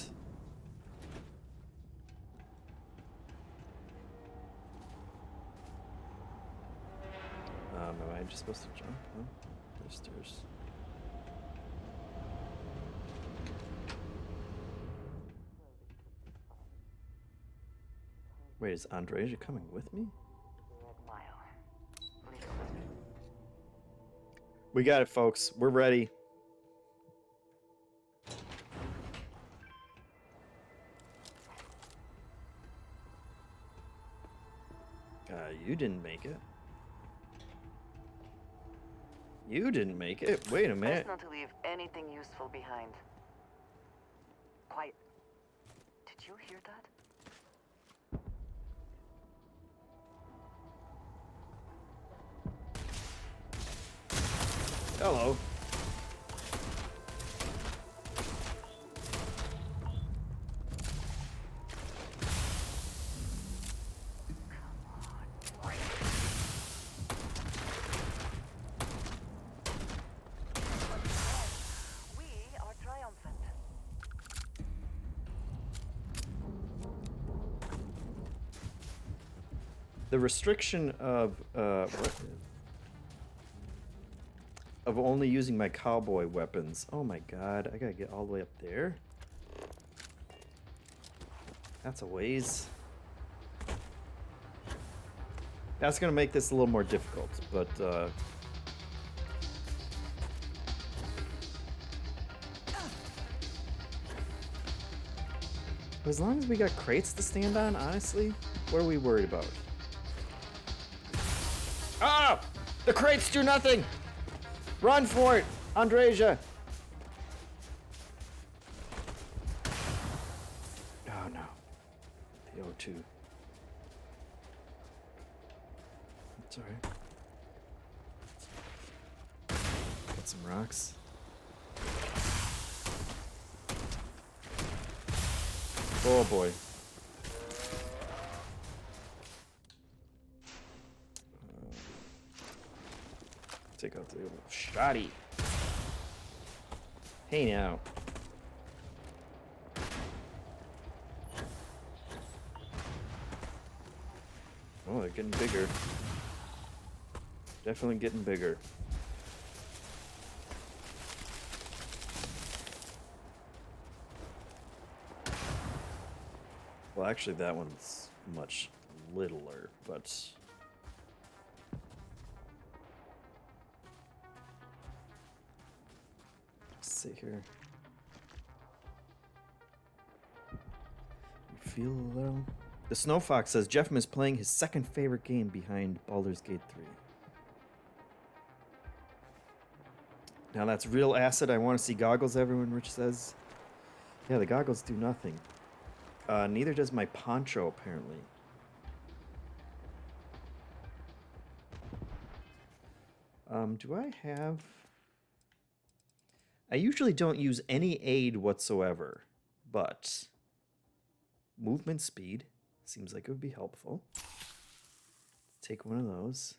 Am I just supposed to jump? Oh, there's stairs. Wait, is Andreja coming with me? We got it, folks. We're ready. You didn't make it. You didn't make it. Wait a minute. Best not to leave anything useful behind. Quiet. Did you hear that? Hello. The restriction of only using my cowboy weapons. Oh my god, I gotta get all the way up there. That's a ways. That's gonna make this a little more difficult, but as long as we got crates to stand on, honestly, what are we worried about? Ah! The crates do nothing! Run for it, Andreja! Oh no. The O2. It's alright. Got some rocks. Oh boy. Take out the shoddy. Hey now. Oh, they're getting bigger. Definitely getting bigger. Well, actually, that one's much littler, but... Let's see here. You feel a little... The Snow Fox says JeffM is playing his second favorite game behind Baldur's Gate 3. Now that's real acid. I want to see goggles, everyone, Rich says. Yeah, the goggles do nothing. Neither does my poncho, apparently. Do I have... I usually don't use any aid whatsoever, but movement speed seems like it would be helpful. Let's take one of those.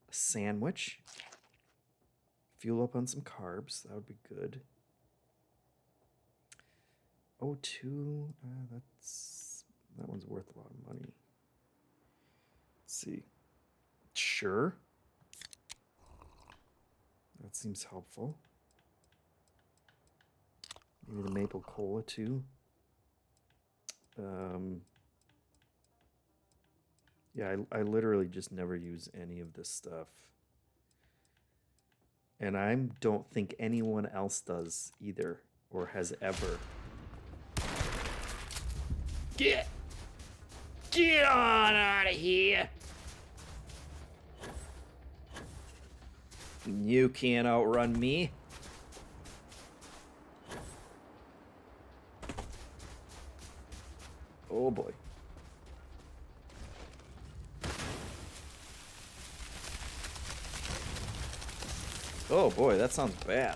A sandwich. Fuel up on some carbs. That would be good. O2, that one's worth a lot of money. Let's see. Sure. That seems helpful. Maybe the maple cola too. Yeah, I literally just never use any of this stuff. And I don't think anyone else does either, or has ever. Get on out of here! You can't outrun me. Oh boy. Oh boy, that sounds bad.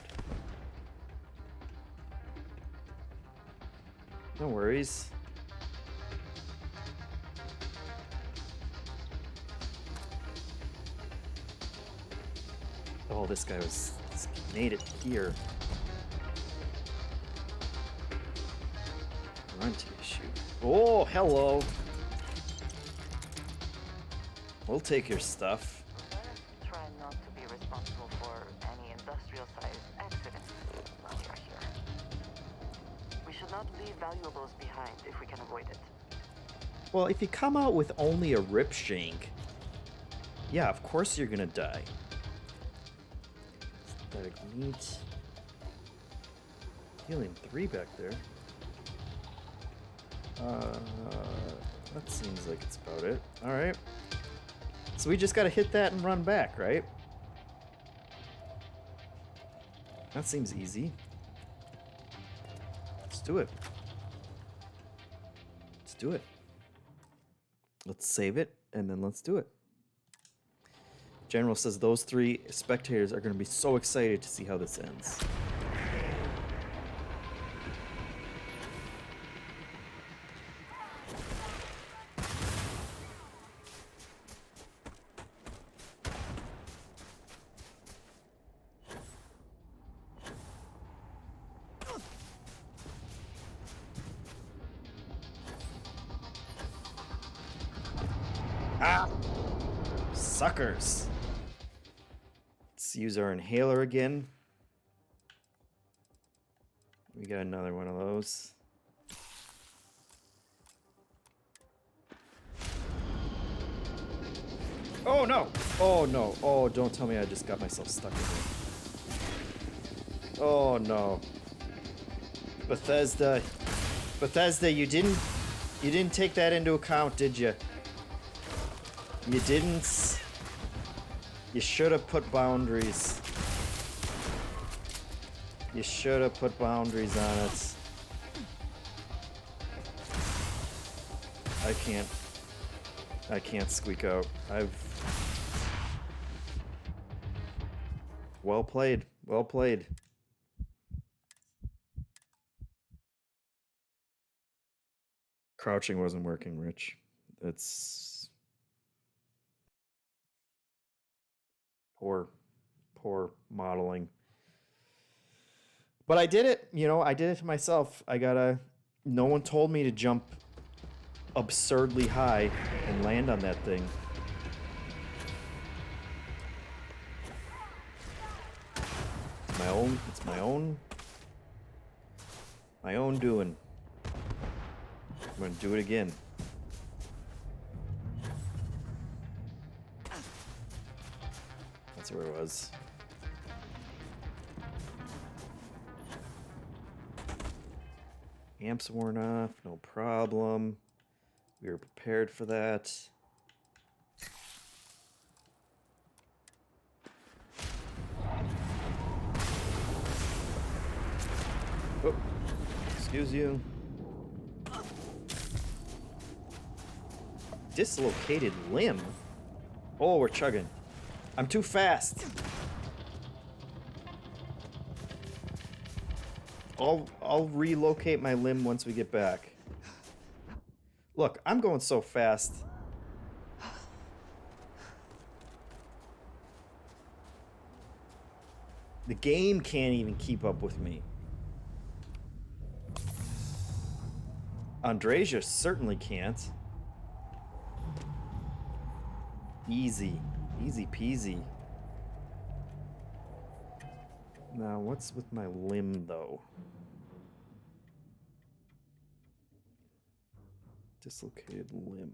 No worries. Oh, this guy made it here. Run to issue. Oh, hello. We'll take your stuff. Try not to be responsible for any industrial-sized accidents while you're here. We should not leave valuables behind if we can avoid it. Well, if you come out with only a rip shank, yeah, of course you're gonna die. Synthetic meat. Healing 3 back there. That seems like it's about it. Alright. So we just gotta hit that and run back, right? That seems easy. Let's do it. Let's do it. Let's save it, and then let's do it. General says those 3 spectators are going to be so excited to see how this ends. Ah! Suckers! Let's use our inhaler again. We got another one of those. Oh no! Oh no! Oh, don't tell me I just got myself stuck in here. Oh no. Bethesda. Bethesda, you didn't take that into account, did you? You didn't. You should have put boundaries. You should have put boundaries on it. I can't squeak out. Well played. Well played. Crouching wasn't working, Rich. It's poor modeling. But I did it, you know, I did it to myself. No one told me to jump absurdly high and land on that thing. It's my own doing. I'm gonna do it again. That's where it was. Amps worn off, no problem. We were prepared for that. Oh, excuse you. Dislocated limb? Oh, we're chugging. I'm too fast. I'll relocate my limb once we get back. Look, I'm going so fast. The game can't even keep up with me. Andreja certainly can't. Easy. Easy peasy. Now, what's with my limb, though? Dislocated limb.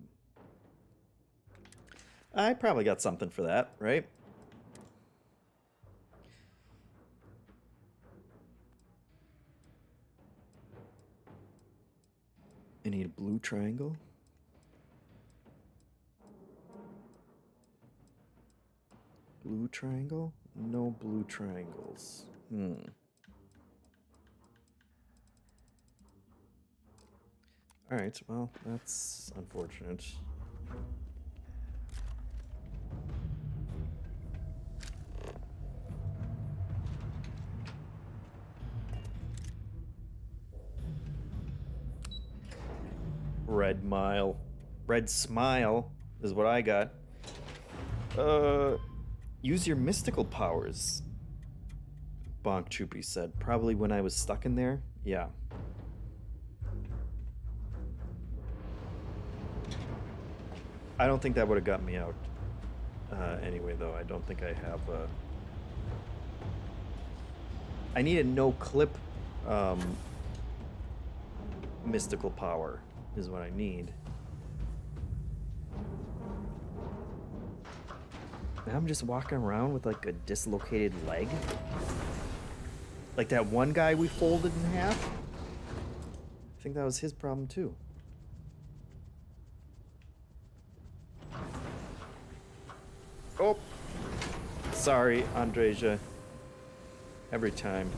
I probably got something for that, right? I need a blue triangle. Blue triangle? No blue triangles. Alright, well, that's unfortunate. Red mile. Red smile is what I got. Use your mystical powers. Bonk Choopy said. Probably when I was stuck in there? Yeah. I don't think that would have got me out. Anyway, though, I don't think I have I need a no-clip mystical power is what I need. Now I'm just walking around with like a dislocated leg. Like that one guy we folded in half. I think that was his problem too. Oh, sorry, Andreja. Every time.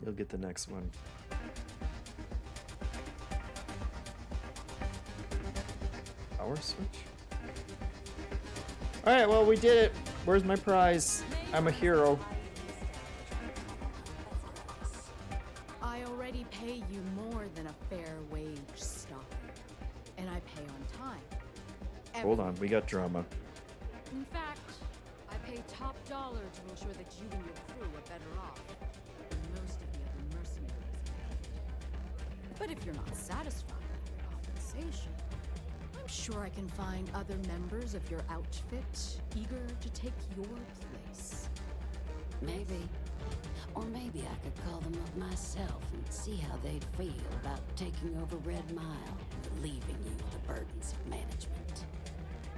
You'll get the next one. Power switch? Alright, well, we did it. Where's my prize? I'm a hero. I already pay you more than a fair wage, Stalker. And I pay on time. Hold on, we got drama. In fact, I pay top dollar to ensure that you and your crew are better off than most of the other mercenaries. But if you're not satisfied with your compensation, I'm sure I can find other members of your outfit eager to take your place. Maybe. Or maybe I could call them up myself and see how they'd feel about taking over Red Mile and leaving you with the burdens of management.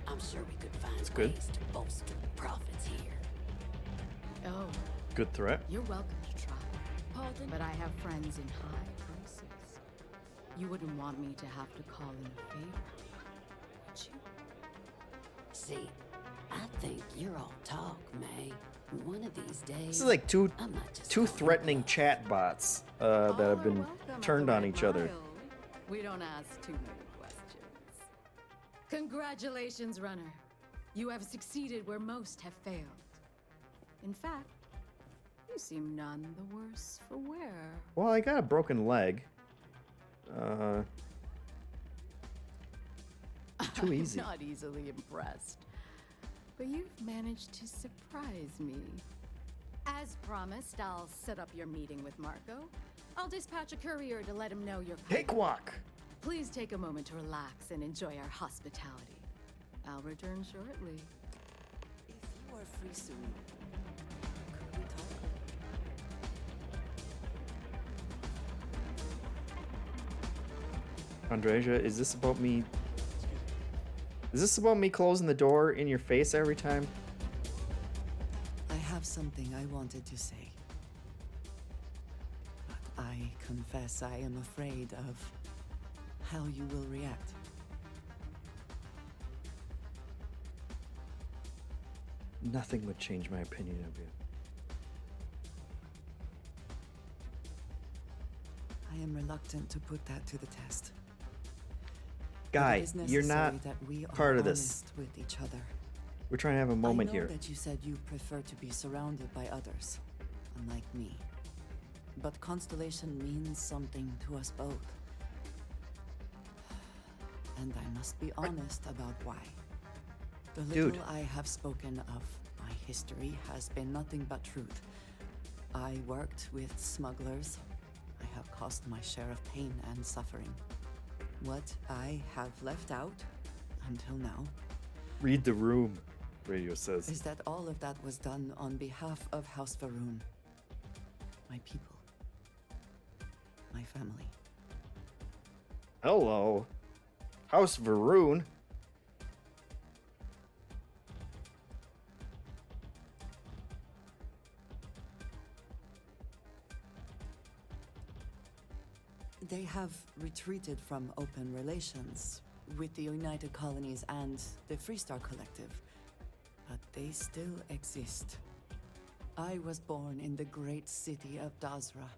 I'm sure we could find ways to bolster the profits here. Oh. Good threat. You're welcome to try. Pardon? But I have friends in high places. You wouldn't want me to have to call in a favor. See, I think you're all talk, May. One of these days. This is like two I'm not just threatening chat bots that have been turned on each other. We don't ask too many questions. Congratulations, runner. You have succeeded where most have failed. In fact, you seem none the worse for wear. Well, I got a broken leg. Too easy. I'm not easily impressed. But you've managed to surprise me. As promised, I'll set up your meeting with Marco. I'll dispatch a courier to let him know you're coming. Cakewalk! Please take a moment to relax and enjoy our hospitality. I'll return shortly. If you are free soon, could we talk? Andreja, is this about me? Is this about me closing the door in your face every time? I have something I wanted to say. But I confess I am afraid of how you will react. Nothing would change my opinion of you. I am reluctant to put that to the test. Guy, you're not that we are part of this. honest with each other. We're trying to have a moment I know here. that you said you prefer to be surrounded by others, unlike me. But Constellation means something to us both. And I must be honest about why. The little Dude. I have spoken of my history has been nothing but truth. I worked with smugglers. I have caused my share of pain and suffering. What I have left out, until now, Read the room, radio says. is that all of that was done on behalf of House Varun. My people. My family. Hello. House Varun. They have retreated from open relations with the United Colonies and the Freestar Collective, but they still exist. I was born in the great city of Dazra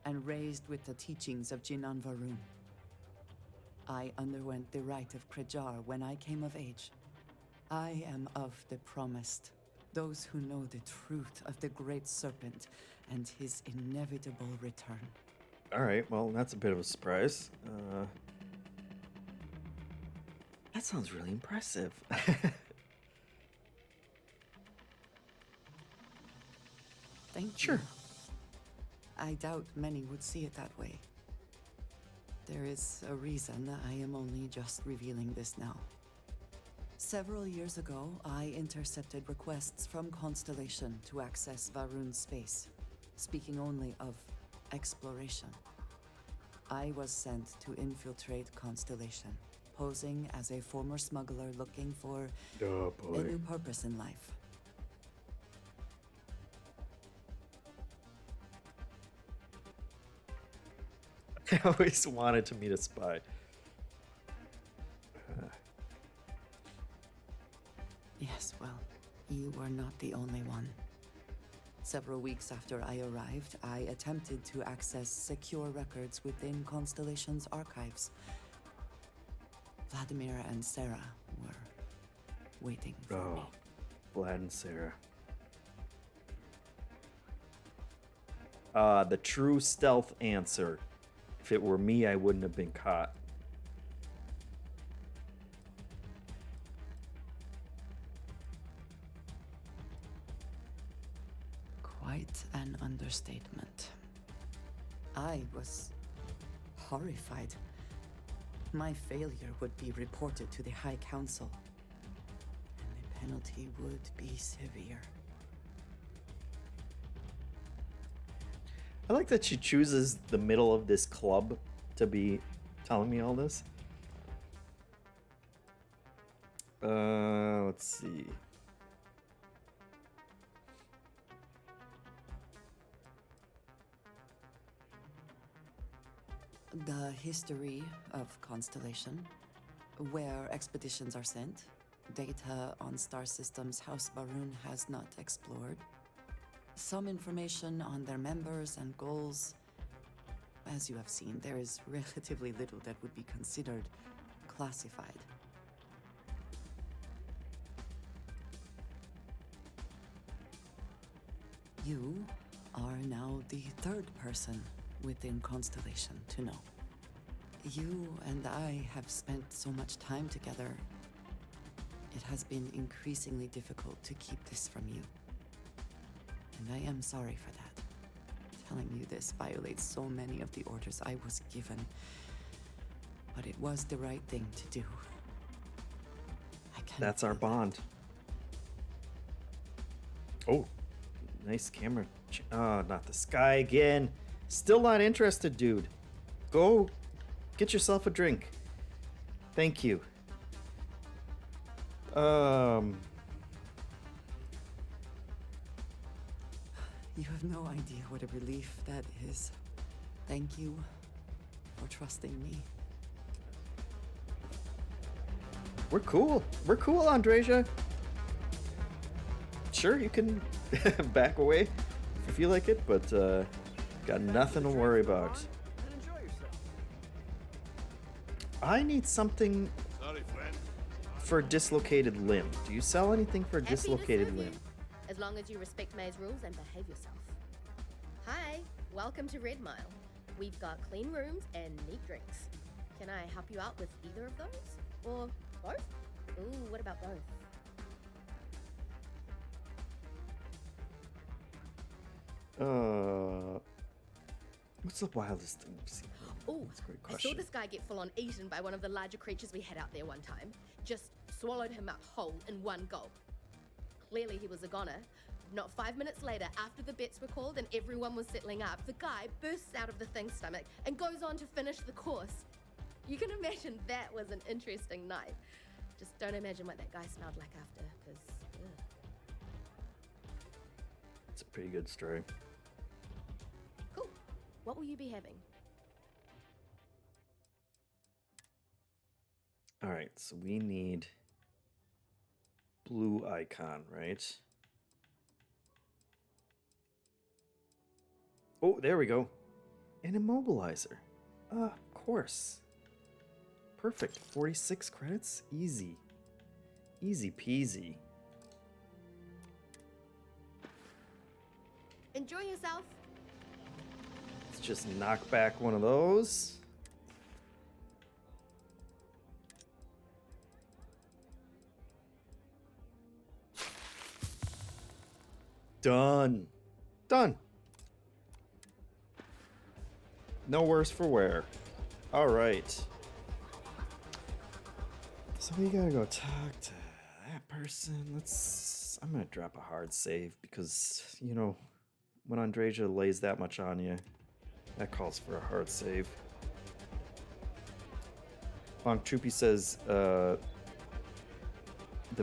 and raised with the teachings of Jinan Varun. I underwent the rite of Krejar when I came of age. I am of the promised, those who know the truth of the Great Serpent and his inevitable return. All right, well, that's a bit of a surprise. That sounds really impressive. Thank Sure. you. I doubt many would see it that way. There is a reason I am only just revealing this now. Several years ago, I intercepted requests from Constellation to access Varun's space, speaking only of exploration. I was sent to infiltrate Constellation, posing as a former smuggler looking for Oh, boy. a new purpose in life. I always wanted to meet a spy. Yes, well, you were not the only one. Several weeks after I arrived, I attempted to access secure records within Constellation's archives. Vladimir and Sarah were waiting for me. Oh, Vlad and Sarah. The true stealth answer. If it were me, I wouldn't have been caught. Quite an understatement. I was horrified. My failure would be reported to the High Council, and the penalty would be severe. I like that she chooses the middle of this club to be telling me all this. Let's see. The history of Constellation, where expeditions are sent, data on star systems House Baroon has not explored. Some information on their members and goals. As you have seen, there is relatively little that would be considered classified. You are now the third person within Constellation to know. You and I have spent so much time together. It has been increasingly difficult to keep this from you. And I am sorry for that. Telling you this violates so many of the orders I was given. But it was the right thing to do. That's our bond. Oh, nice camera. Oh, not the sky again. Still not interested, dude. Go get yourself a drink. Thank you. You have no idea what a relief that is. Thank you for trusting me. We're cool. We're cool, Andreja. Sure, you can back away if you feel like it, but got nothing to worry about. I need something for a dislocated limb. Do you sell anything for a dislocated limb? As long as you respect May's rules and behave yourself. Hi, welcome to Red Mile. We've got clean rooms and neat drinks. Can I help you out with either of those? Or both? Ooh, what about both? What's the wildest thing you've seen? Ooh, That's a great I question. saw this guy get full on eaten by one of the larger creatures we had out there one time. Just swallowed him up whole in one gulp. Clearly he was a goner. Not 5 minutes later, after the bets were called and everyone was settling up, the guy bursts out of the thing's stomach and goes on to finish the course. You can imagine that was an interesting night. Just don't imagine what that guy smelled like after, because... It's a pretty good story. Cool. What will you be having? All right, so we need blue icon, right? Oh, there we go. An immobilizer. Of course. Perfect. 46 credits. Easy. Easy peasy. Enjoy yourself. Let's just knock back one of those. Done. Done. No worse for wear. All right. So we gotta go talk to that person. I'm gonna drop a hard save because, you know, when Andreja lays that much on you, that calls for a hard save. Bonk Troopy says, the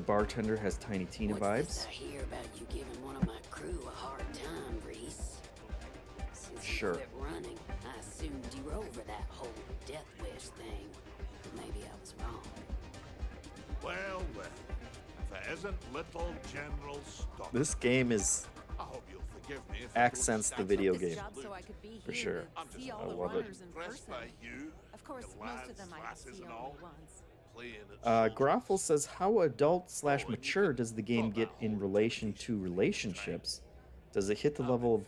bartender has Tiny Tina vibes. What's this I hear about you giving one of my crew a hard time, Reese? Since Sure. you quit running, I assumed you were over that whole death wish thing. But maybe I was wrong. Well, if it isn't little General Stock. This game is I hope you'll forgive me if accents the video This game. job so I could be For here sure. to see I all the love it. runners in Impressed person. by you, Of course, the most of them I lads, could lasses see and only all. once. Playing it Groffle says, how adult/mature does the game get in relation to relationships? Does it hit the level of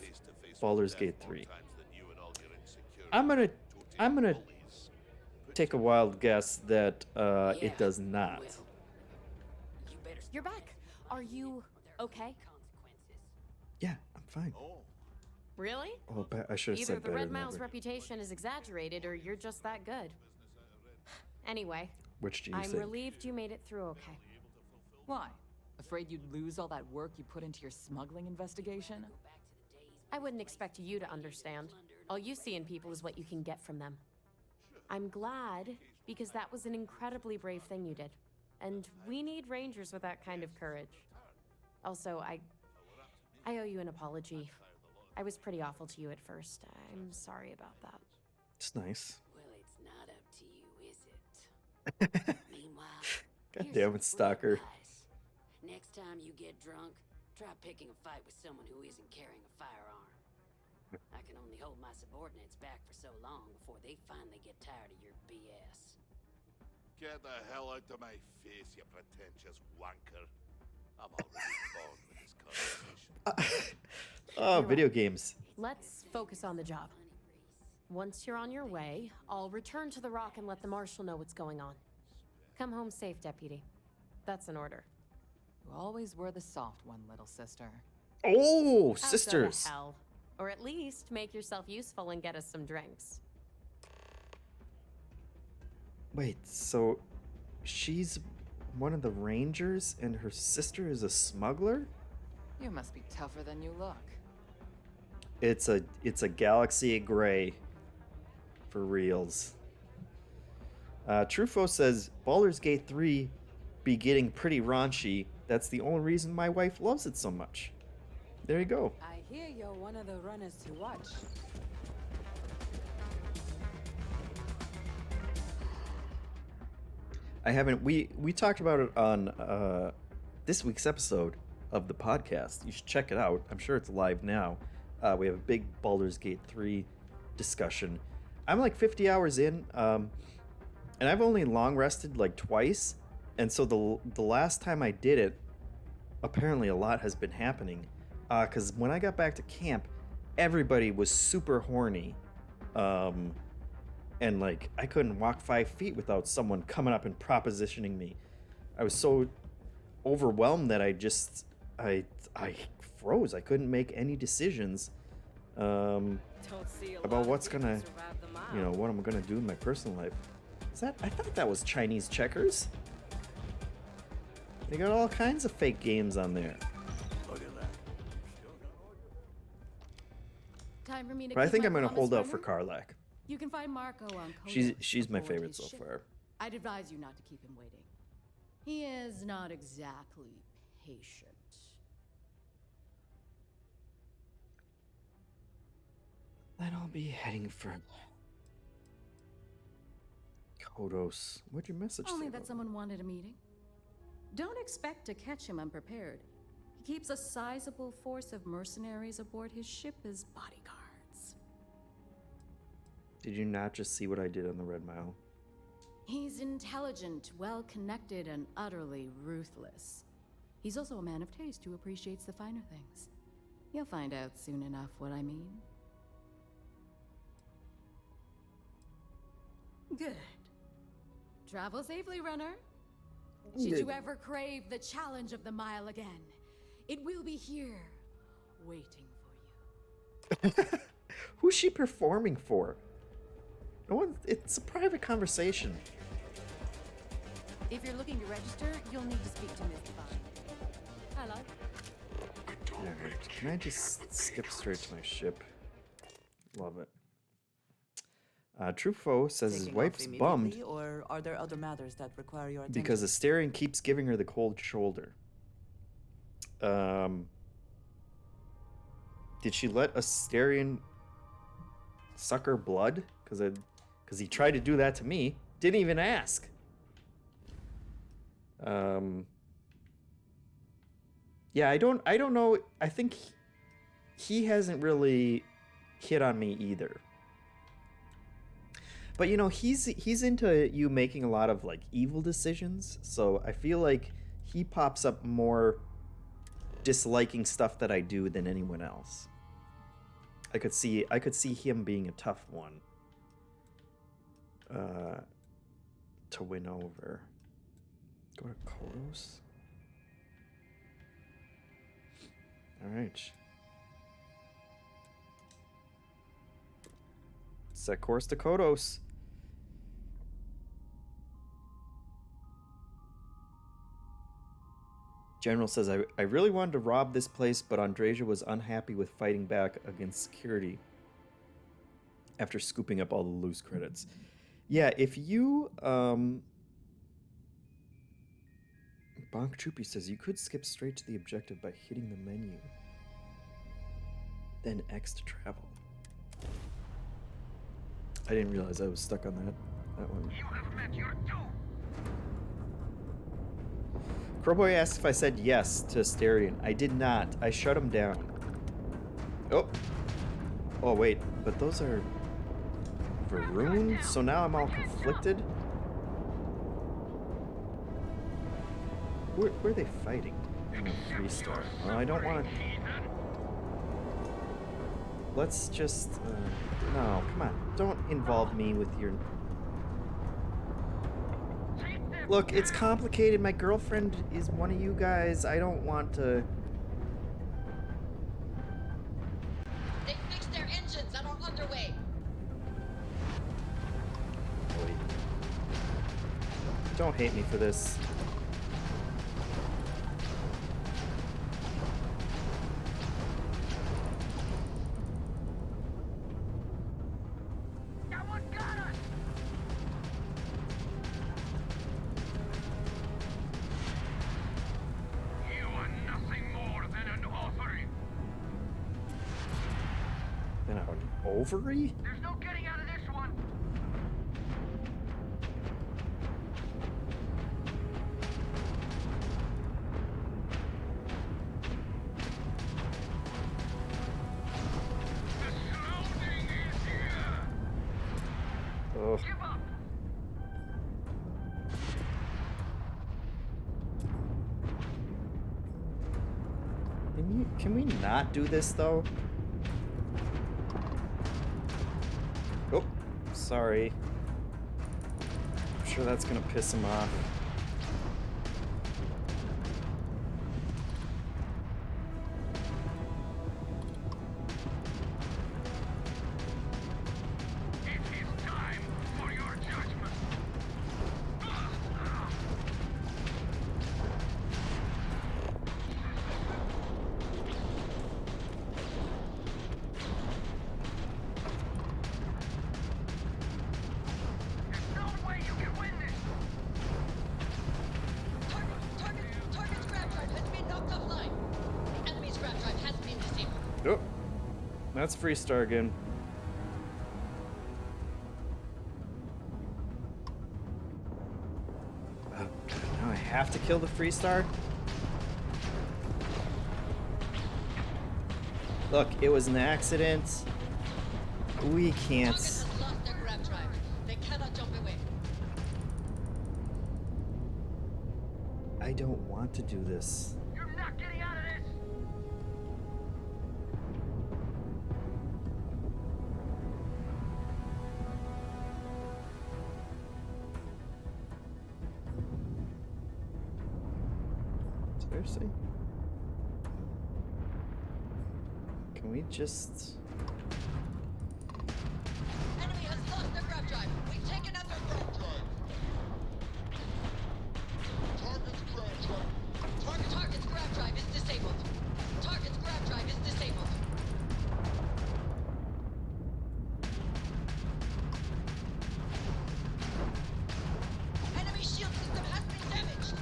Baldur's Gate 3? I'm gonna take a wild guess that it does not. You're back. Are you okay? Yeah, I'm fine. Really? Oh, I should have Either said the better Red than Mile's ever. reputation is exaggerated or you're just that good. Anyway, Which do you I'm think? relieved you made it through okay. Why? Afraid you'd lose all that work you put into your smuggling investigation? I wouldn't expect you to understand. All you see in people is what you can get from them. I'm glad, because that was an incredibly brave thing you did. And we need rangers with that kind of courage. Also, I owe you an apology. I was pretty awful to you at first. I'm sorry about that. It's nice. Well, it's not up to you, is it? Meanwhile, God damn it, Stalker. Next time you get drunk, try picking a fight with someone who isn't carrying a firearm. I can only hold my subordinates back for so long before they finally get tired of your BS. Get the hell out of my face, you pretentious wanker. I'm already bored with this conversation. Oh, video games. Let's focus on the job. Once you're on your way, I'll return to the Rock and let the Marshal know what's going on. Come home safe, Deputy. That's an order. You always were the soft one, little sister. Oh, Go to sisters. hell. Or at least make yourself useful and get us some drinks. Wait, so she's one of the Rangers and her sister is a smuggler? You must be tougher than you look. It's a Galaxy Gray for reals. Truffaut says Baldur's Gate 3 be getting pretty raunchy. That's the only reason my wife loves it so much. There you go. I hear you're one of the runners to watch. I haven't. We talked about it on this week's episode of the podcast. You should check it out. I'm sure it's live now. We have a big Baldur's Gate 3 discussion. I'm like 50 hours in, and I've only long rested like twice. And so the last time I did it, apparently a lot has been happening. Because when I got back to camp, everybody was super horny. And like I couldn't walk 5 feet without someone coming up and propositioning me. I was so overwhelmed that I froze. I couldn't make any decisions about what's gonna, what I'm gonna do in my personal life. I thought that was Chinese checkers. They got all kinds of fake games on there. Look at that. Time for me to But I keep think my I'm gonna promise, hold out for Runner? Karlak. You can find Marco on Kodos She's my aboard favorite his so ship. far. I'd advise you not to keep him waiting. He is not exactly patient. Then I'll be heading for Kodos. What'd your message Only say that about someone wanted a meeting. Don't expect to catch him unprepared. He keeps a sizable force of mercenaries aboard his ship as bodyguards. Did you not just see what I did on the Red Mile? He's intelligent, well-connected, and utterly ruthless. He's also a man of taste who appreciates the finer things. You'll find out soon enough what I mean. Good. Travel safely, runner. Should you ever crave the challenge of the mile again, it will be here, waiting for you. Who's she performing for? No one. It's a private conversation. If you're looking to register, you'll need to speak to Ms. Devine. Hello. Alright, can I just skip straight to my ship? Love it. Truffaut says his Taking wife's off bummed immediately, or are there other matters that require your attention? because Asterion keeps giving her the cold shoulder. Did she let Asterion suck her blood? Because he tried to do that to me. Didn't even ask. Yeah, I don't know. I think he hasn't really hit on me either. But he's into you making a lot of like evil decisions, so I feel like he pops up more disliking stuff that I do than anyone else. I could see him being a tough one to win over. Go to Kodos. All right. Set course to Kodos. General says, I really wanted to rob this place, but Andrasia was unhappy with fighting back against security after scooping up all the loose credits. Yeah, if you... Bonk Choopy says, you could skip straight to the objective by hitting the menu. Then X to travel. I didn't realize I was stuck on that one. You have met your doom. Crowboy asked if I said yes to Asterion. I did not. I shut him down. Oh. Oh, wait. But those are Varun? So now I'm all conflicted? Where are they fighting? In a 3-star. Well, I don't want to... Let's just... no, come on. Don't involve me with your... Look, it's complicated. My girlfriend is one of you guys. I don't want to... They fixed their engines and are underway. Wait. Don't hate me for this. Ovary? There's no getting out of this one. The surrounding is here. Oh. Give up. Can we not do this though? Oh, sorry. I'm sure that's gonna piss him off. It is time for your judgment. Target's grab drive has been knocked offline. Enemy's grab drive has been disabled. Oh, that's Freestar again. Now I have to kill the Freestar? Look, it was an accident. We can't. Target has lost their grab drive. They cannot jump away. I don't want to do this. You're not getting out of this. Seriously? Can we just... Enemy has lost their grab drive. We've taken out their grab drive. Target's grab drive is disabled. Target's grab drive is disabled. Enemy shield system has been damaged.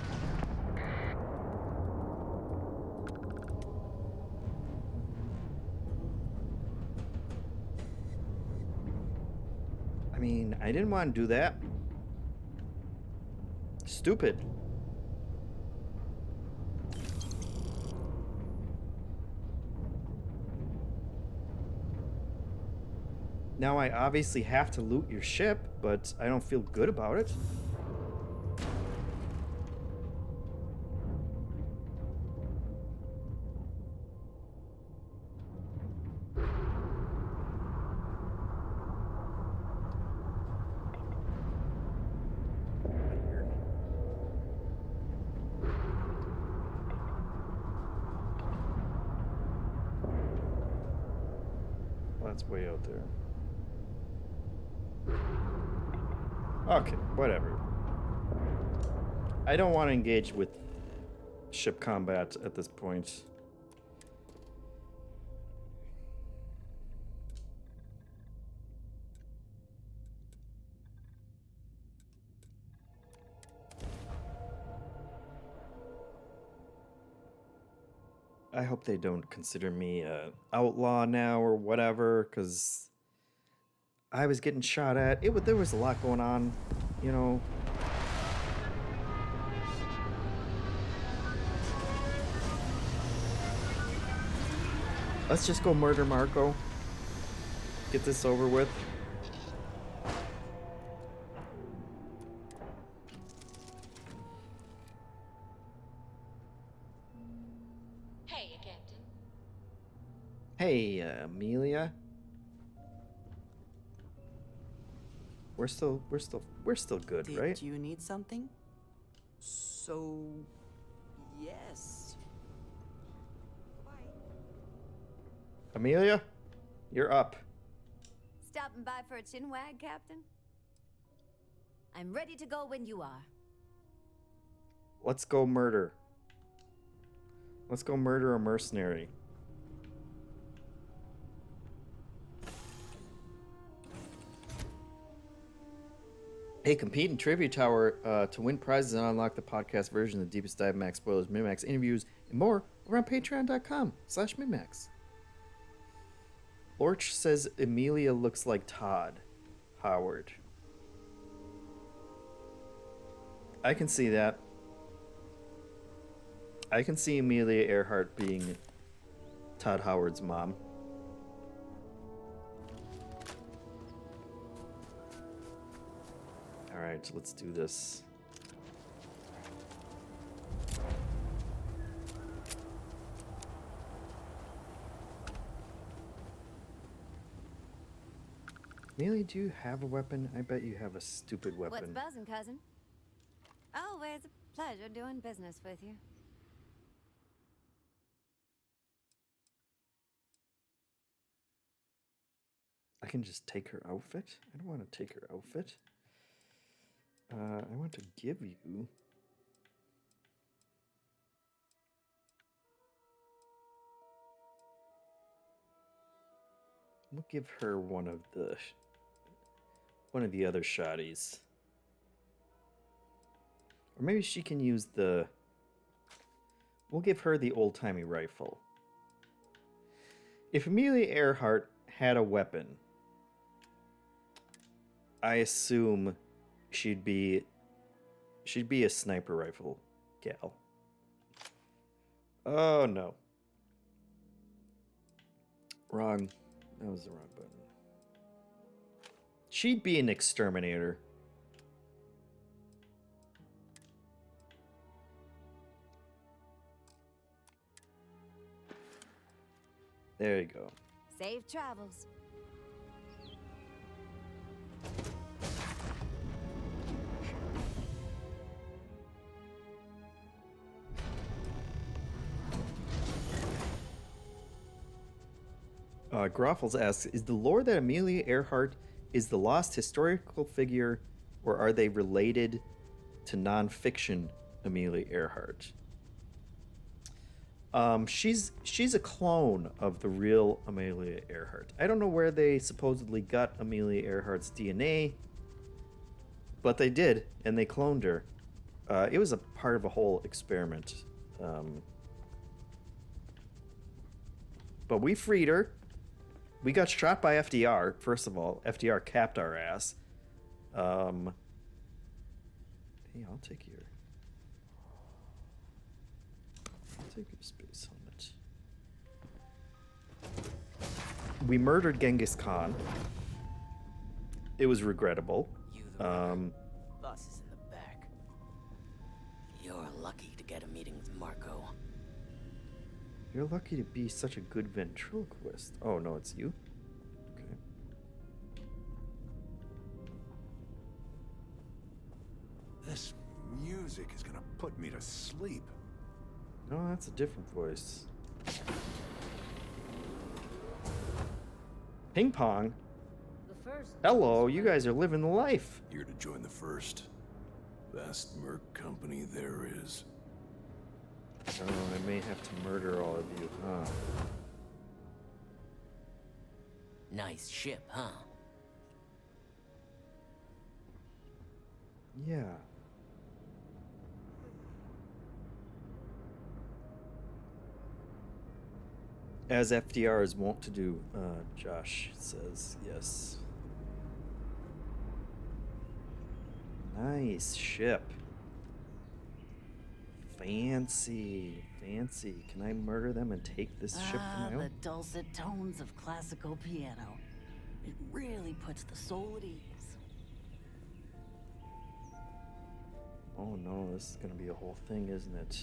I mean, I didn't want to do that. Stupid. Now I obviously have to loot your ship, but I don't feel good about it. Well, that's way out there. Okay, whatever. I don't want to engage with ship combat at this point. I hope they don't consider me a outlaw now or whatever, because I was getting shot at. There was a lot going on, you know. Let's just go murder Marco. Get this over with. Hey, Captain. Hey, Amelia. We're still good, right? Did you need something? So, yes. Amelia, you're up. Stopping by for a chinwag, Captain? I'm ready to go when you are. Let's go murder. Let's go murder a mercenary. Hey, compete in Trivia Tower to win prizes and unlock the podcast version of the Deepest Dive, Max spoilers, Min-Max interviews, and more over on patreon.com/Min-Max. Lorch says Amelia looks like Todd Howard. I can see that. I can see Amelia Earhart being Todd Howard's mom. All right, let's do this. Amelia, do you have a weapon? I bet you have a stupid weapon. What's buzzing, cousin? Always a pleasure doing business with you. I can just take her outfit? I don't want to take her outfit. I want to give you... We'll give her one of the other shotties. Or maybe she can use the... We'll give her the old-timey rifle. If Amelia Earhart had a weapon, I assume she'd be a sniper rifle gal. Oh no. Wrong. That was the wrong button. She'd be an exterminator. There you go. Safe travels. Groffles asks, is the lore that Amelia Earhart is the lost historical figure, or are they related to non-fiction Amelia Earhart? She's a clone of the real Amelia Earhart. I don't know where they supposedly got Amelia Earhart's DNA, but they did, and they cloned her. It was a part of a whole experiment. But we freed her. We got shot by FDR, first of all. FDR capped our ass. Hey, I'll take your space helmet. We murdered Genghis Khan. It was regrettable. Boss is in the back. You're lucky to get a meeting with Marco. You're lucky to be such a good ventriloquist. Oh, no, it's you? Okay. This music is gonna put me to sleep. No, that's a different voice. Ping pong? Hello, you guys are living the life. Here to join the first best merc company there is. Oh, I may have to murder all of you, huh? Nice ship, huh? Yeah. As FDR is wont to do, Josh says, yes. Nice ship. fancy, fancy. Can I murder them and take this ship for my The own? dulcet tones of classical piano. It really puts the soul at ease. Oh no, this is gonna be a whole thing, isn't it?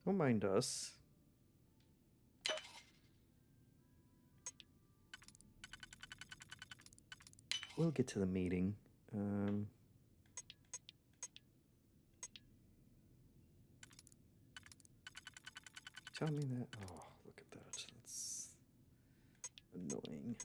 Don't mind us. We'll get to the meeting. Tell me that. Oh, look at that. That's annoying.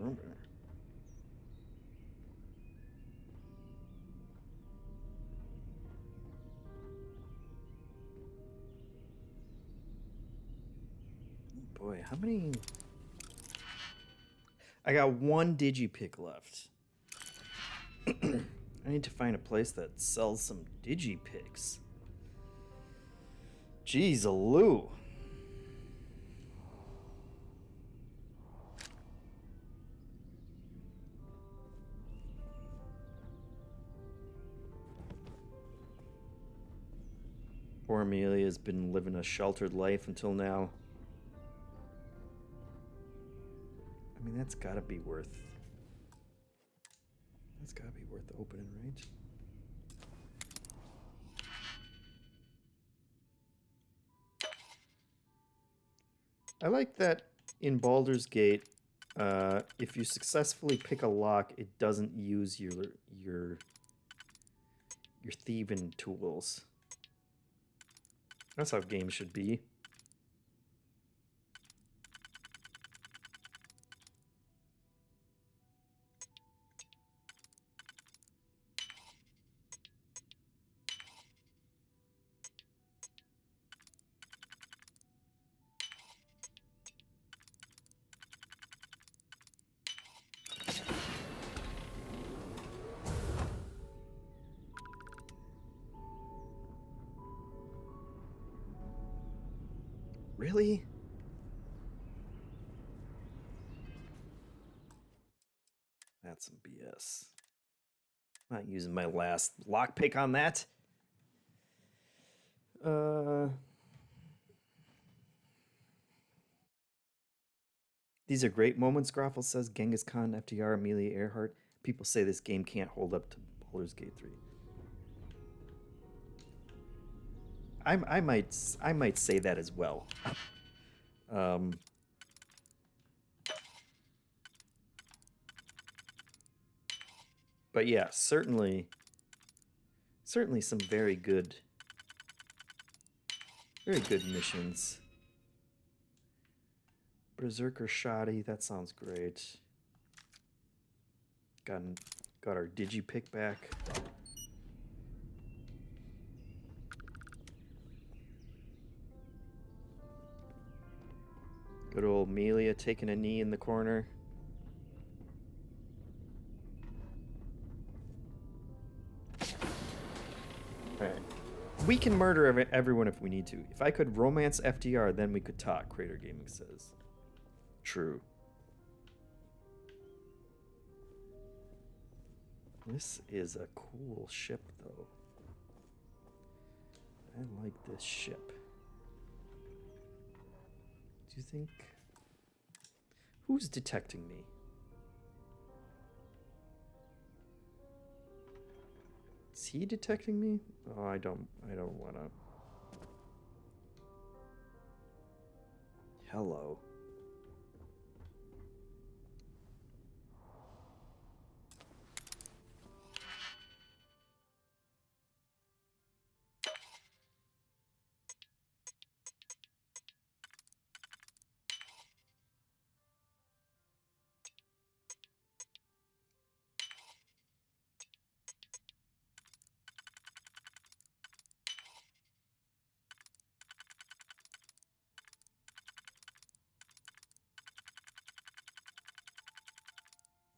Okay. Boy, how many? I got one digipick left. I need to find a place that sells some digipicks. Jeez, Lou. Poor Amelia's been living a sheltered life until now. I mean, that's gotta be worth... That's gotta be worth opening, right? I like that in Baldur's Gate, if you successfully pick a lock, it doesn't use your thieving tools. That's how games should be. Really? That's some BS. Not using my last lockpick on that. These are great moments, Groffle says. Genghis Khan, FDR, Amelia Earhart. People say this game can't hold up to Baldur's Gate 3. I might say that as well. But yeah, certainly some very good missions. Berserker Shoddy, that sounds great. Got our digipick back. Good old Amelia taking a knee in the corner. Alright. We can murder everyone if we need to. If I could romance FDR, then we could talk, Crater Gaming says. True. This is a cool ship, though. I like this ship. Do you think... Who's detecting me? Is he detecting me? Oh, I don't wanna. Hello.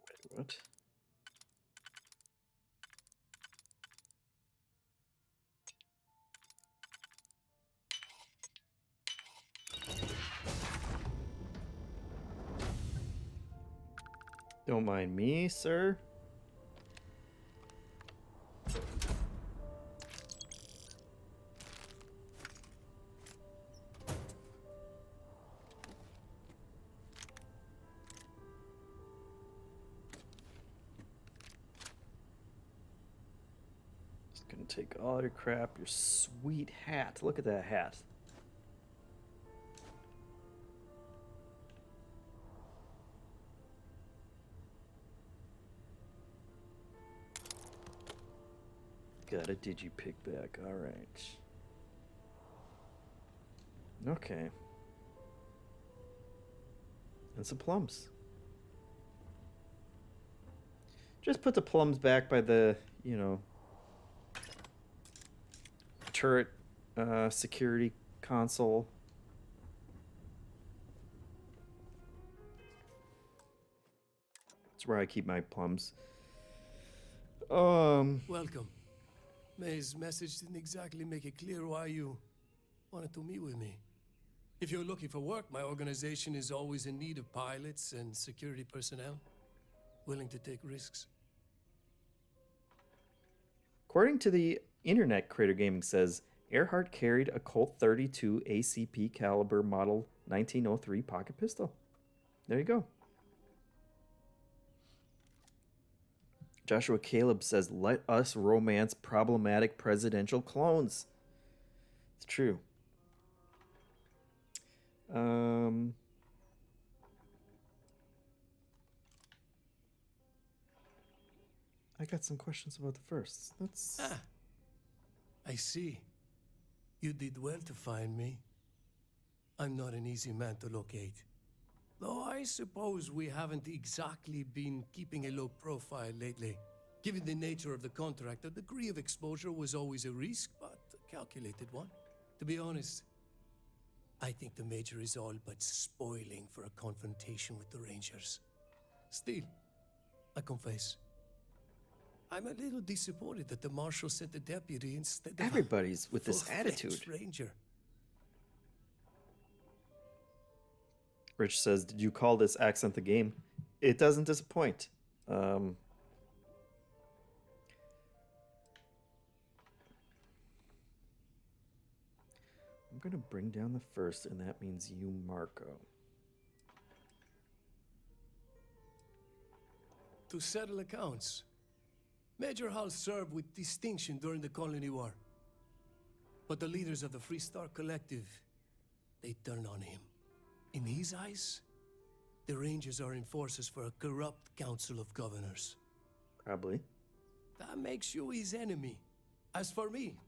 Wait, what? Don't mind me, sir. Just gonna take all your crap, your sweet hat. Look at that hat. Got a digipick back, alright. Okay. And some plums. Just put the plums back by the, you know, turret security console. That's where I keep my plums. Welcome. May's message didn't exactly make it clear why you wanted to meet with me. If you're looking for work, my organization is always in need of pilots and security personnel, willing to take risks. According to the internet, Creator Gaming says Earhart carried a Colt 32 ACP caliber model 1903 pocket pistol. There you go. Joshua Caleb says, let us romance problematic presidential clones. It's true. I got some questions about the firsts. Let's... I see. You did well to find me. I'm not an easy man to locate. Though I suppose we haven't exactly been keeping a low profile lately. Given the nature of the contract, a degree of exposure was always a risk, but a calculated one. To be honest, I think the Major is all but spoiling for a confrontation with the Rangers. Still, I confess, I'm a little disappointed that the Marshal sent the deputy instead of everybody's with this full-fledged attitude. Ranger. Rich says, did you call this accent the game? It doesn't disappoint. I'm going to bring down the first, and that means you, Marco. To settle accounts, Major Hall served with distinction during the Colony War. But the leaders of the Free Star Collective, they turned on him. In his eyes, the Rangers are enforcers for a corrupt Council of Governors. Probably. That makes you his enemy. As for me,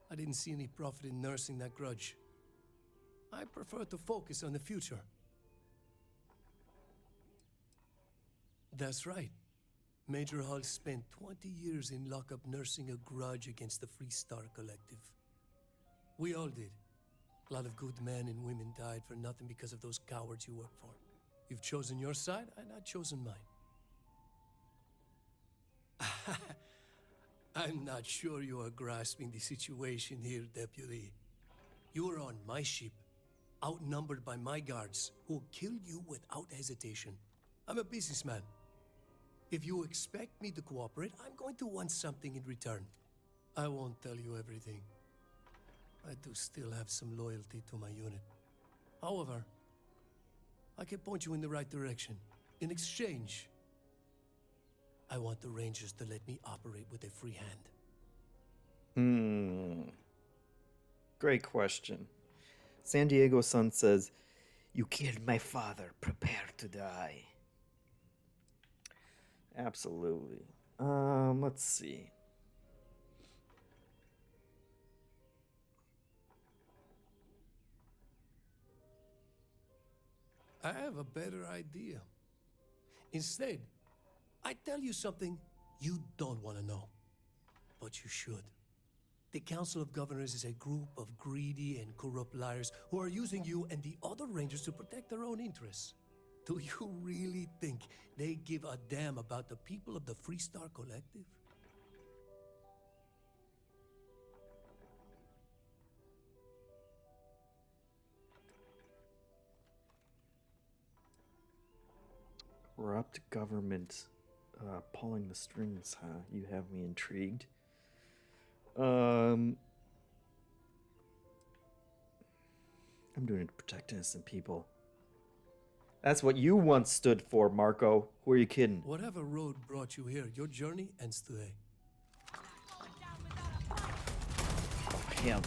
I didn't see any profit in nursing that grudge. I prefer to focus on the future. That's right. Major Hall spent 20 years in lockup nursing a grudge against the Free Star Collective. We all did. A lot of good men and women died for nothing because of those cowards you work for. You've chosen your side, and I've chosen mine. I'm not sure you are grasping the situation here, Deputy. You are on my ship, outnumbered by my guards, who will kill you without hesitation. I'm a businessman. If you expect me to cooperate, I'm going to want something in return. I won't tell you everything. I do still have some loyalty to my unit. However, I can point you in the right direction. In exchange, I want the Rangers to let me operate with a free hand. Great question. San Diego Sun says, "You killed my father. Prepare to die." Absolutely. Let's see. I have a better idea. Instead, I tell you something you don't want to know, but you should. The Council of Governors is a group of greedy and corrupt liars who are using you and the other Rangers to protect their own interests. Do you really think they give a damn about the people of the Freestar Collective? Corrupt government pulling the strings, huh? You have me intrigued. I'm doing it to protect innocent people. That's what you once stood for, Marco. Who are you kidding? Whatever road brought you here, your journey ends today. Oh, hell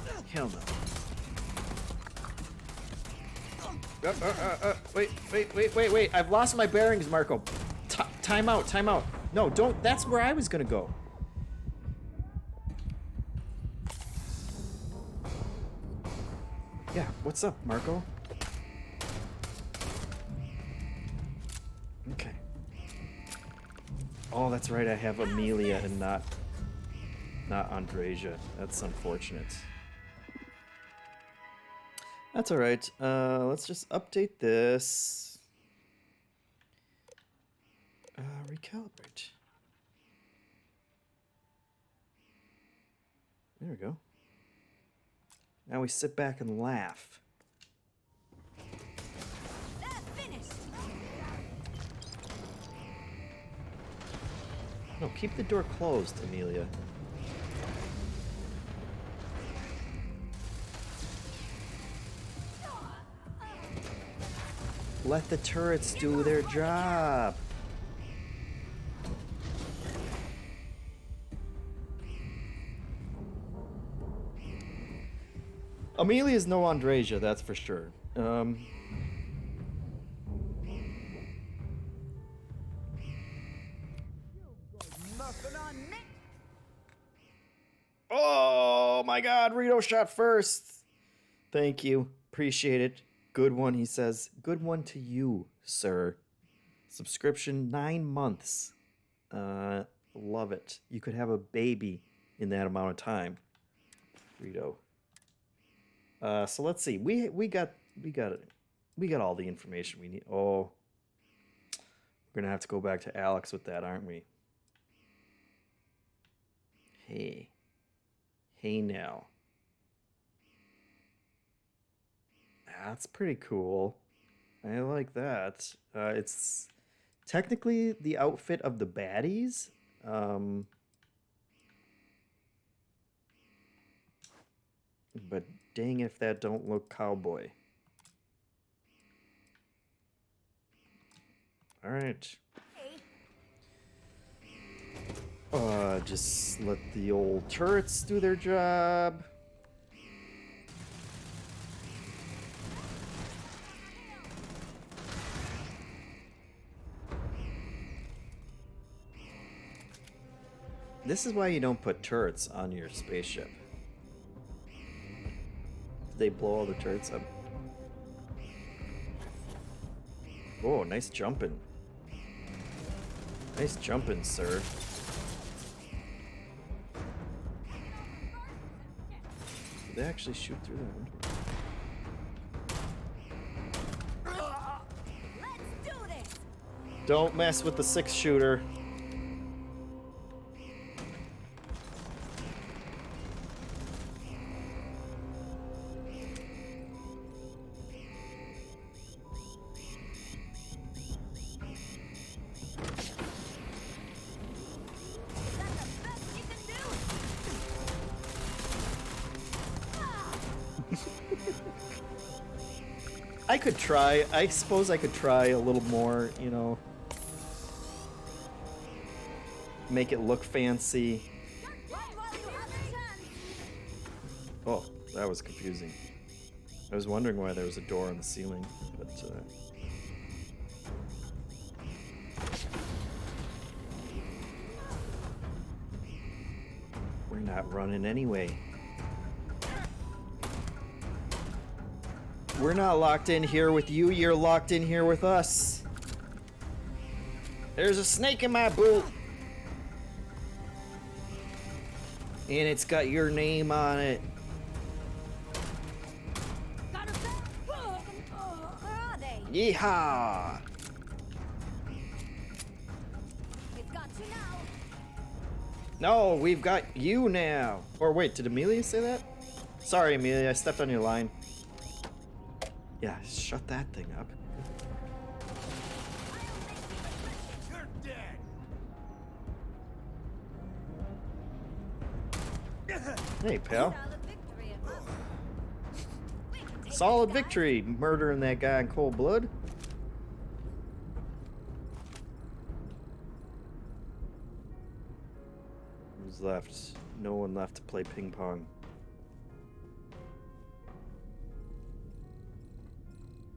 no. Wait. I've lost my bearings, Marco. Time out. No, don't. That's where I was gonna go. Yeah, what's up, Marco? Okay. Oh, that's right. I have Amelia and not Andreja. That's unfortunate. That's all right. Let's just update this. Recalibrate. There we go. Now we sit back and laugh. No, keep the door closed, Amelia. Let the turrets do their job. Amelia's no Andreja, that's for sure. Oh my god, Rito shot first. Thank you. Appreciate it. Good one, he says. Good one to you, sir. Subscription 9 months. Love it. You could have a baby in that amount of time. Rito. So let's see. We got all the information we need. Oh. We're gonna have to go back to Alex with that, aren't we? Hey now. That's pretty cool. I like that. It's technically the outfit of the baddies. But dang if that don't look cowboy. All right. Just let the old turrets do their job. This is why you don't put turrets on your spaceship. Did they blow all the turrets up? Whoa, nice jumping. Nice jumping, sir. Did they actually shoot through that window? Let's do this. Don't mess with the 6-shooter. I could try. I suppose I could try a little more, you know. Make it look fancy. Oh, that was confusing. I was wondering why there was a door on the ceiling, but we're not running anyway. We're not locked in here with you, you're locked in here with us. There's a snake in my boot. And it's got your name on it. Yeehaw! We've got you now. No, we've got you now. Or wait, did Amelia say that? Sorry, Amelia, I stepped on your line. Yeah, shut that thing up. You're dead. Hey, pal. Solid victory, murdering that guy in cold blood. Who's left? No one left to play ping pong.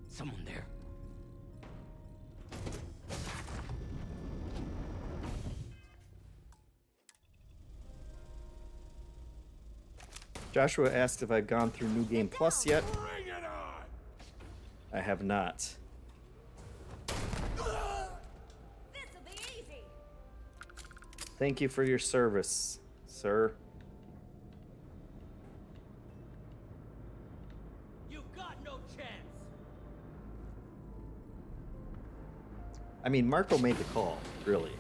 Someone there. Joshua asked if I've gone through New Game Plus yet. Bring it on. I have not. This'll be easy. Thank you for your service, sir. You've got no chance. I mean, Marco made the call, really.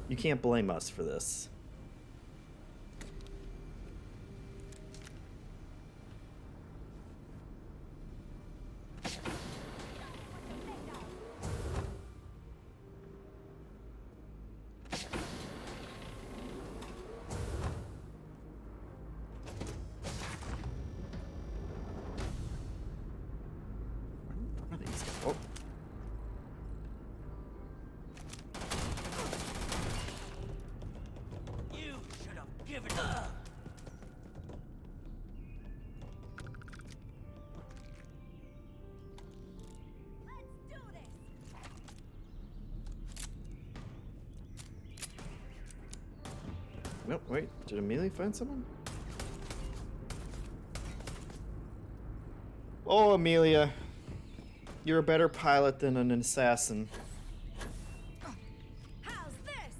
You can't blame us for this. What are these? Oh. You should have given up. Let's do this. No, wait. Did Amelia find someone? Oh, Amelia. You're a better pilot than an assassin. How's this?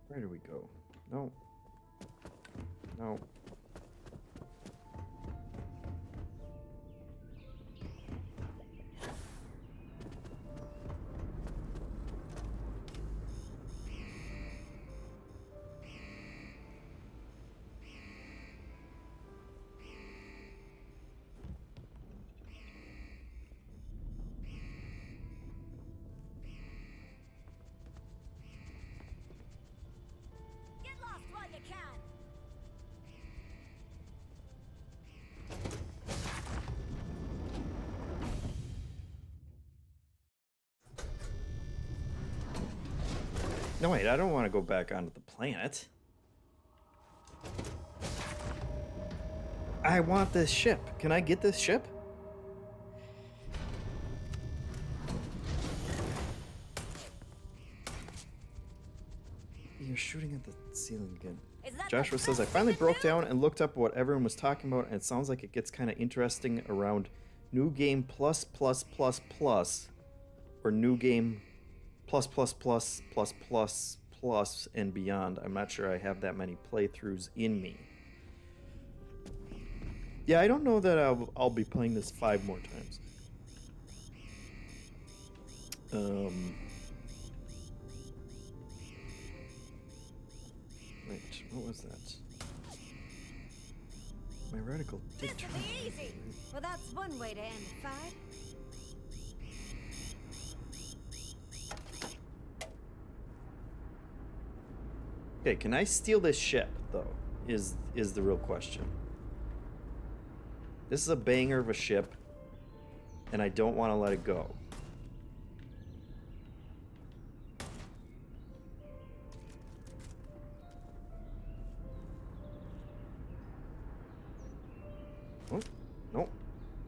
Where do we go? No. No. Get lost while you can. No, wait. I don't want to go back onto the planet. I want this ship. Can I get this ship? You're shooting at the ceiling again. Joshua says, I finally broke down and looked up what everyone was talking about, and it sounds like it gets kind of interesting around New Game Plus Plus Plus Plus, or New Game Plus Plus Plus Plus Plus Plus and beyond. I'm not sure I have that many playthroughs in me. Yeah, I don't know that I'll be playing this 5 more times. Wait, what was that? My reticle did This'll be easy. Well, that's one way to end the fight. Okay, can I steal this ship, though? Is the real question. This is a banger of a ship, and I don't want to let it go. Oh, nope.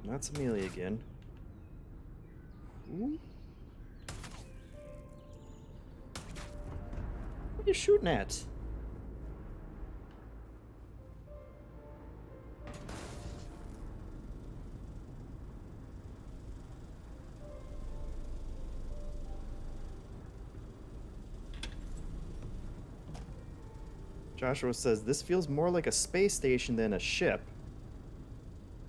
That's Amelia again. Ooh. What are you shooting at? Joshua says, this feels more like a space station than a ship.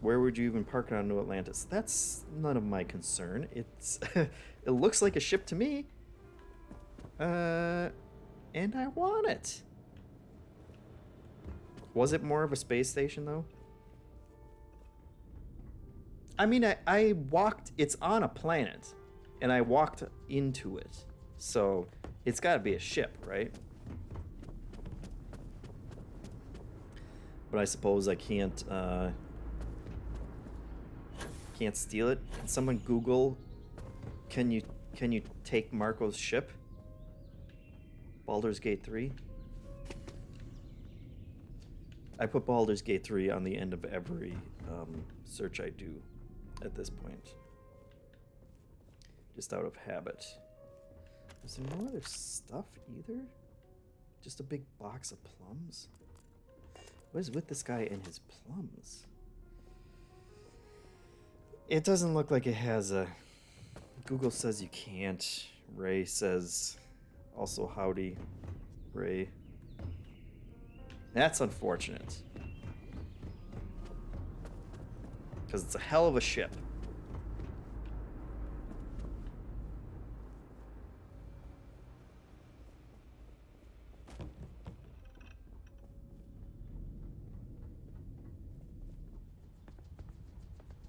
Where would you even park it on New Atlantis? That's none of my concern. It's it looks like a ship to me. And I want it. Was it more of a space station, though? I mean, I walked... It's on a planet, and I walked into it. So, it's got to be a ship, right? But I suppose I can't steal it. Can someone Google, can you take Marco's ship? Baldur's Gate 3? I put Baldur's Gate 3 on the end of every search I do at this point. Just out of habit. Is there no other stuff either? Just a big box of plums? What is with this guy and his plums? It doesn't look like it has a... Google says you can't. Ray says also howdy, Ray. That's unfortunate. Because it's a hell of a ship.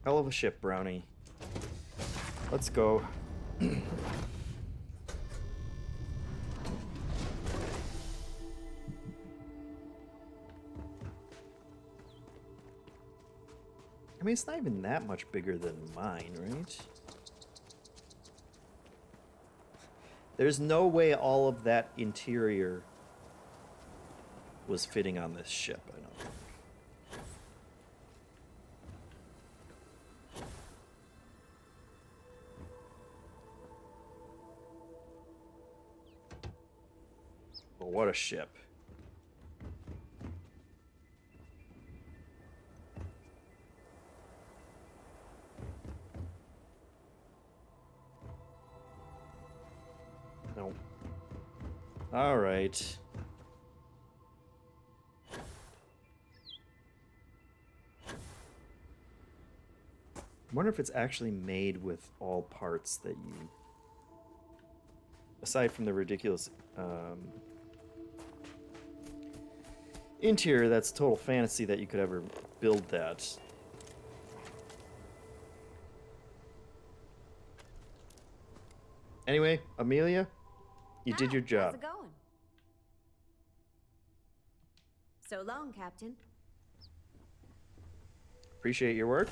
Hell of a ship, Brownie. Let's go. I mean, it's not even that much bigger than mine, right? There's no way all of that interior was fitting on this ship, I don't think. But what a ship. No. All right. I wonder if it's actually made with all parts that you... Aside from the ridiculous interior, that's total fantasy that you could ever build that. Anyway, Amelia, you did your job. How's it going? So long, Captain. Appreciate your work.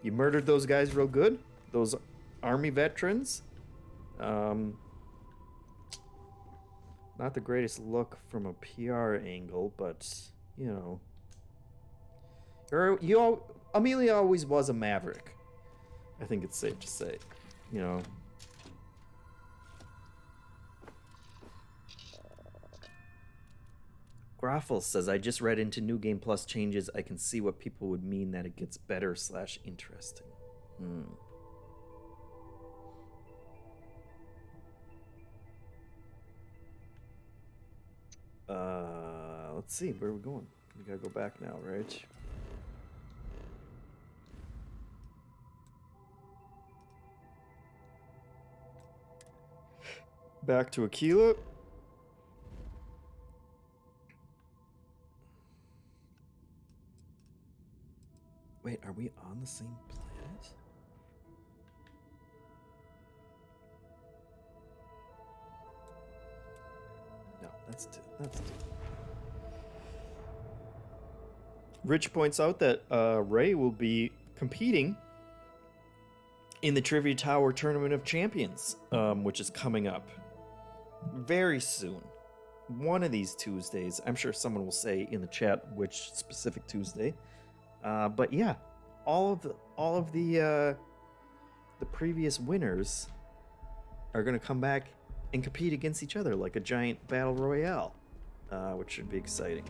You murdered those guys real good. Those army veterans. Not the greatest look from a PR angle, but, you know. Amelia always was a maverick. I think it's safe to say. You know. Graffle says, I just read into New Game Plus changes. I can see what people would mean that it gets better / interesting. Let's see, where are we going? We gotta go back now, right? Back to Aquila. Wait, are we on the same planet? No. That's Rich points out that Ray will be competing in the Trivia Tower Tournament of Champions, which is coming up very soon. One of these Tuesdays. I'm sure someone will say in the chat which specific Tuesday. But yeah, all of the previous winners are going to come back and compete against each other like a giant battle royale, which should be exciting.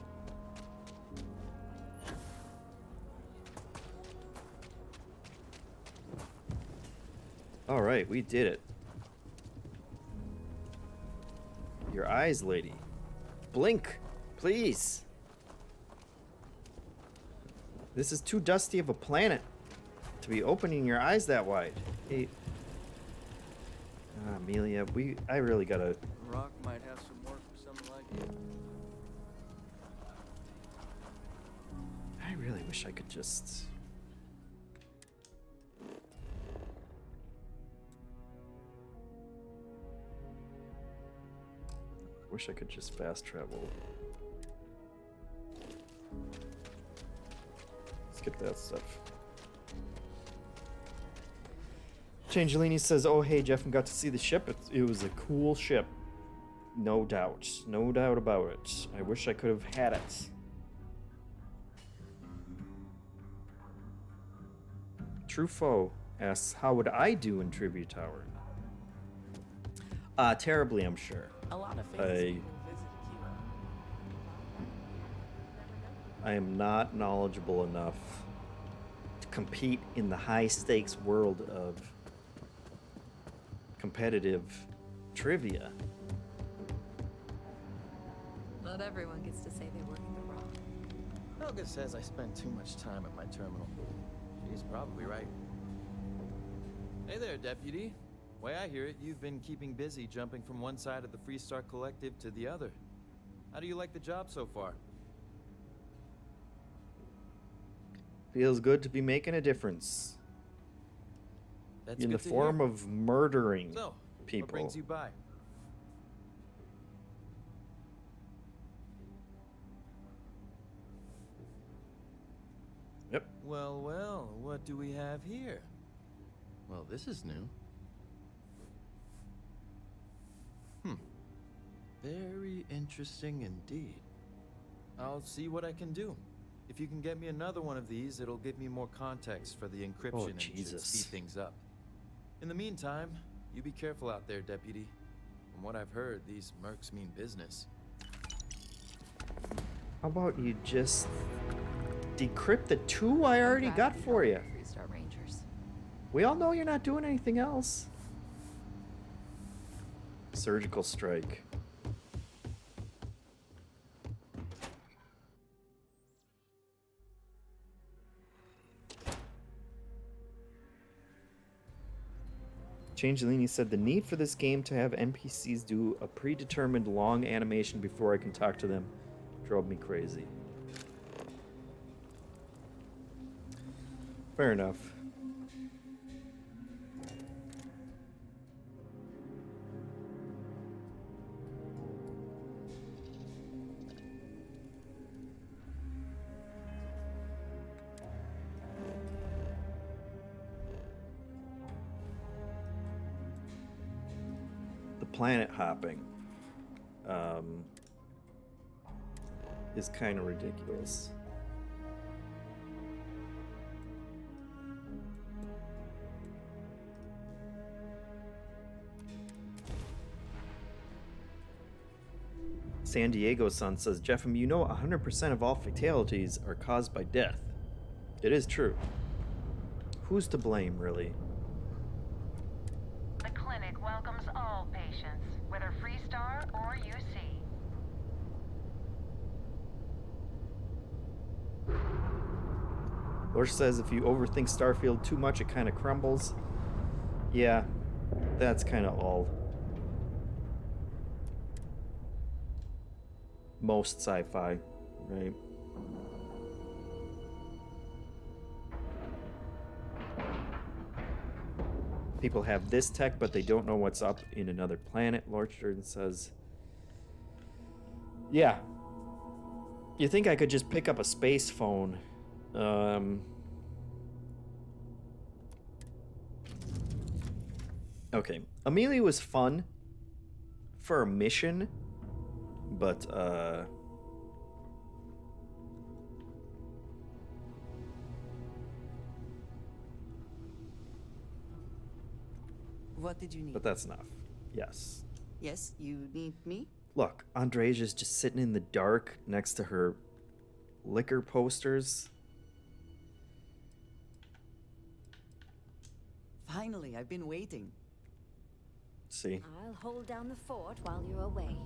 All right, we did it. Your eyes, lady. Blink, please. This is too dusty of a planet to be opening your eyes that wide. Hey, Amelia, I really gotta. Rock might have some work for someone like you. I really wish I could just. Wish I could just fast travel. Skip that stuff. Changelini says, "Oh hey, Jeff, got to see the ship. It was a cool ship, no doubt about it. I wish I could have had it." Truffaut asks, "How would I do in Trivia Tower?" Terribly, I'm sure. A lot of famous I am not knowledgeable enough to compete in the high-stakes world of competitive trivia. Not everyone gets to say they work in the Rock. Helga says I spend too much time at my terminal. She's probably right. Hey there, Deputy. Way I hear it, you've been keeping busy jumping from one side of the Freestar Collective to the other. How do you like the job so far? Feels good to be making a difference. That's in good the to form hear. of murdering So, people. what brings you by? Yep. Well, what do we have here? Well, this is new. Very interesting indeed. I'll see what I can do. If you can get me another one of these, it'll give me more context for the encryption and should Jesus. speed things up. In the meantime, you be careful out there, Deputy. From what I've heard, these mercs mean business. How about you just decrypt the 2 I already got for you? Freestar Rangers. We all know you're not doing anything else. Surgical strike. Changelini said the need for this game to have NPCs do a predetermined long animation before I can talk to them drove me crazy. Fair enough. Planet hopping is kind of ridiculous. San Diego Sun says, "JeffM, you know 100% of all fatalities are caused by death." It is true. Who's to blame, really? The clinic welcomes all patients, whether Freestar or UC. Lorsch says if you overthink Starfield too much, it kind of crumbles. Yeah, that's kind of all. Most sci-fi, right? People have this tech, but they don't know what's up in another planet, Lord Jordan says. Yeah. You think I could just pick up a space phone? Okay. Amelia was fun for a mission, but What did you need? but that's enough. Yes. Yes, you need me? Look, Andreja's just sitting in the dark next to her liquor posters. Finally, I've been waiting. See? I'll hold down the fort while you're away.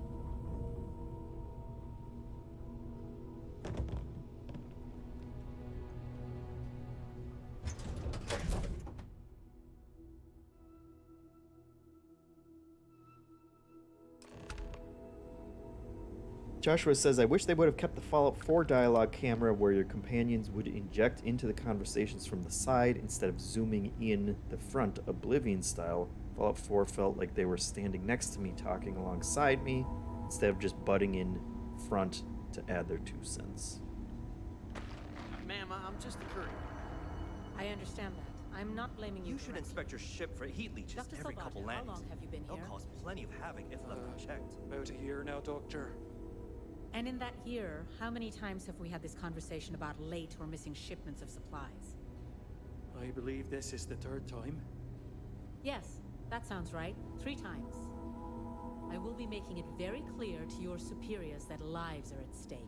Joshua says, I wish they would have kept the Fallout 4 dialogue camera where your companions would inject into the conversations from the side instead of zooming in the front, Oblivion style. Fallout 4 felt like they were standing next to me talking alongside me instead of just butting in front to add their 2 cents. Ma'am, I'm just a courier. I understand that. I'm not blaming you. You should inspect your ship for heat leeches Dr. every Salvato, couple how landings. long have you been They'll here? cause plenty of havoc if left unchecked. About a year now, Doctor. And in that year, how many times have we had this conversation about late or missing shipments of supplies? I believe this is the 3rd time. Yes, that sounds right. 3 times. I will be making it very clear to your superiors that lives are at stake,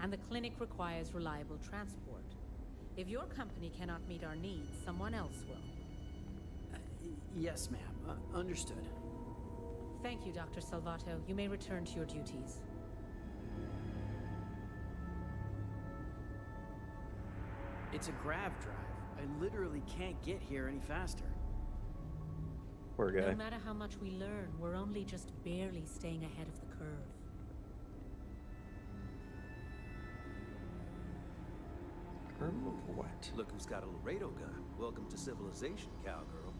and the clinic requires reliable transport. If your company cannot meet our needs, someone else will. Yes, ma'am. Understood. Thank you, Dr. Salvato. You may return to your duties. It's a grav drive. I literally can't get here any faster. Poor guy. No matter how much we learn, we're only just barely staying ahead of the curve. Curve of what? Look who's got a Laredo gun. Welcome to civilization, cowgirl.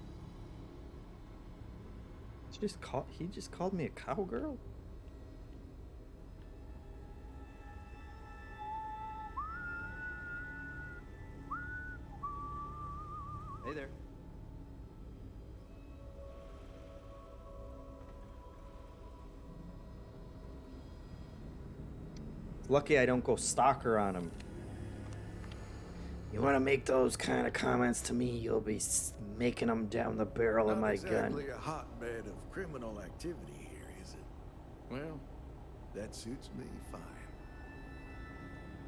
He just called me a cowgirl? Hey there. Lucky I don't go stalker on him. You want to make those kind of comments to me, you'll be making them down the barrel of my gun. Not exactly a hotbed of criminal activity here, is it? Well, that suits me fine.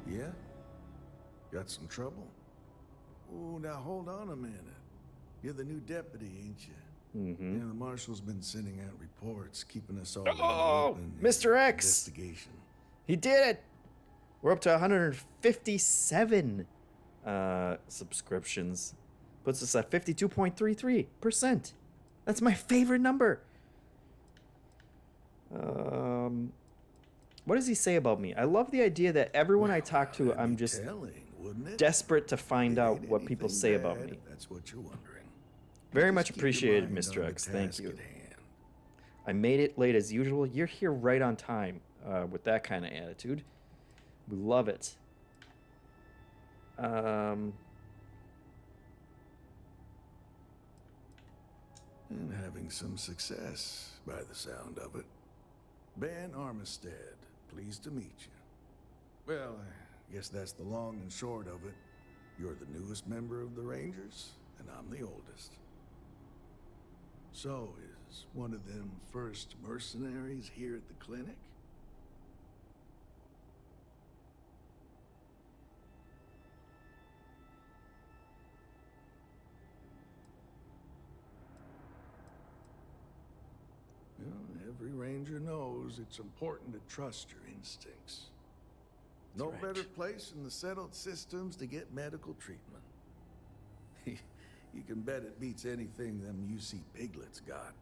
Yeah? Got some trouble? Oh, now hold on a minute. You're the new deputy, ain't you? Mm-hmm. Yeah, the marshal's been sending out reports, keeping us all Oh, Mr. X! Investigation. He did it! We're up to 157 subscriptions. Puts us at 52.33%. That's my favorite number. What does he say about me? I love the idea that everyone I talk to, I'm just desperate to find out what people say about me. That's what you're wondering. Very much appreciated, Mr. X. Thank you. I made it late as usual. You're here right on time with that kind of attitude. We love it. And having some success, by the sound of it. Ben Armistead, pleased to meet you. Well, I guess that's the long and short of it. You're the newest member of the Rangers, and I'm the oldest. So, is one of them first mercenaries here at the clinic? Well, every ranger knows it's important to trust your instincts. No better place in the settled systems to get medical treatment. You can bet it beats anything them UC piglets got.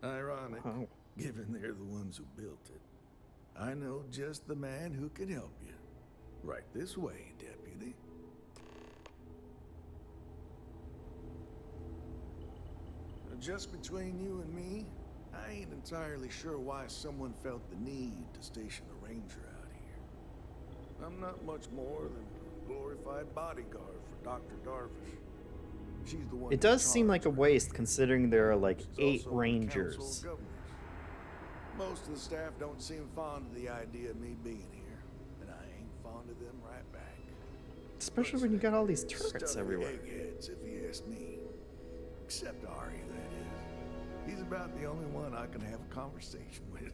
Ironic, given they're the ones who built it. I know just the man who can help you. Right this way, deputy. Just between you and me, I ain't entirely sure why someone felt the need to station a ranger out here. I'm not much more than a glorified bodyguard for Dr. Darvish. She's the one. It does seem like a waste considering there are like 8 rangers. Most of the staff don't seem fond of the idea of me being here, and I ain't fond of them right back. Especially when you got all these turrets everywhere. Eggheads, if you ask me. Except Ari, that is. He's about the only one I can have a conversation with.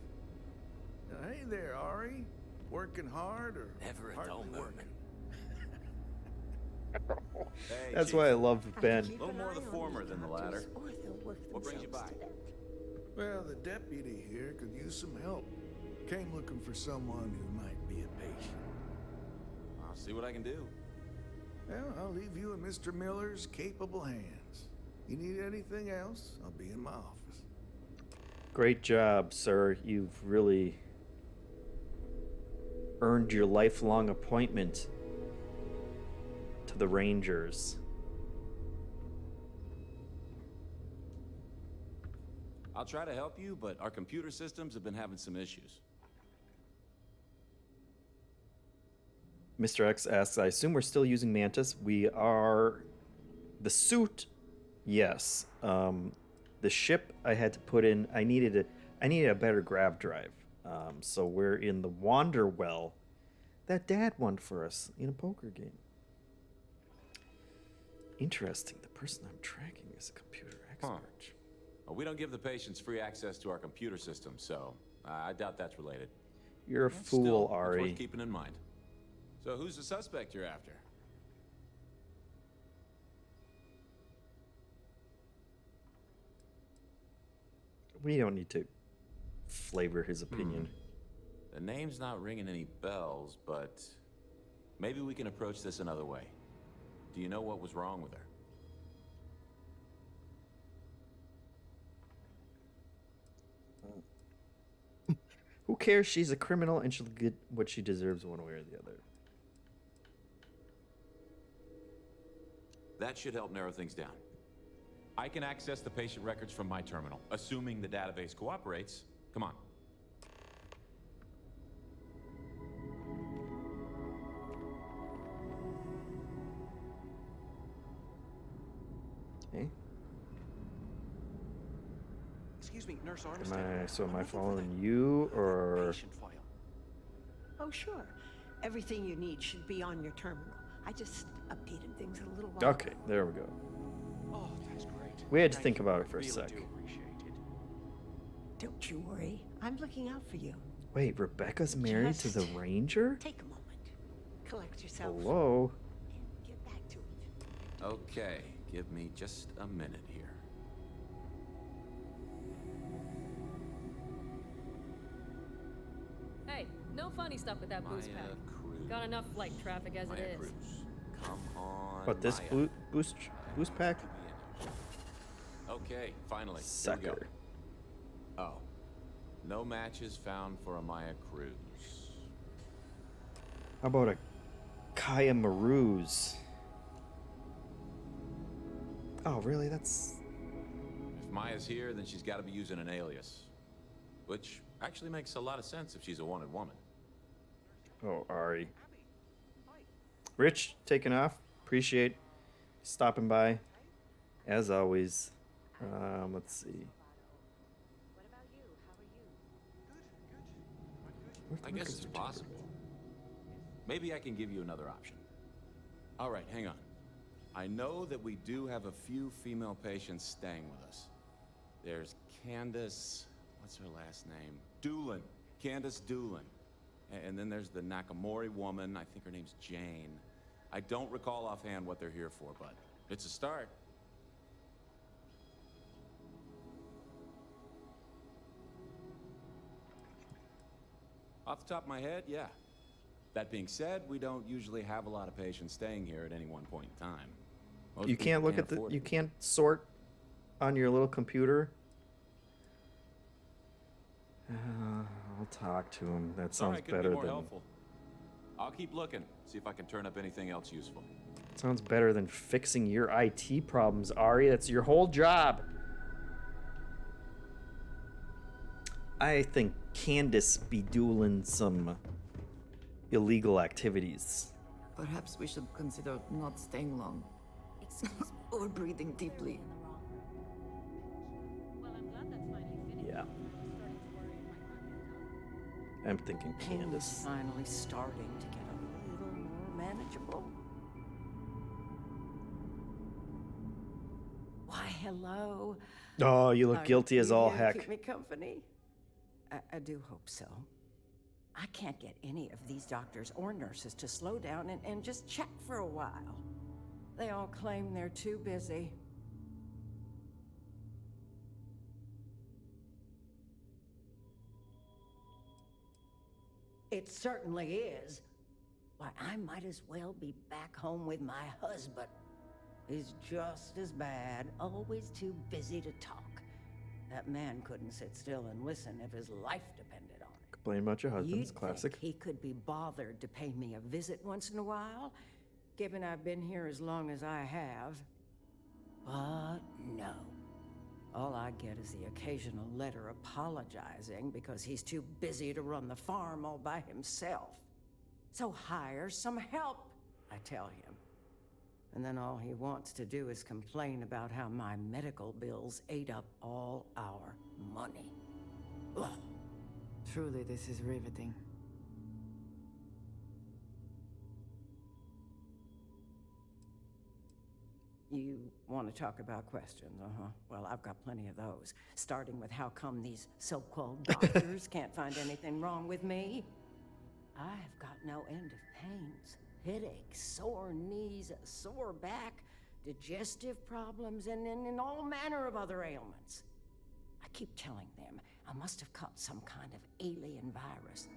Now, hey there, Ari. Working hard or Never a hardly dull moment. working? Hey, That's Chief. why I love Ben. A little more the former than the latter. What brings you by? Well, the deputy here could use some help. Came looking for someone who might be a patient. I'll see what I can do. Well, I'll leave you in Mr. Miller's capable hands. You need anything else, I'll be in my office. Great job, sir. You've really earned your lifelong appointment to the Rangers. I'll try to help you, but our computer systems have been having some issues. Mr. X asks, I assume we're still using Mantis. We are. The suit, yes. The ship I had to put in. I needed a better grav drive. So we're in the Wanderwell that Dad won for us in a poker game. Interesting. The person I'm tracking is a computer expert. Huh. Well, we don't give the patients free access to our computer system, so I doubt that's related. You're a fool, Still, Ari. it's worth keeping in mind. So who's the suspect you're after? We don't need to flavor his opinion. The name's not ringing any bells, but maybe we can approach this another way. Do you know what was wrong with her? Who cares? She's a criminal and she'll get what she deserves one way or the other. That should help narrow things down. I can access the patient records from my terminal, assuming the database cooperates. Come on. Okay. Excuse me, Nurse Armistead. Am I following you or? Patient file. Oh, sure. Everything you need should be on your terminal. I just updated things a little while Okay, there we go. Oh, that's great. We had to Thank think you. about it for a Really sec. do appreciate it. Don't you worry. I'm looking out for you. Wait, Rebecca's married to the Ranger? Take a moment. Collect yourself. Hello? And get back to it. Okay, give me just a minute here. Hey, no funny stuff with that boost pack. Cruz. Got enough flight traffic as it is. Cruz. Come on. What, this Maya. boost pack? Okay, finally. Here we Sucker. go. Oh. No matches found for a Maya Cruz. How about a Kaya Maruz? Oh, really? That's... If Maya's here, then she's got to be using an alias. Which actually makes a lot of sense if she's a wanted woman. Oh, Ari. Rich, taking off. Appreciate stopping by. As always. Let's see. I guess it's possible. Maybe I can give you another option. All right, hang on. I know that we do have a few female patients staying with us. There's Candace... What's her last name? Doolin. Candace Doolin. And then there's the Nakamori woman. I think her name's Jane. I don't recall offhand what they're here for, but it's a start. Off the top of my head, yeah. That being said, we don't usually have a lot of patients staying here at any one point in time. Most You people can't look at the... afford You it. can't sort on your little computer? I'll talk to him. That It's all sounds right, couldn't be better more than... helpful. I'll keep looking, see if I can turn up anything else useful. Sounds better than fixing your IT problems, Ari. That's your whole job. I think Candace be doing some illegal activities. Perhaps we should consider not staying long. Excuse me. Or breathing deeply. Yeah. I'm thinking Candace. Finally starting to get a little more manageable. Why, hello. Oh, you look Are guilty as you all here to heck. Keep me company. I do hope so. I can't get any of these doctors or nurses to slow down and just chat for a while. They all claim they're too busy. It certainly is. Why, I might as well be back home with my husband. He's just as bad, always too busy to talk. That man couldn't sit still and listen if his life depended on it. Complain about your husband's You'd classic. think he could be bothered to pay me a visit once in a while, given I've been here as long as I have. But no. All I get is the occasional letter apologizing because he's too busy to run the farm all by himself. So hire some help, I tell him. And then all he wants to do is complain about how my medical bills ate up all our money. Ugh. Truly, this is riveting. You want to talk about questions, Well, I've got plenty of those. Starting with how come these so-called doctors can't find anything wrong with me? I've got no end of pains. Headaches, sore knees, sore back, digestive problems, and all manner of other ailments. I keep telling them I must have caught some kind of alien virus.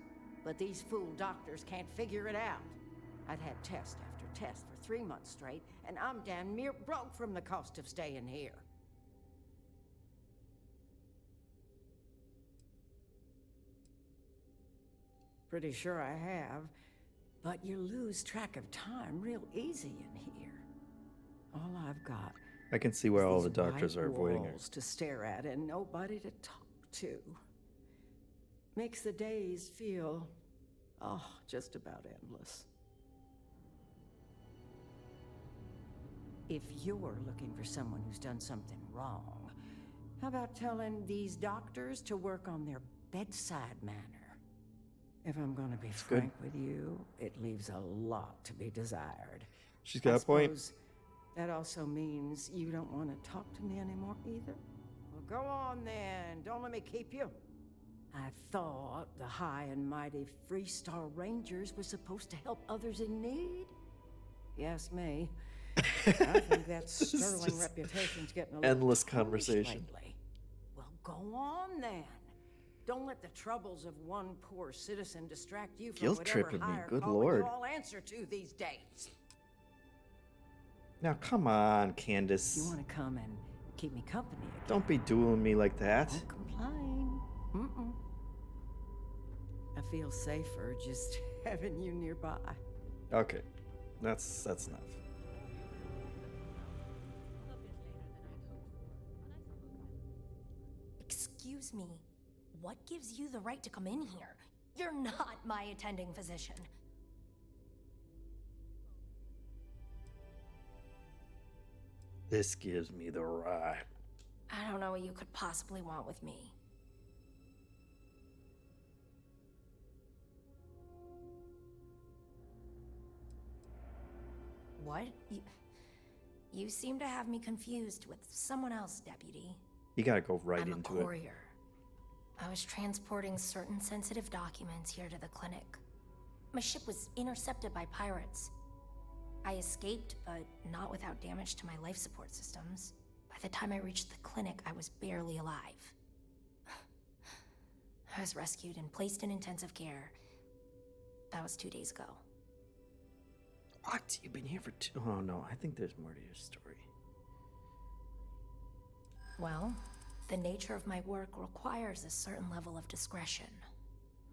But these fool doctors can't figure it out. I'd had test after test for 3 months straight, and I'm damn near broke from the cost of staying here. Pretty sure I have, but you lose track of time real easy in here. All I've got I can see why all the doctors are avoiding her. walls to stare at and nobody to talk to. Makes the days feel, just about endless. If you're looking for someone who's done something wrong, how about telling these doctors to work on their bedside manner? If I'm gonna be frank with you, it leaves a lot to be desired. She's got a point. Suppose that also means you don't want to talk to me anymore either? Well, go on then. Don't let me keep you. I thought the high and mighty Freestar Rangers were supposed to help others in need. Yes, me. I think that sterling reputation's getting a little endless tarnished conversation. lately. Well, go on then. Don't let the troubles of one poor citizen distract you from whatever Guilt-tripping me, higher good calling lord. you all answer to these days. Now, come on, Candace. You want to come and keep me company again? Don't be dueling me like that. Don't complain. Mm-mm. I feel safer just having you nearby. Okay, that's enough. Excuse me. What gives you the right to come in here? You're not my attending physician. This gives me the right. I don't know what you could possibly want with me. What? You seem to have me confused with someone else, Deputy. You gotta go right I'm into a it. courier. I was transporting certain sensitive documents here to the clinic. My ship was intercepted by pirates. I escaped, but not without damage to my life support systems. By the time I reached the clinic, I was barely alive. I was rescued and placed in intensive care. That was 2 days ago. What? You've been here for two? Oh no, I think there's more to your story. Well, the nature of my work requires a certain level of discretion,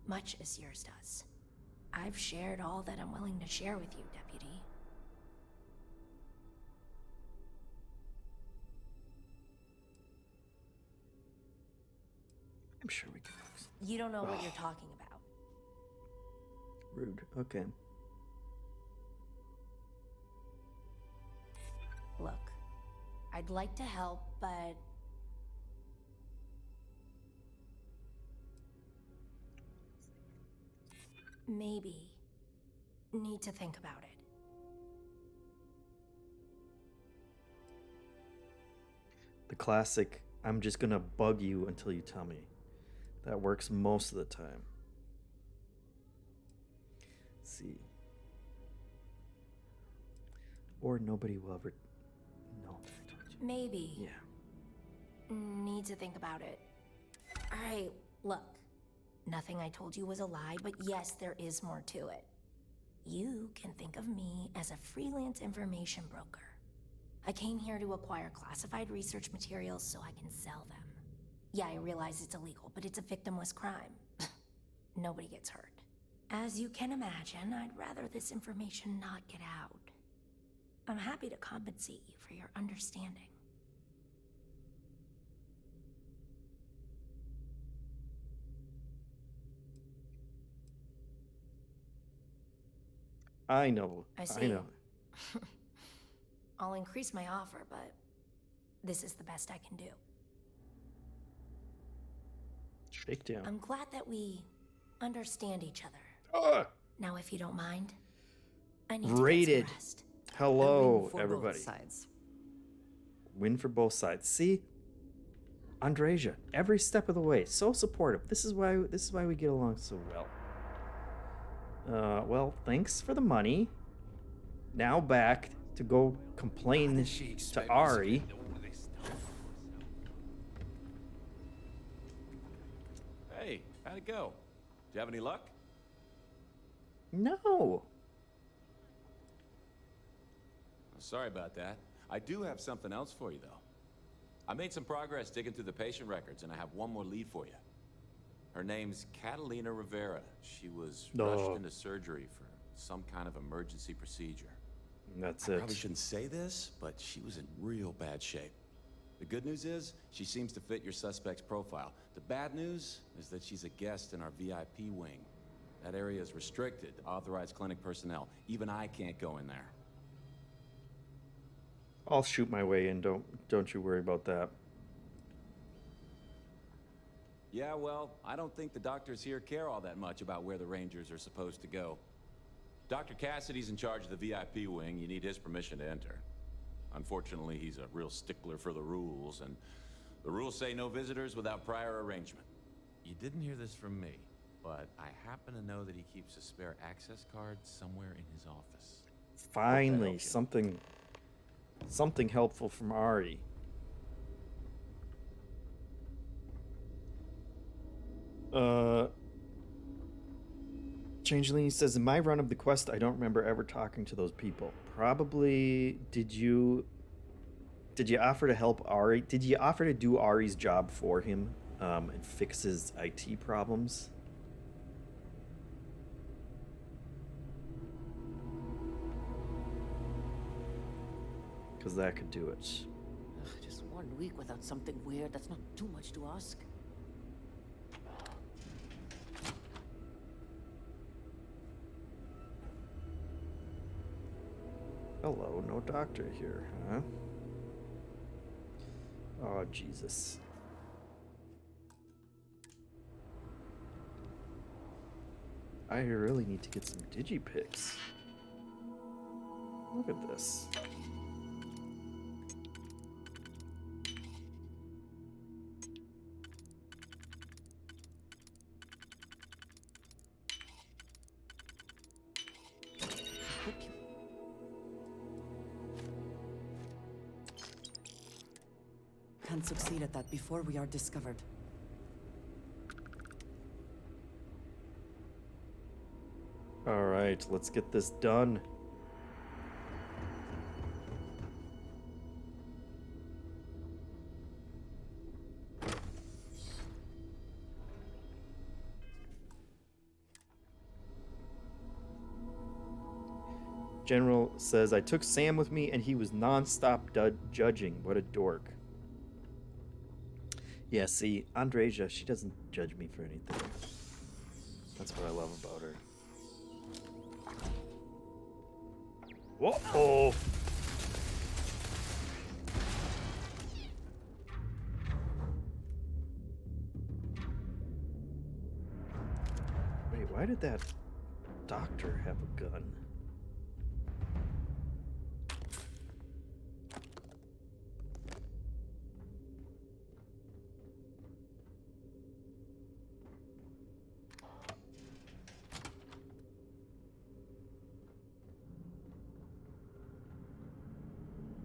much as yours does. I've shared all that I'm willing to share with you, Deputy. I'm sure we can fix You don't know what you're talking about. Rude. Okay. Look, I'd like to help, but maybe need to think about it. The classic, I'm just gonna bug you until you tell me. That works most of the time. Let's see. Or nobody will ever know that I told you. Maybe. Yeah. Need to think about it. Alright, look. Nothing I told you was a lie, but yes, there is more to it. You can think of me as a freelance information broker. I came here to acquire classified research materials so I can sell them. Yeah, I realize it's illegal, but it's a victimless crime. Nobody gets hurt. As you can imagine, I'd rather this information not get out. I'm happy to compensate you for your understanding. I know. I see. I know. I'll increase my offer, but this is the best I can do. Shakedown. I'm glad that we understand each other. Now, if you don't mind, I need Rated. to get some rest. Hello, for everybody. both sides. Win for both sides. See, Andreja, every step of the way, so supportive. This is why we get along so well. Well, thanks for the money. Now back to go complain to Ari. Hey, how'd it go? Did you have any luck? No. Sorry about that. I do have something else for you, though. I made some progress digging through the patient records, and I have one more lead for you. Her name's Catalina Rivera. She was rushed into surgery for some kind of emergency procedure. That's I it. probably shouldn't say this, but she was in real bad shape. The good news is, she seems to fit your suspect's profile. The bad news is that she's a guest in our VIP wing. That area is restricted to authorized clinic personnel. Even I can't go in there. I'll shoot my way in. Don't you worry about that. Yeah, well, I don't think the doctors here care all that much about where the Rangers are supposed to go. Dr. Cassidy's in charge of the VIP wing. You need his permission to enter. Unfortunately, he's a real stickler for the rules, and the rules say no visitors without prior arrangement. You didn't hear this from me, but I happen to know that he keeps a spare access card somewhere in his office. Finally, something helpful from Ari. Changeling says, in my run of the quest, I don't remember ever talking to those people. Probably, did you offer to help Ari? Did you offer to do Ari's job for him and fix his IT problems? Because that could do it. Just 1 week without something weird, that's not too much to ask. Hello, no doctor here, huh? Oh, Jesus. I really need to get some digipics. Look at this. Can succeed at that before we are discovered. All right, let's get this done. General says, I took Sam with me and he was non-stop judging. What a dork. Yeah, see, Andreja, she doesn't judge me for anything. That's what I love about her. Whoa! Wait, why did that doctor have a gun?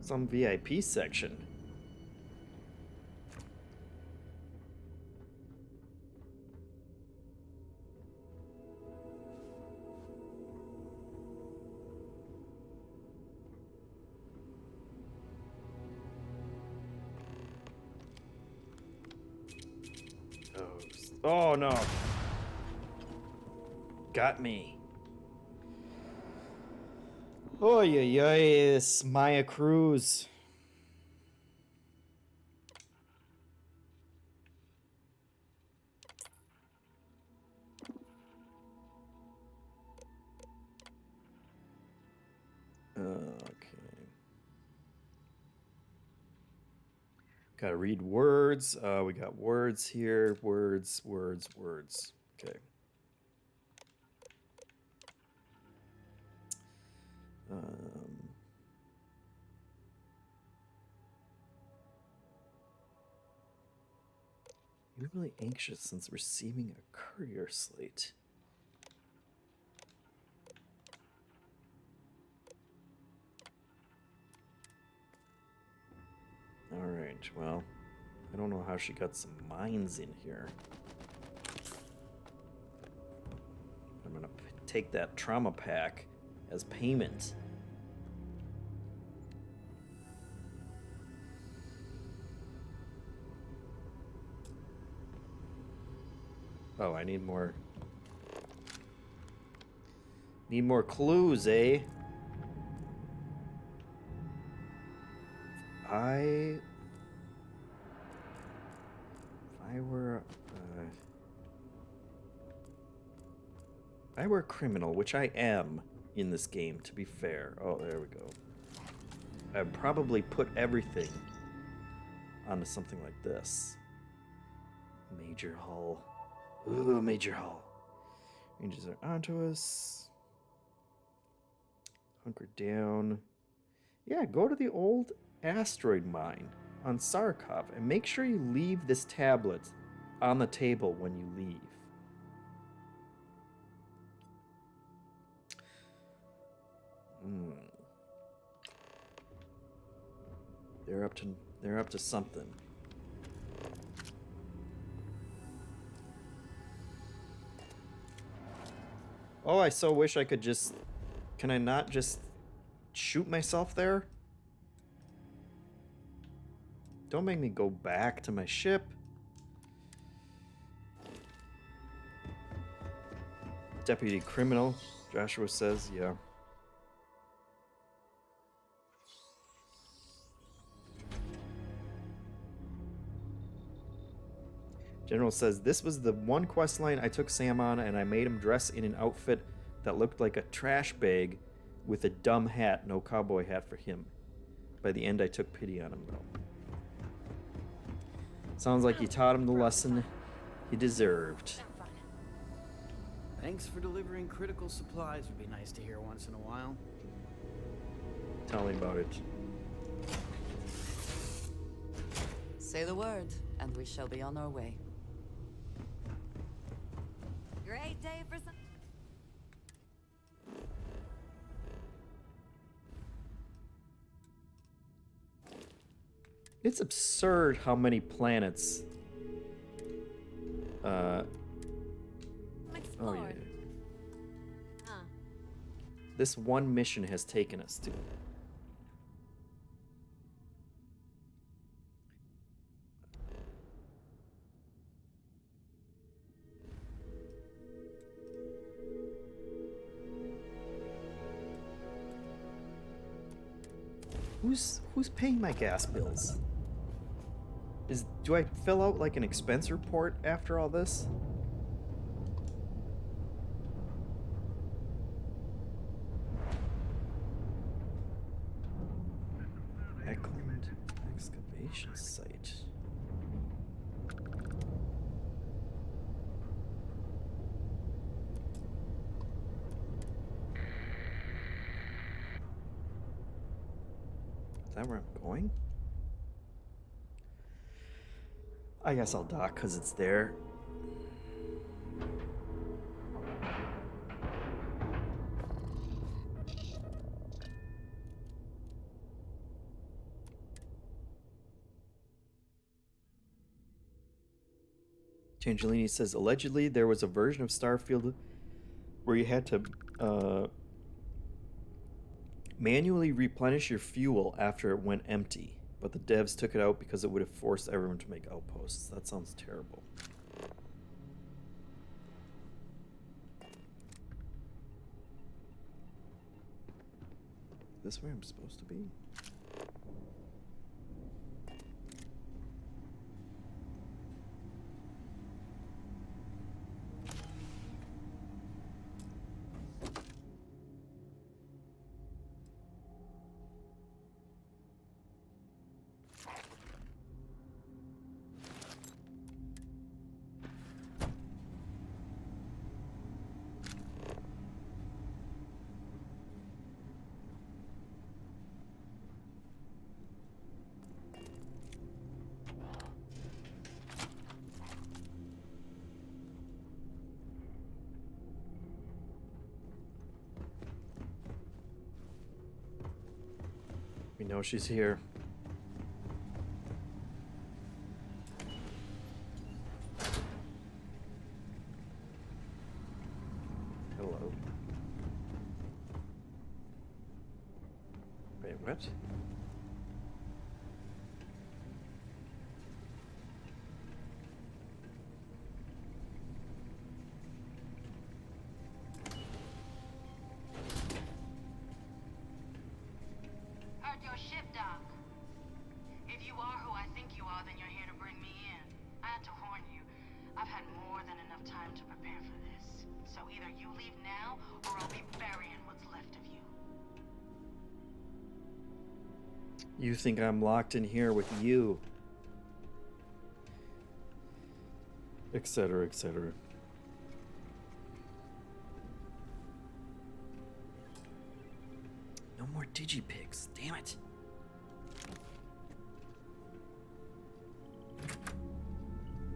Some VIP section. Oh no. Got me. Oh yeah, it's Maya Cruz. Okay. Gotta read words. We got words here. Words. Okay. You're really anxious since receiving a courier slate. Alright, well, I don't know how she got some mines in here. I'm gonna take that trauma pack as payment. Oh, I need more. Need more clues, eh? If I were a criminal, which I am in this game, to be fair. Oh, there we go. I'd probably put everything onto something like this. Major Hull. Ooh, Major Hull. Rangers are onto us. Hunker down. Yeah, go to the old asteroid mine on Sarkov and make sure you leave this tablet on the table when you leave. They're up to something. Oh, I so wish I could just... Can I not just shoot myself there? Don't make me go back to my ship. Deputy criminal, Joshua says, yeah. General says, this was the one quest line I took Sam on, and I made him dress in an outfit that looked like a trash bag with a dumb hat, no cowboy hat for him. By the end, I took pity on him, though. Sounds like you taught him the lesson he deserved. Thanks for delivering critical supplies would be nice to hear once in a while. Tell me about it. Say the word, and we shall be on our way. Great day for some. It's absurd how many planets. Oh yeah. This one mission has taken us to. Who's paying my gas bills? Do I fill out like an expense report after all this? Eckland excavation site. Is that where I'm going? I guess I'll dock because it's there. Changelini says, allegedly there was a version of Starfield where you had to manually replenish your fuel after it went empty, but the devs took it out because it would have forced everyone to make outposts. That sounds terrible. Is this where I'm supposed to be? We know she's here. Hello. Wait, what? Heard your ship, Doc. If you are who I think you are, then you're here to bring me in. I had to warn you. I've had more than enough time to prepare for this. So either you leave now, or I'll be burying what's left of you. You think I'm locked in here with you? Etc., etc. No more digipics, damn it.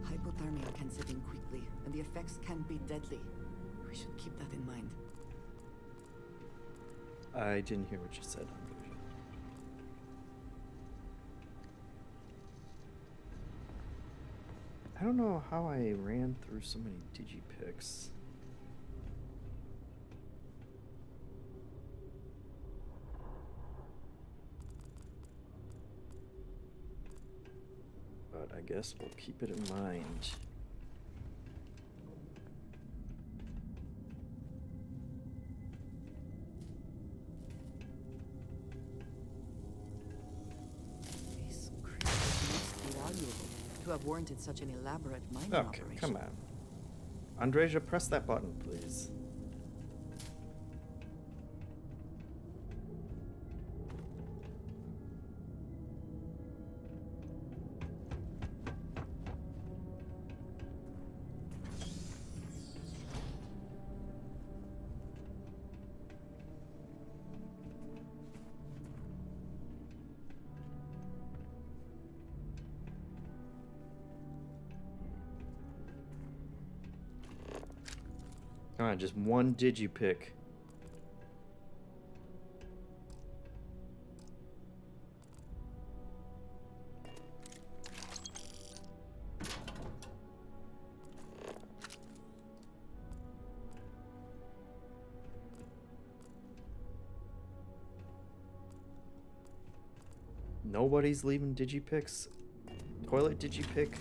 Hypothermia can set in quickly, and the effects can be deadly. We should keep that in mind. I didn't hear what you said, Andrea. I don't know how I ran through so many digipics. But I guess we'll keep it in mind. These creatures must be valuable to have warranted such an elaborate mining Okay, operation. come on. Andreja, press that button, please. Come on, just one digipick. Nobody's leaving digipics? Toilet digipick?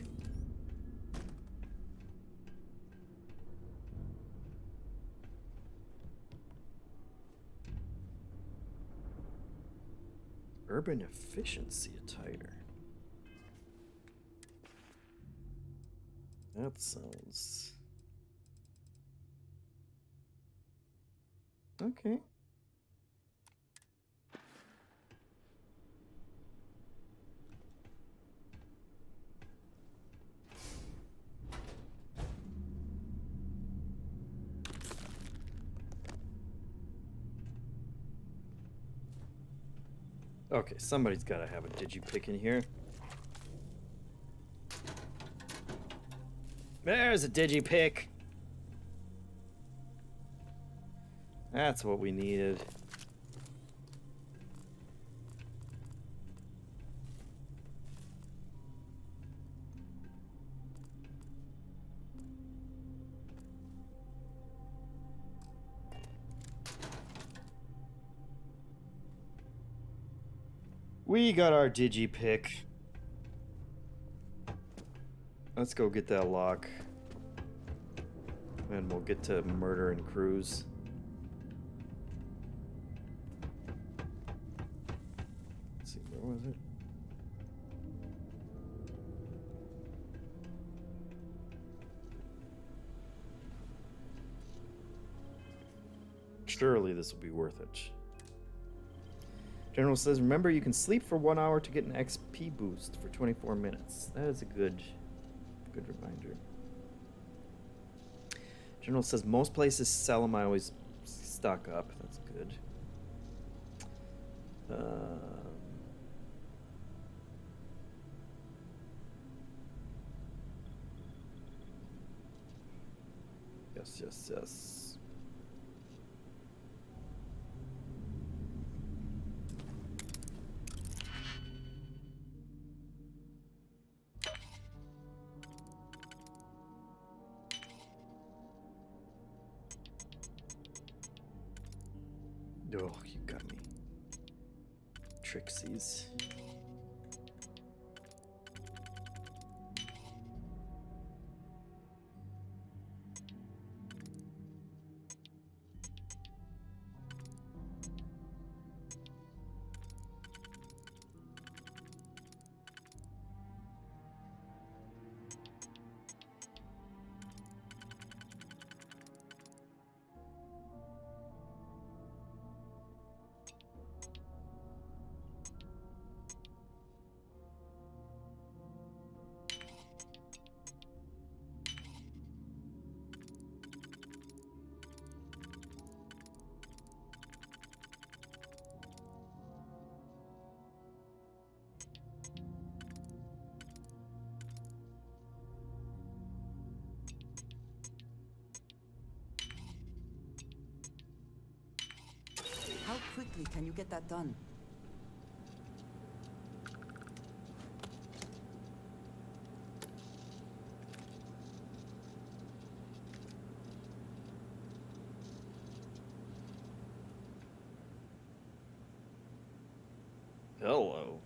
Urban efficiency attire. That sounds... okay. Okay, somebody's got to have a digipick in here. There's a digipick. That's what we needed. We got our digipick. Let's go get that lock. And we'll get to murder and cruise. Let's see, where was it? Surely this will be worth it. General says, remember you can sleep for 1 hour to get an XP boost for 24 minutes. That is a good reminder. General says, most places sell them. I always stock up. That's good. Yes. Oh, you got me. Trixies. How quickly can you get that done? Hello.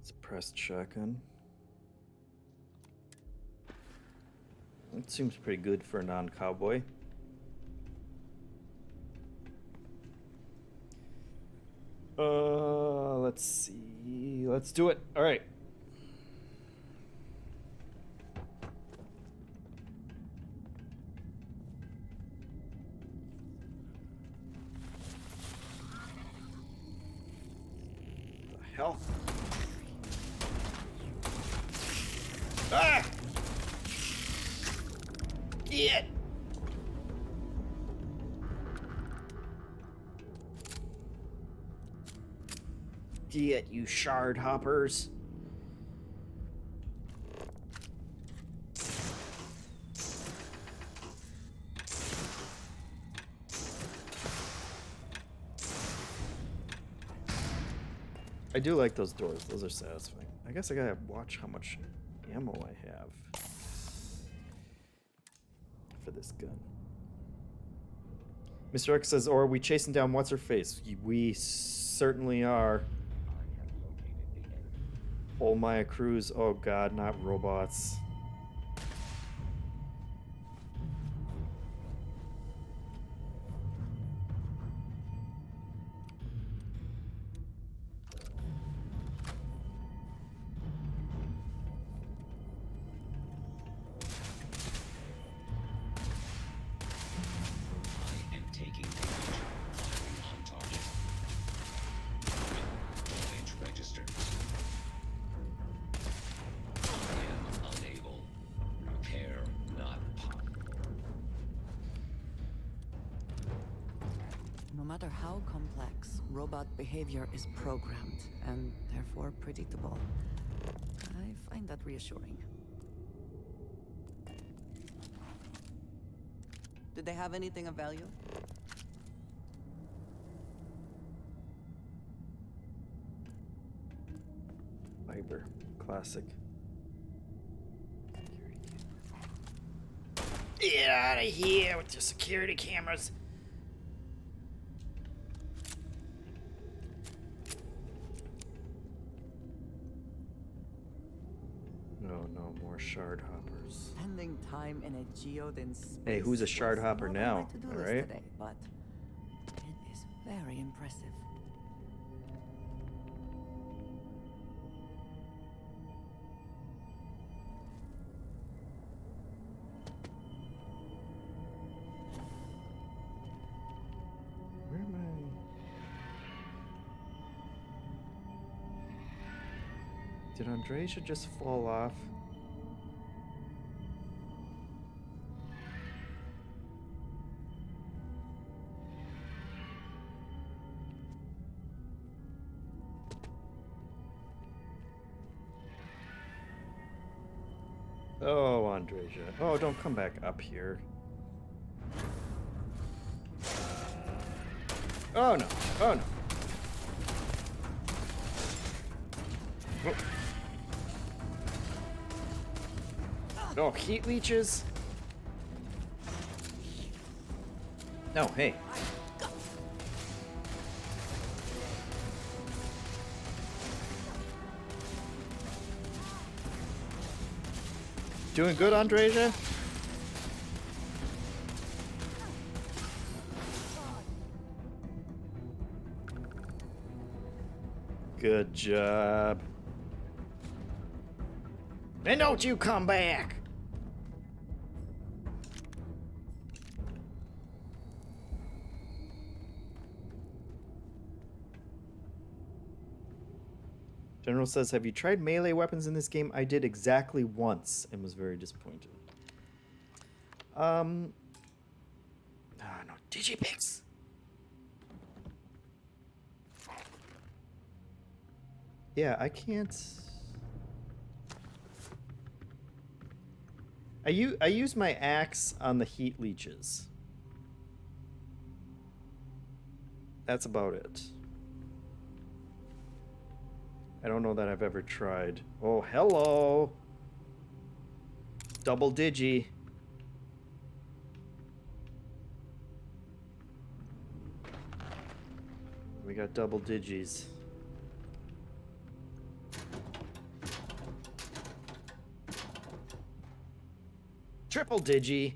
Suppressed shotgun. That seems pretty good for a non-cowboy. Let's see. Let's do it. All right. The hell? Ah! Get! Get, you shard hoppers. I do like those doors. Those are satisfying. I guess I gotta watch how much ammo I have for this gun. Mr. X says, or are we chasing down what's-her-face? We certainly are. Whole Maya crews. Oh god, not robots. No matter how complex, robot behavior is programmed and therefore predictable. I find that reassuring. Did they have anything of value? Fiber. Classic. Get out of here with your security cameras. No more shard hoppers. Spending time in a geode in space. Hey, who's a shard hopper was not now? on my to-do All list right. today, but it is very impressive. Where am I? Did Andreja just fall off? Oh, Andreja. Oh, don't come back up here. Oh no. Oh no. Oh. Oh, heat leeches? No, hey. Doing good, Andreja? Good job. And don't you come back! General says, have you tried melee weapons in this game? I did exactly once and was very disappointed. Ah, no. Digipix! Yeah, I can't... I use my axe on the heat leeches. That's about it. I don't know that I've ever tried. Oh, hello! Double digi. We got double digis. Triple digi.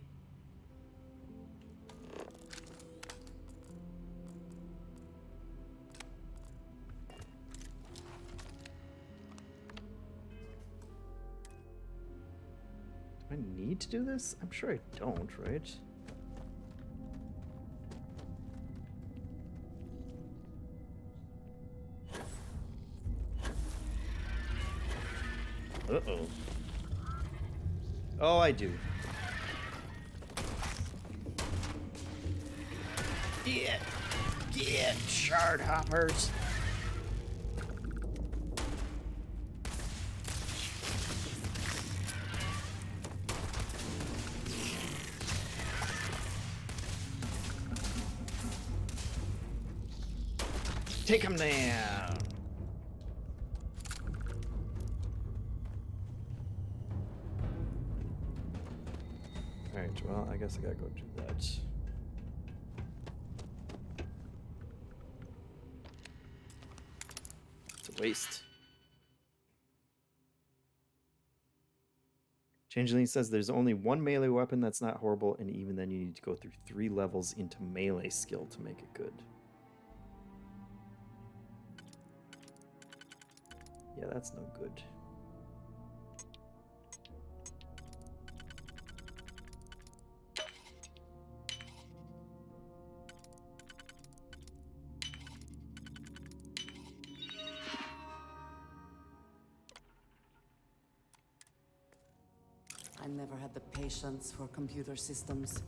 Do I need to do this? I'm sure I don't, right? Uh-oh. Oh, I do. Get shard hoppers. Take him down. Alright, well, I guess I gotta go do that. It's a waste. Changeling says there's only one melee weapon that's not horrible, and even then you need to go through 3 levels into melee skill to make it good. Yeah, that's no good. I never had the patience for computer systems.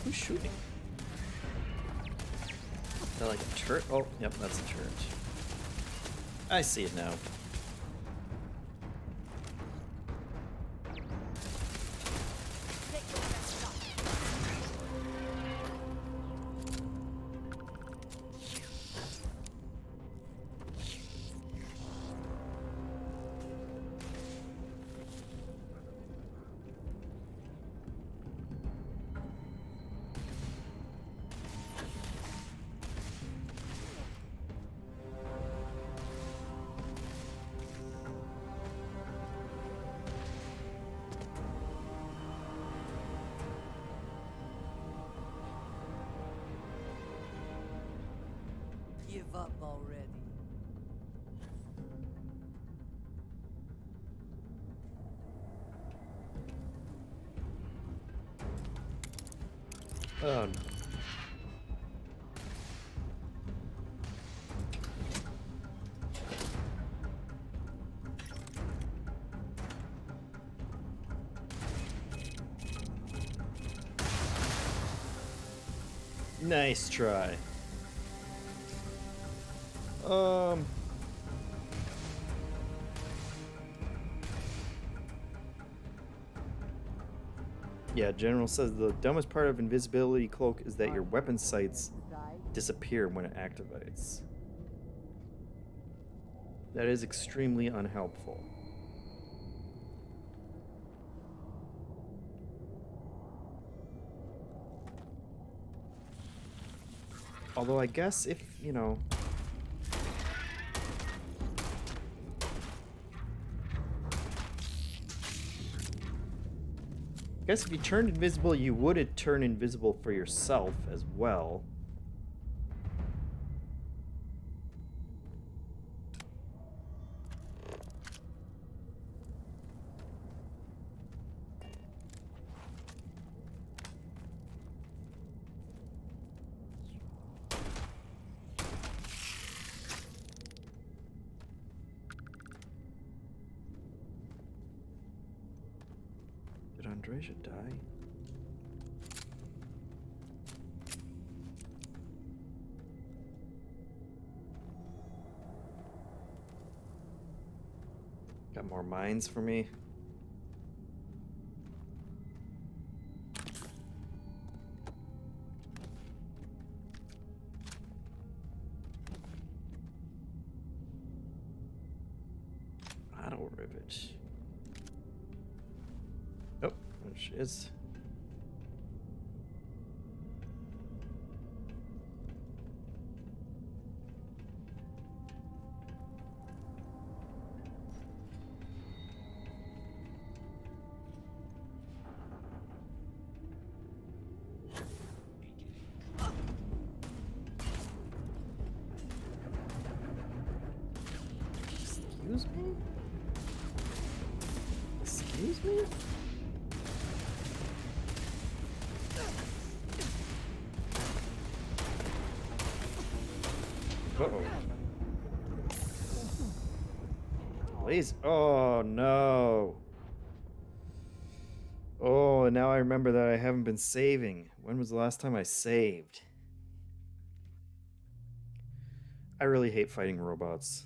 Who's shooting? Is that like a turret? Oh, yep, that's a turret. I see it now. Give up already. Oh no. Nice try. Yeah, General says the dumbest part of invisibility cloak is that your weapon sights disappear when it activates. That is extremely unhelpful. Although I guess if, you know... I guess if you turned invisible, you would turn invisible for yourself as well. Did Andreja die? Got more mines for me? Auto rivet. Oh, there she is. Excuse me? Excuse me? Uh-oh. Please. Oh, no. Oh, and now I remember that I haven't been saving. When was the last time I saved? I really hate fighting robots.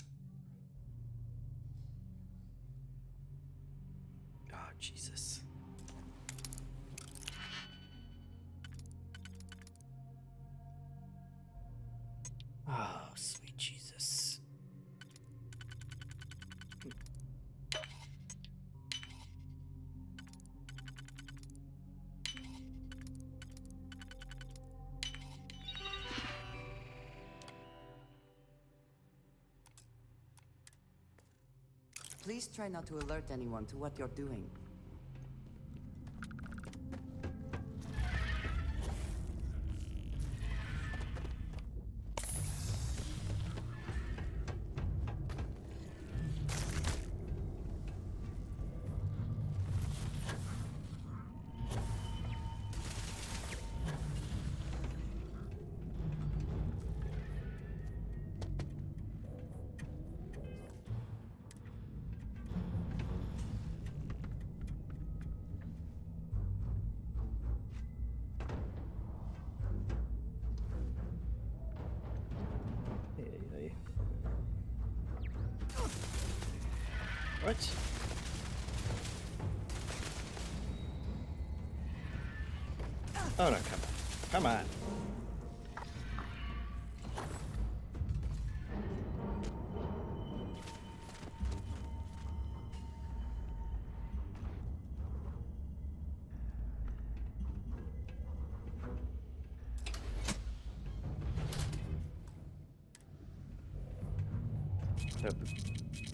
Oh, Jesus. Oh, sweet Jesus. Please try not to alert anyone to what you're doing. What? Oh no, come on. Come on.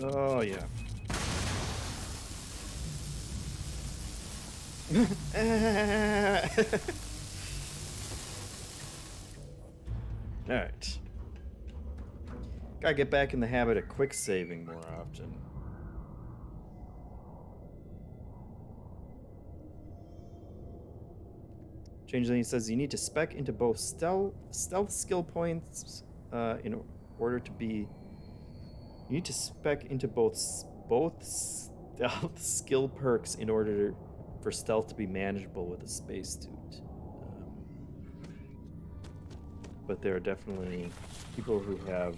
Oh yeah. Alright. Gotta get back in the habit of quick saving more often. Changeling says you need to spec into both stealth skill points in order to be. You need to spec into both stealth skill perks in order for stealth to be manageable with a spacesuit. But there are definitely people who have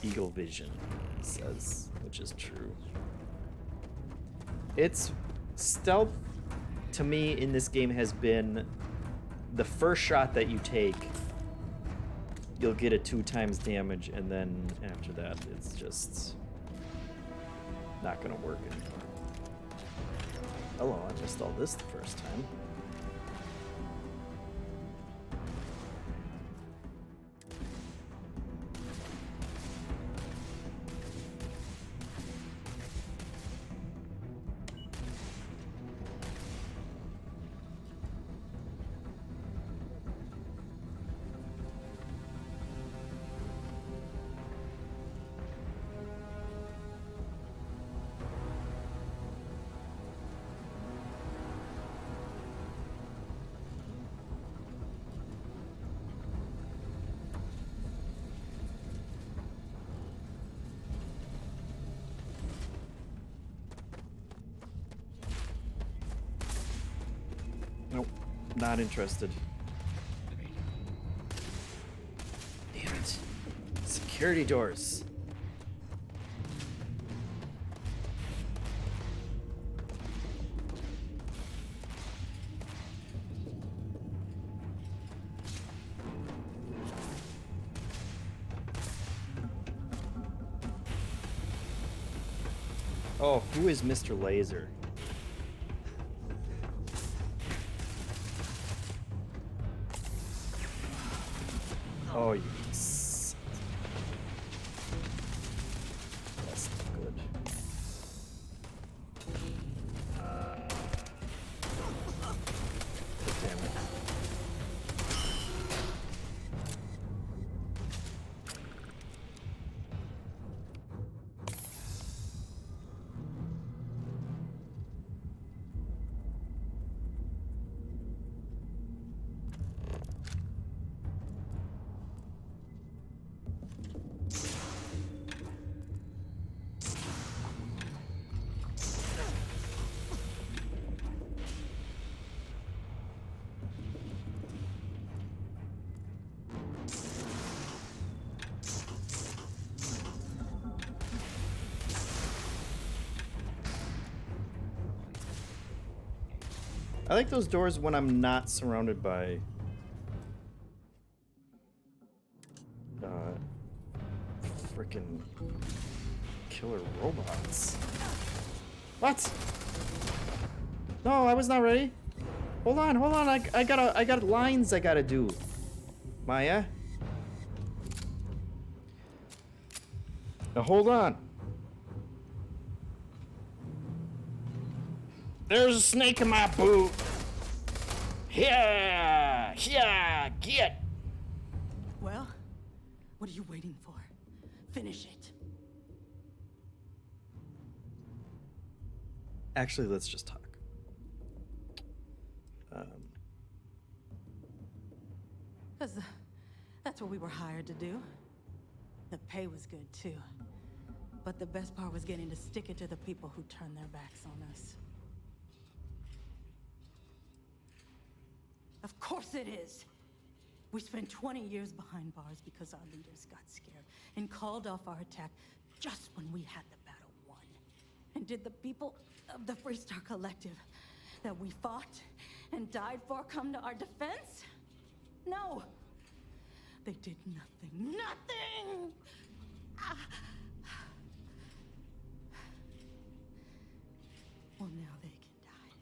eagle vision, it says, which is true. It's stealth to me in this game has been the first shot that you take, you'll get a 2 times damage, and then after that, it's just not gonna work anymore. Hello, I missed all this the first time. Nope, not interested. Damn it. Security doors. Oh, who is Mr. Laser? Oh, you s- That's not good. Damn it. I like those doors when I'm not surrounded by freaking killer robots. What? No, I was not ready. Hold on. I got lines I gotta do. Maya. Now hold on. There's a snake in my boot. Yeah, get. Well, what are you waiting for? Finish it. Actually, let's just talk. Because that's what we were hired to do. The pay was good, too. But the best part was getting to stick it to the people who turned their backs on us. Of course it is! We spent 20 years behind bars because our leaders got scared and called off our attack just when we had the battle won. And did the people of the Freestar Collective that we fought and died for come to our defense? No! They did nothing. Nothing! Well, now they can die.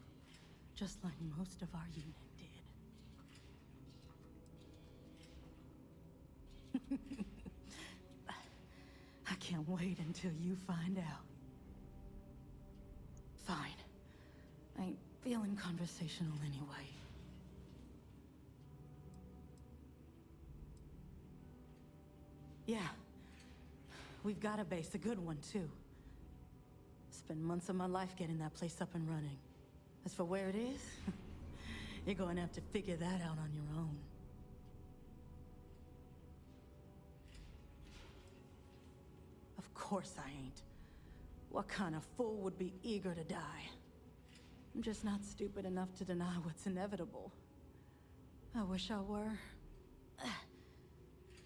Just like most of our unit did. I can't wait until you find out. Fine. I ain't feeling conversational anyway. Yeah. We've got a base, a good one, too. Spent months of my life getting that place up and running. As for where it is, you're going to have to figure that out on your own. Of course I ain't. What kind of fool would be eager to die? I'm just not stupid enough to deny what's inevitable. I wish I were.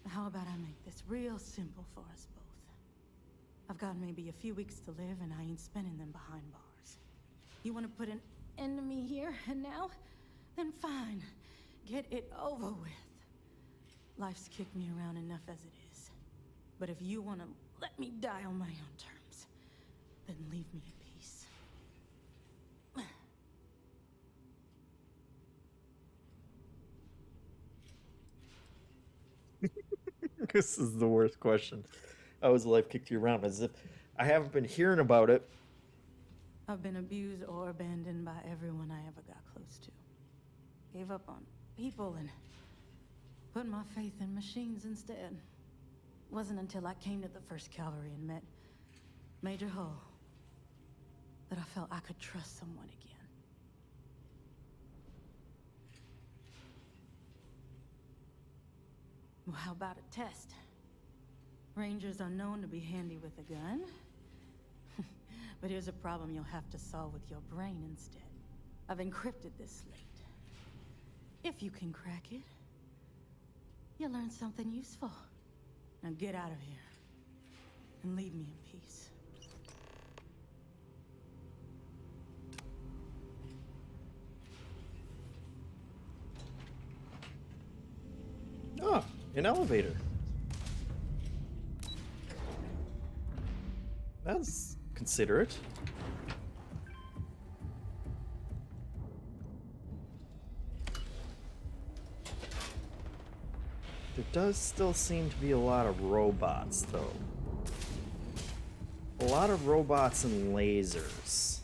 How about I make this real simple for us both? I've got maybe a few weeks to live, and I ain't spending them behind bars. You want to put an end to me here and now? Then fine. Get it over with. Life's kicked me around enough as it is. But if you want to let me die on my own terms, then leave me in peace. This is the worst question. How has life kicked you around? As if I haven't been hearing about it. I've been abused or abandoned by everyone I ever got close to. Gave up on people and put my faith in machines instead. Wasn't until I came to the 1st Cavalry and met Major Hull that I felt I could trust someone again. Well, how about a test? Rangers are known to be handy with a gun. But here's a problem you'll have to solve with your brain instead. I've encrypted this slate. If you can crack it, you'll learn something useful. Now get out of here and leave me in peace. Oh, an elevator. That's considerate. There does still seem to be a lot of robots, though. A lot of robots and lasers.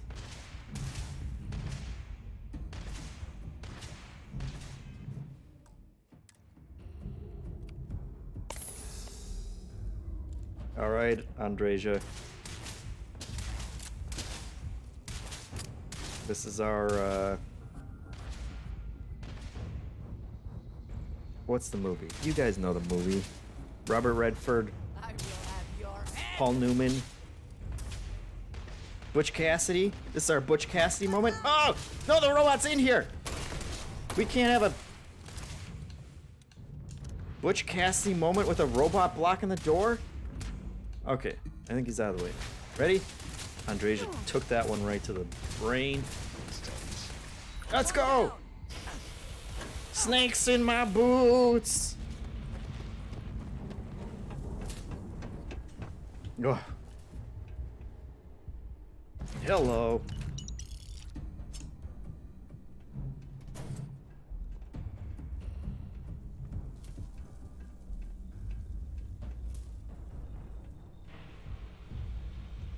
All right, Andreja. This is our, what's the movie? You guys know the movie. Robert Redford. Paul Newman. Butch Cassidy. This is our Butch Cassidy moment. Oh! No, the robot's in here! We can't have a Butch Cassidy moment with a robot blocking the door? Okay, I think he's out of the way. Ready? Andreja took that one right to the brain. Let's go! Snakes in my boots! Ugh. Hello.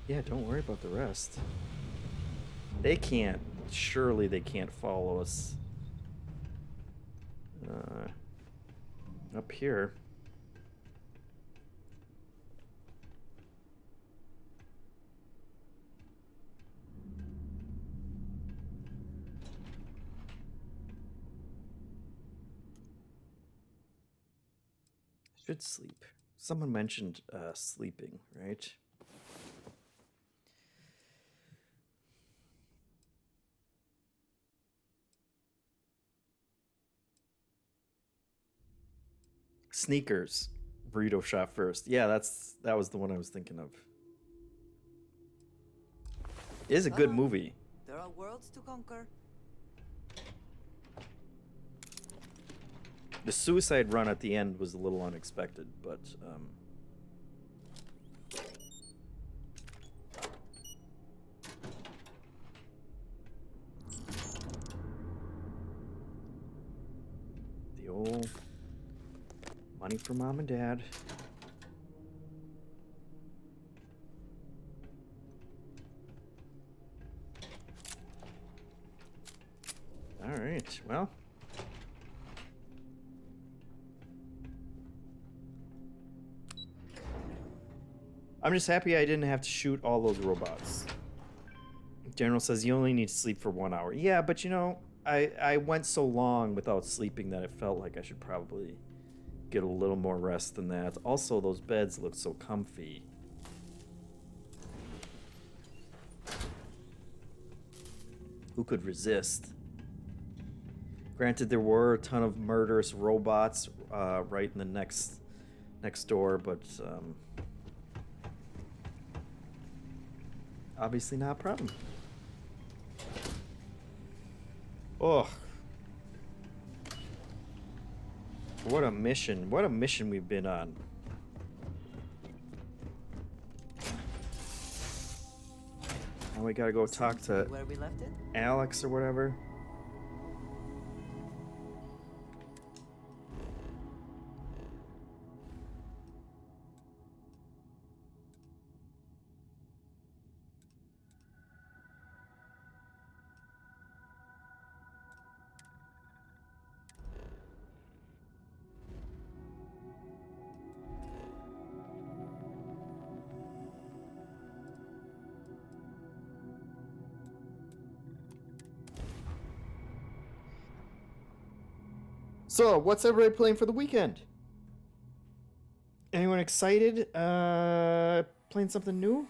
Yeah, don't worry about the rest. They can't. Surely they can't follow us. Up here. Should sleep. Someone mentioned sleeping, right? Sneakers. Burrito shot first. Yeah, that was the one I was thinking of. It is a good movie. There are worlds to conquer. The suicide run at the end was a little unexpected, but the old money for mom and dad. All right, well. I'm just happy I didn't have to shoot all those robots. General says you only need to sleep for 1 hour. Yeah, but you know, I went so long without sleeping that it felt like I should probably get a little more rest than that. Also, those beds look so comfy. Who could resist? Granted, there were a ton of murderous robots right in the next door, but obviously not a problem. Oh, what a mission! What a mission we've been on. Now we gotta go talk to Where we left it? Alex or whatever. So, what's everybody playing for the weekend? Anyone excited? Playing something new?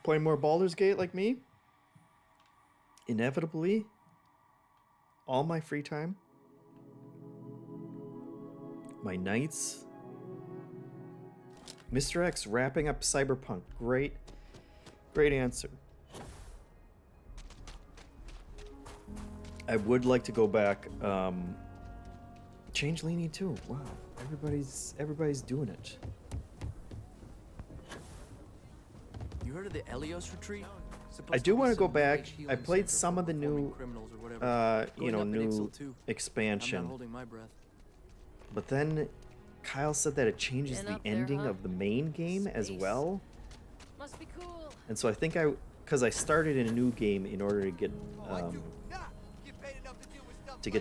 Playing more Baldur's Gate like me? Inevitably? All my free time? My nights? Mr. X wrapping up Cyberpunk. Great answer. I would like to go back. Changelini too. Wow, everybody's doing it. You heard of the Elios retreat? I do want to go back. I played some of the new, new expansion. I'm not holding my breath. But then Kyle said that it changes the ending of the main game as well. Must be cool. And so I think because I started in a new game in order to get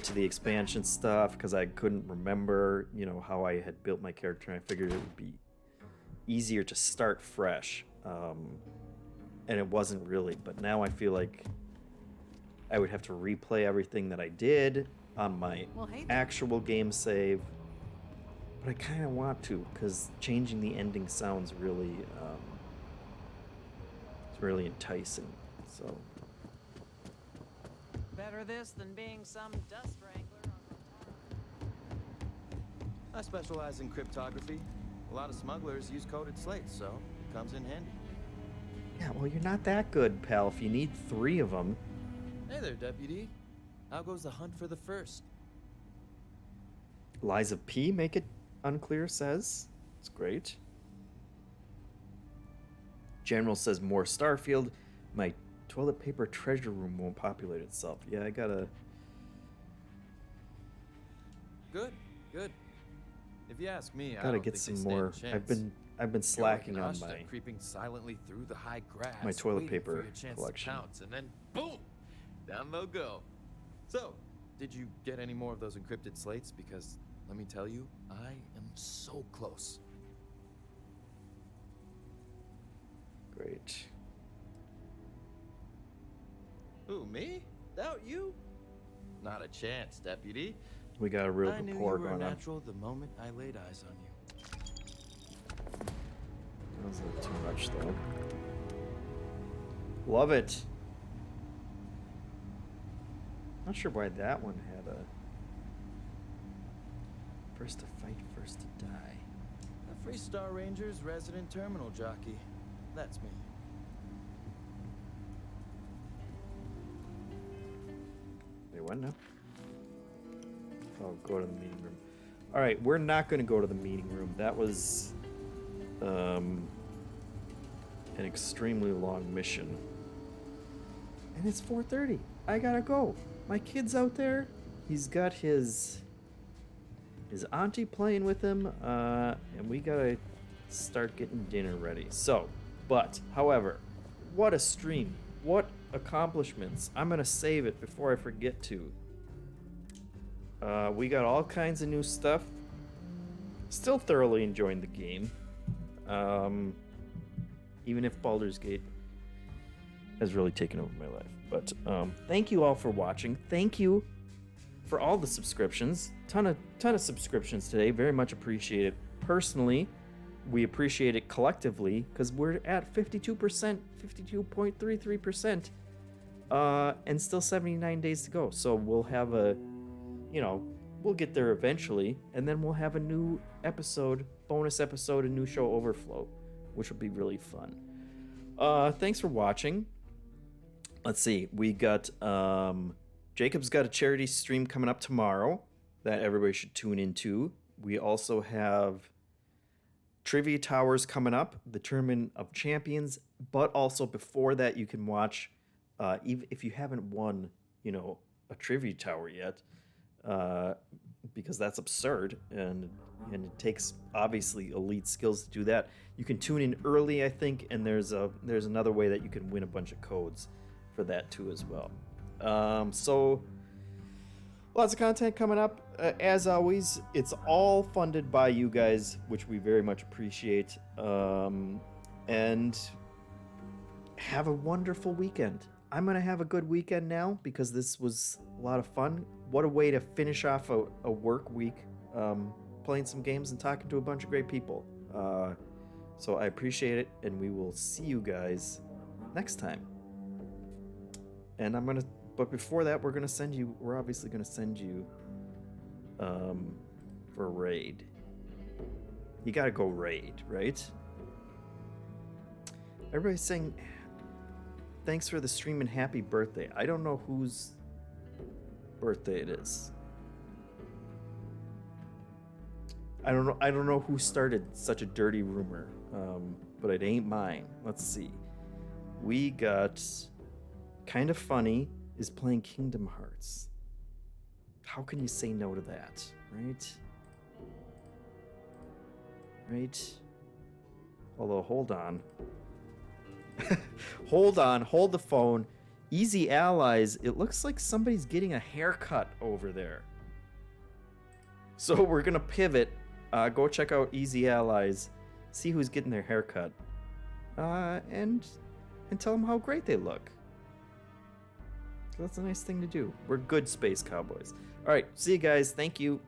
to the expansion stuff, because I couldn't remember, how I had built my character, and I figured it would be easier to start fresh. And it wasn't really, but now I feel like I would have to replay everything that I did on my actual game save. But I kind of want to, because changing the ending sounds really, it's really enticing. So. Better this than being some dust wrangler. I specialize in cryptography. A lot of smugglers use coded slates, so it comes in handy. Yeah, well, you're not that good, pal, if you need 3 of them. Hey there, Deputy. How goes the hunt for the first? Lies of P make it unclear, says. It's great. General says more Starfield. My toilet paper treasure room won't populate itself. Yeah, I gotta... Good, good. If you ask me, I Gotta don't get think some they stand more. a chance. I've been slacking on You're like my creeping silently through the high grass, my toilet waiting paper for your chance collection. To pounce, and then boom, down they'll go. So, did you get any more of those encrypted slates? Because let me tell you, I am so close. Great. Who, me? Doubt you? Not a chance, Deputy. We got a real I knew you rapport were going on. natural the moment I laid eyes on you. That was a little too much, though. Love it. Not sure why that one had a first to fight, first to die. A Freestar Ranger's resident terminal jockey. That's me. Wait, what now? Oh, go to the meeting room. All right, we're not going to go to the meeting room. That was an extremely long mission. And it's 4:30. I gotta go. My kid's out there. He's got his auntie playing with him, and we gotta start getting dinner ready. So, however, what a stream. What accomplishments. I'm gonna save it before I forget to. We got all kinds of new stuff. Still thoroughly enjoying the game. Even if Baldur's Gate has really taken over my life. But thank you all for watching. Thank you for all the subscriptions. Ton of subscriptions today. Very much appreciate it. Personally, we appreciate it collectively because we're at 52%, 52.33%, and still 79 days to go. So we'll have we'll get there eventually, and then we'll have a new episode, bonus episode, a new show overflow, which will be really fun. Thanks for watching. Let's see. We got Jacob's got a charity stream coming up tomorrow that everybody should tune into. We also have Trivia Towers coming up, the Tournament of Champions, but also before that you can watch, even if you haven't won, a Trivia Tower yet, because that's absurd and it takes obviously elite skills to do that. You can tune in early, I think, and there's another way that you can win a bunch of codes for that too as well. So lots of content coming up. As always, it's all funded by you guys, which we very much appreciate. And have a wonderful weekend. I'm gonna have a good weekend now because this was a lot of fun. What a way to finish off a work week, playing some games and talking to a bunch of great people. So I appreciate it, and we will see you guys next time. And but before that, we're obviously gonna send you for a raid. You gotta go raid, right? Everybody's saying thanks for the stream and happy birthday. I don't know whose birthday it is. I don't know who started such a dirty rumor, but it ain't mine. Let's see. We got Kind of Funny is playing Kingdom Hearts. How can you say no to that, right? Right? Although, hold on. Hold the phone. Easy Allies, it looks like somebody's getting a haircut over there. So we're gonna pivot. Go check out Easy Allies, see who's getting their haircut, and tell them how great they look. So that's a nice thing to do. We're good space cowboys. All right, see you guys. Thank you.